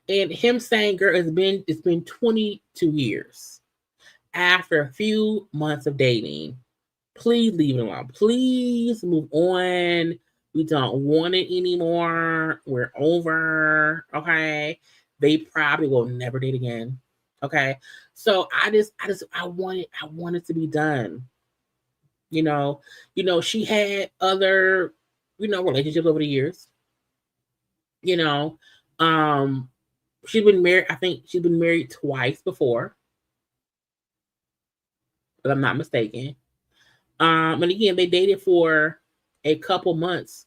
And him saying, girl, it's been 22 years. After a few months of dating, please leave it alone. Please move on. We don't want it anymore. We're over. Okay. They probably will never date again. Okay. So I want it to be done. She had other, relationships over the years. She's been married. I think she's been married twice before, if I'm not mistaken. And again, they dated for a couple months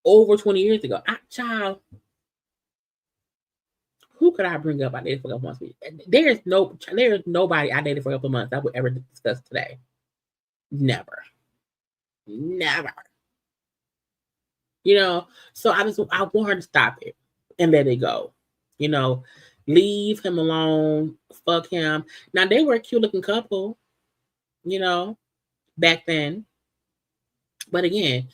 over 20 years ago. Child, who could I bring up I dated for a couple months? There's nobody I dated for a couple months I would ever discuss today. Never. So I want her to stop it and let it go. Leave him alone. Fuck him. Now they were a cute looking couple, back then. But again,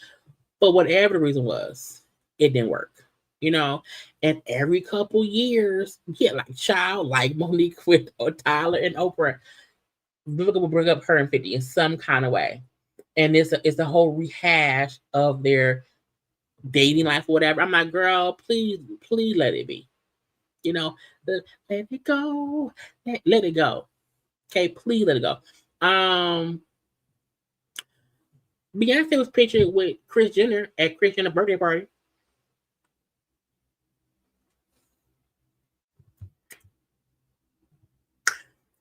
for whatever the reason was, it didn't work. And every couple years, like Monique with Tyler and Oprah, Vivica will bring up her and 50 in some kind of way. And it's a whole rehash of their dating life or whatever. I'm like, girl, please let it be. Let it go. Let it go. Okay, please let it go. Beyonce was pictured with Kris Jenner at Kris Jenner's birthday party.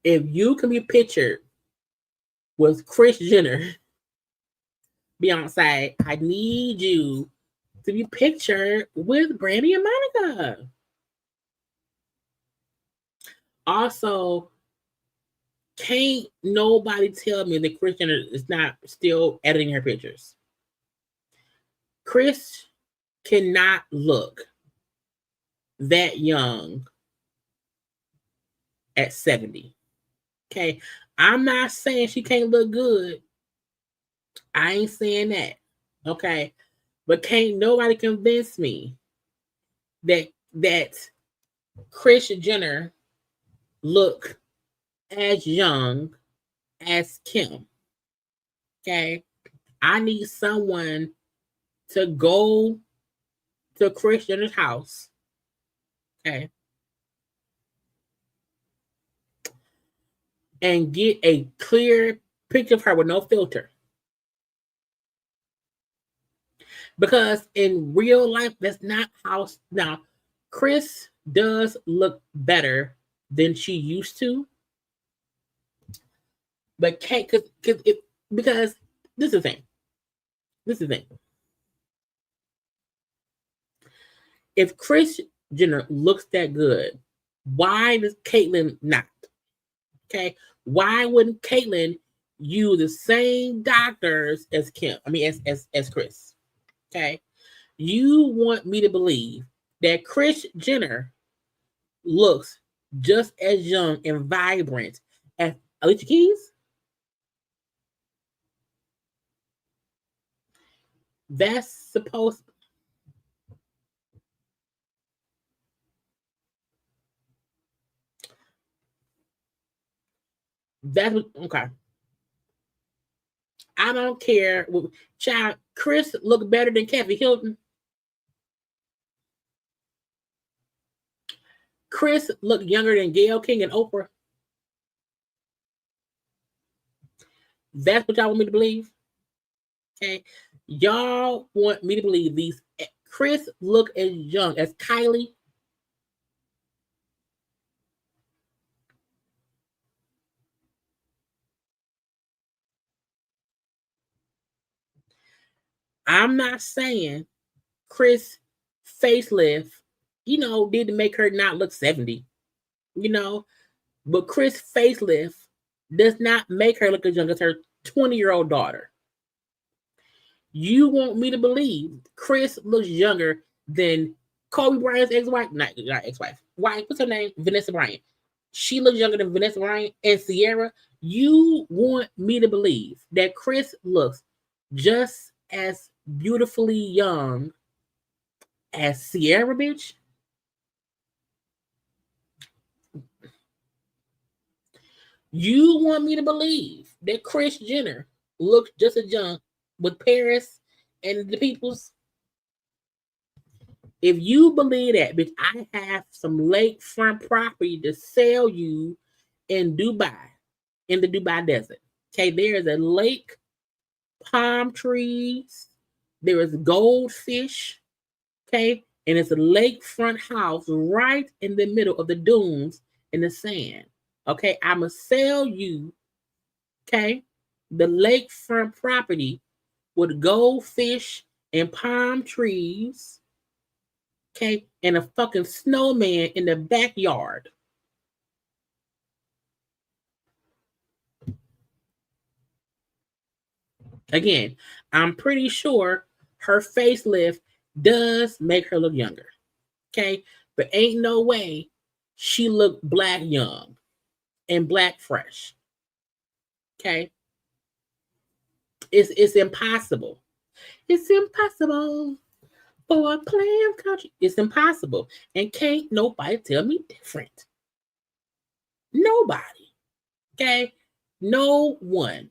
If you can be pictured with Kris Jenner, Beyonce, I need you to be pictured with Brandy and Monica. Also, can't nobody tell me that Kris Jenner is not still editing her pictures. Kris cannot look that young at 70. Okay, I'm not saying she can't look good. I ain't saying that. Okay, but can't nobody convince me that Kris Jenner look as young as Kim. Okay, I need someone to go to Kris Jenner's house. Okay. And get a clear picture of her with no filter. Because in real life, that's not how. Now, Kris does look better than she used to. But can't, because this is the thing. If Kris Jenner looks that good, why does Caitlyn not? Okay, why wouldn't Caitlyn use the same doctors as Kim? I mean, as Kris. Okay, you want me to believe that Kris Jenner looks just as young and vibrant as Alicia Keys? That's supposed. That's okay. I don't care. Child, Kris looked better than Kathy Hilton. Kris looked younger than Gayle King and Oprah. That's what y'all want me to believe? Okay. Y'all want me to believe these Kris look as young as Kylie. I'm not saying Kris facelift did to make her not look 70, but Chris' facelift does not make her look as young as her 20-year-old daughter. You want me to believe Chris looks younger than Kobe Bryant's ex-wife? Not ex-wife. Wife, what's her name? Vanessa Bryant. She looks younger than Vanessa Bryant and Sierra. You want me to believe that Chris looks just as beautifully young as Sierra, bitch? You want me to believe that Kris Jenner looks just as young with Paris and the peoples? If you believe that, bitch, I have some lakefront property to sell you in Dubai, in the Dubai desert. Okay, there is a lake, palm trees, there is goldfish, okay, and it's a lakefront house right in the middle of the dunes in the sand. Okay, I'ma sell you, okay, the lakefront property with goldfish and palm trees, okay, and a fucking snowman in the backyard. Again, I'm pretty sure her facelift does make her look younger, okay, but ain't no way she looked black young and black fresh. Okay. It's impossible. It's impossible for a player country. It's impossible. And can't nobody tell me different. Nobody. Okay. No one.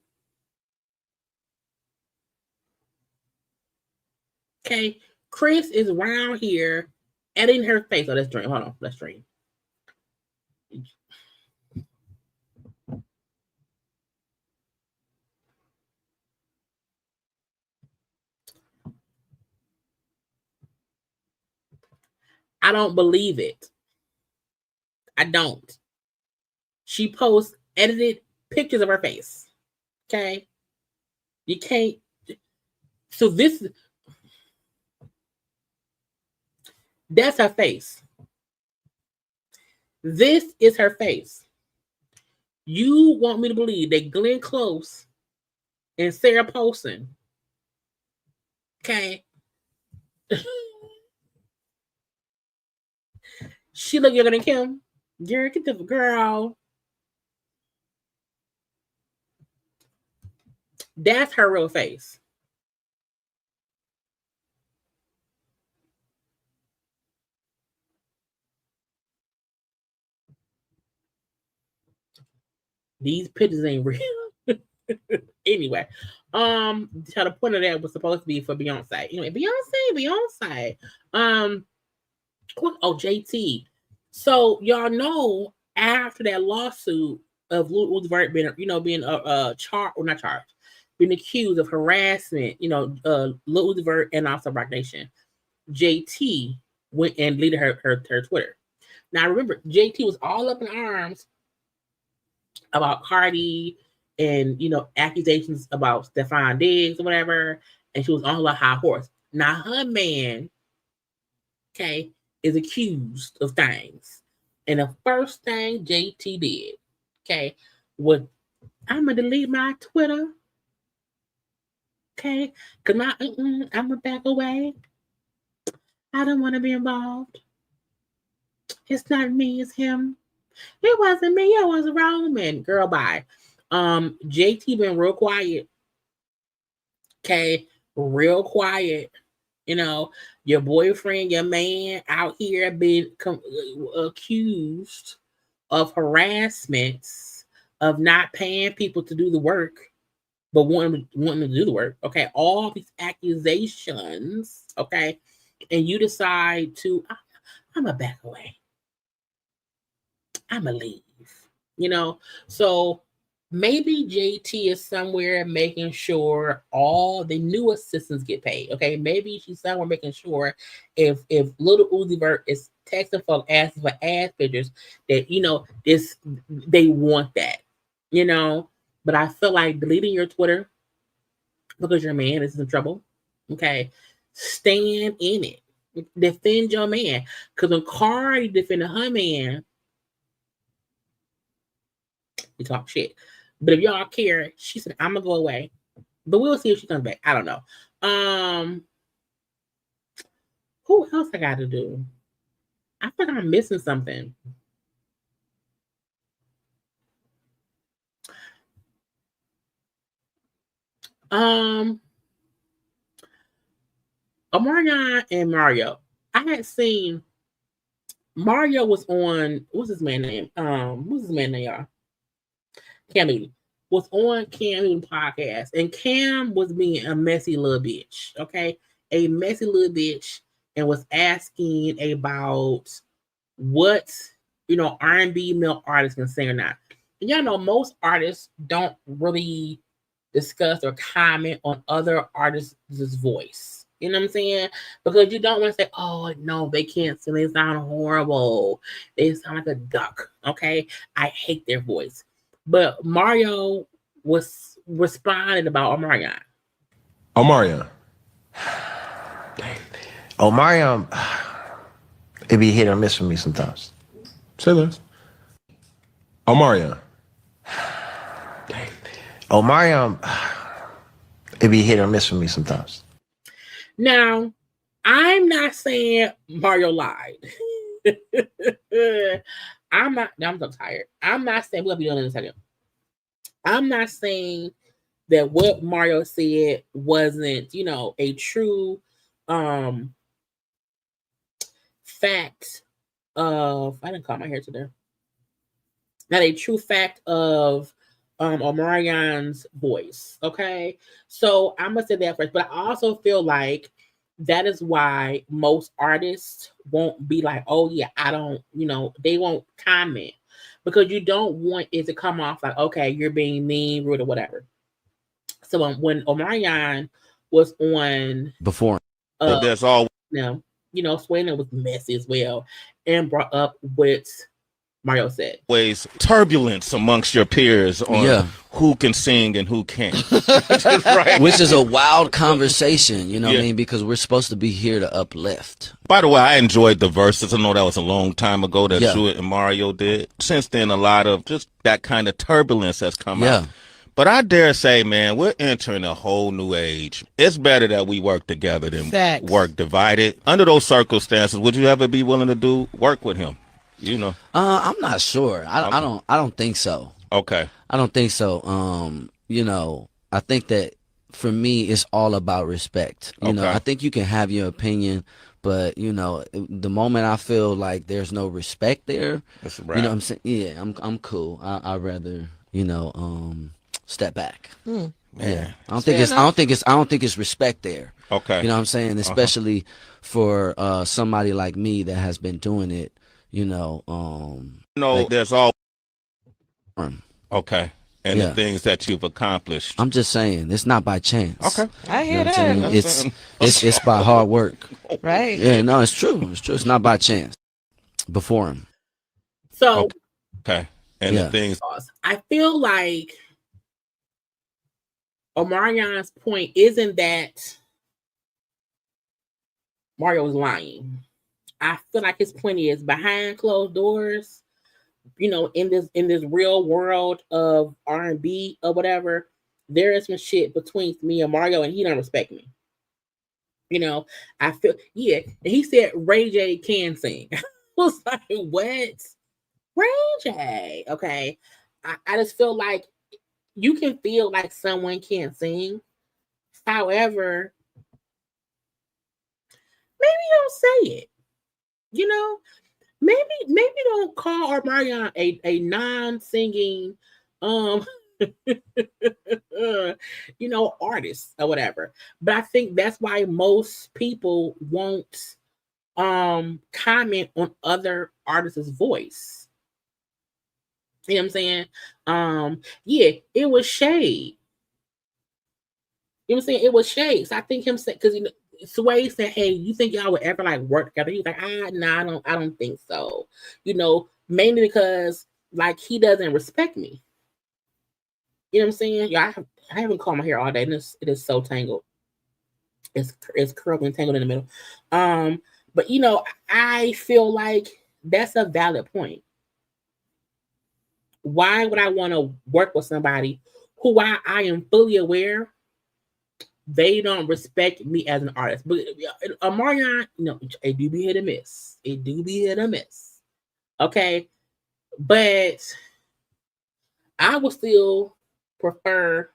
Okay. Chris is around here editing her face. Oh, let's drink. Hold on. Let's drink. I don't believe it. I don't. She posts edited pictures of her face. Okay. You can't. So that's her face. This is her face. You want me to believe that Glenn Close and Sarah Paulson, okay, she look younger than Kim? Girl, get the girl. That's her real face. These pictures ain't real. Anyway, the point of that was supposed to be for Beyonce. Anyway, Beyonce. JT. So y'all know after that lawsuit of Lil Uzi Vert being being accused of harassment, Lil Uzi Vert and also Roc Nation, JT went and deleted her Twitter. Now remember, JT was all up in arms about Cardi and accusations about Stefan Diggs or whatever, and she was on her high horse. Now her man, okay, is accused of things, and the first thing JT did, okay, was I'm gonna delete my Twitter, okay, because I'm gonna back away. I don't want to be involved. It's not me, it's him. It wasn't me, it was Roman. Girl, bye. JT been real quiet. Okay, real quiet. Your boyfriend, your man out here been accused of harassments, of not paying people to do the work, but wanting to do the work. Okay, all these accusations. Okay, and you decide to, I'm gonna back away. I'm gonna leave. So maybe JT is somewhere making sure all the new assistants get paid. Okay, maybe she's somewhere making sure if Little Uzi Vert is texting folk asking for ass pictures, that they want that. But I feel like deleting your Twitter because your man is in trouble. Okay, stand in it. Defend your man. Because when Cardi defended her man, you talk shit. But if y'all care, she said, I'm gonna go away. But we'll see if she comes back. I don't know. Who else I gotta do? I feel like I'm missing something. Omarion and Mario. I had seen Mario was on, what's his man name? What's his man name, y'all? Cam Newton was on Cam Newton podcast, and Cam was being a messy little bitch, okay? A messy little bitch, and was asking about what, R&B male artists can sing or not. And y'all know most artists don't really discuss or comment on other artists' voice. You know what I'm saying? Because you don't want to say, oh, no, they can't sing. They sound horrible. They sound like a duck. Okay? I hate their voice. But Mario was responding about Omarion. Omarion, it be hit or miss for me sometimes. Say less. Omarion, it be hit or miss for me sometimes. Now, I'm not saying Mario lied. I'm so tired. I'm not saying we'll be doing it in a second. I'm not saying that what Mario said wasn't, a true fact of, I didn't call my hair today. Not a true fact of Omarion's voice. Okay. So I'm gonna say that first, but I also feel like that is why most artists won't be like, oh yeah, I don't, they won't comment because you don't want it to come off like, okay, you're being mean, rude, or whatever. So when Omarion was on before, that's all. Swayna was messy as well and brought up what Mario said. Ways turbulence amongst your peers on who can sing and who can't. Right. Which is a wild conversation, what I mean? Because we're supposed to be here to uplift. By the way, I enjoyed the verses. I know that was a long time ago that Jewett and Mario did. Since then, a lot of just that kind of turbulence has come out. But I dare say, man, we're entering a whole new age. It's better that we work together than work divided. Under those circumstances, would you ever be willing to work with him? I'm not sure. I don't think so. Okay. I don't think so. I think that for me, it's all about respect. I think you can have your opinion, but the moment I feel like there's no respect there, that's what I'm saying? Yeah, I'm cool. I'd rather, step back. Man. Yeah. I don't think it's respect there. Okay. You know what I'm saying? Especially for somebody like me that has been doing it. There's all okay, and the things that you've accomplished. I'm just saying, it's not by chance. Okay, I hear that. It's by hard work, right? Yeah, no, it's true. It's true. It's not by chance. Before him. So okay, and the things I feel like Omarion's point isn't that Mario was lying. I feel like his point is behind closed doors, in this real world of R&B or whatever, there is some shit between me and Mario, and he don't respect me. I feel and he said Ray J can sing. I was like, what? Ray J? Okay. I just feel like you can feel like someone can't sing. However, maybe don't say it. Maybe don't call Omarion a non-singing artist or whatever. But I think that's why most people won't comment on other artists' voice. You know what I'm saying? It was shade. You know what I'm saying? It was shade. So I think him saying, because Sway said, "Hey, you think y'all would ever work together?" He's like, "No, I don't think so." Mainly because he doesn't respect me. You know what I'm saying? Yeah, I haven't combed my hair all day, and it is so tangled. It's curled and tangled in the middle. But you know, I feel like that's a valid point. Why would I want to work with somebody who I am fully aware they don't respect me as an artist? But Omarion, you know, it do be hit or miss. It do be hit or miss. Okay. But I would still prefer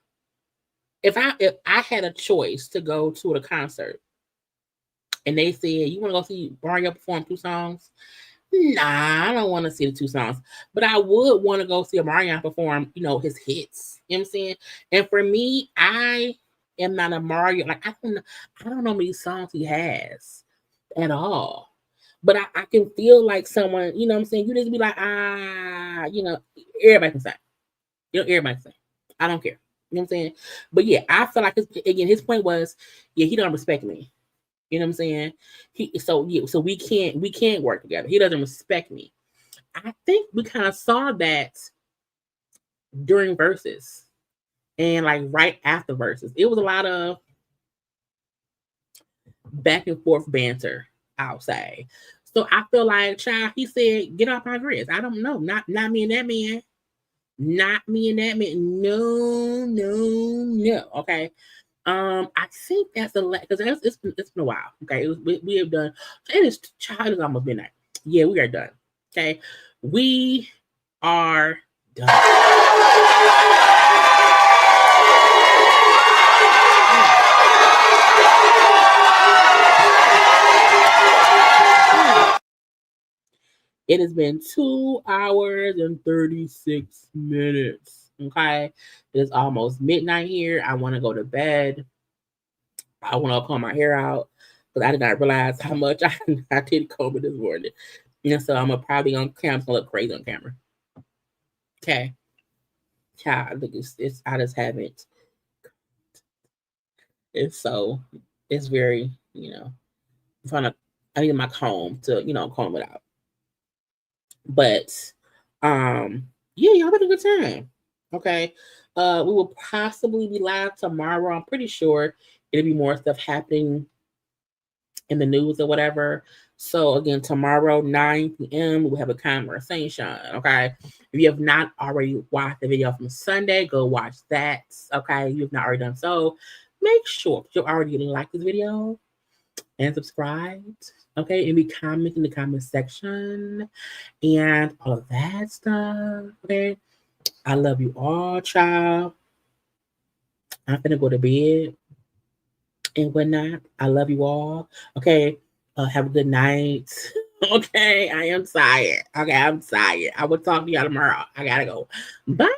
if I had a choice to go to a concert and they said, you want to go see Mario perform 2 songs? Nah, I don't want to see the 2 songs. But I would want to go see Mario perform, you know, his hits. You know what I'm saying? And for me, I am not a Mario. Like, I don't know many songs he has at all. But I can feel like someone, you know what I'm saying? You just be like, you know, everybody can sing. You know, everybody can sing. I don't care. You know what I'm saying? But yeah, I feel like his point was, yeah, he don't respect me. You know what I'm saying? So we can't work together. He doesn't respect me. I think we kind of saw that during verses and like right after verses. It was a lot of back and forth banter, I'll say. So I feel like, child, he said, get off my wrist. I don't know. Not me and that man. Not me and that man. No. Okay. I think that's because it's been a while. Okay. We have done, it is child is almost midnight. Yeah, we are done. Okay. We are done. It has been 2 hours and 36 minutes. Okay. It is almost midnight here. I want to go to bed. I want to comb my hair out because I did not realize how much I did comb it this morning. And so I'm probably on camera. It's going to look crazy on camera. Okay. Yeah, I think it's I just haven't. It's very, you know, I need my comb to, you know, comb it out. But yeah, y'all had a good time. Okay. We will possibly be live tomorrow. I'm pretty sure it'll be more stuff happening in the news or whatever. So again, tomorrow, 9 p.m., we'll have a conversation. Okay. If you have not already watched the video from Sunday, go watch that. Okay. If you've not already done so, make sure you already like this video and subscribed. Okay, and be comment in the comment section and all of that stuff. Okay, I love you all, child. I'm gonna go to bed and whatnot. I love you all. Okay, have a good night. Okay, I am tired. Okay, I'm tired. I will talk to y'all tomorrow. I gotta go. Bye.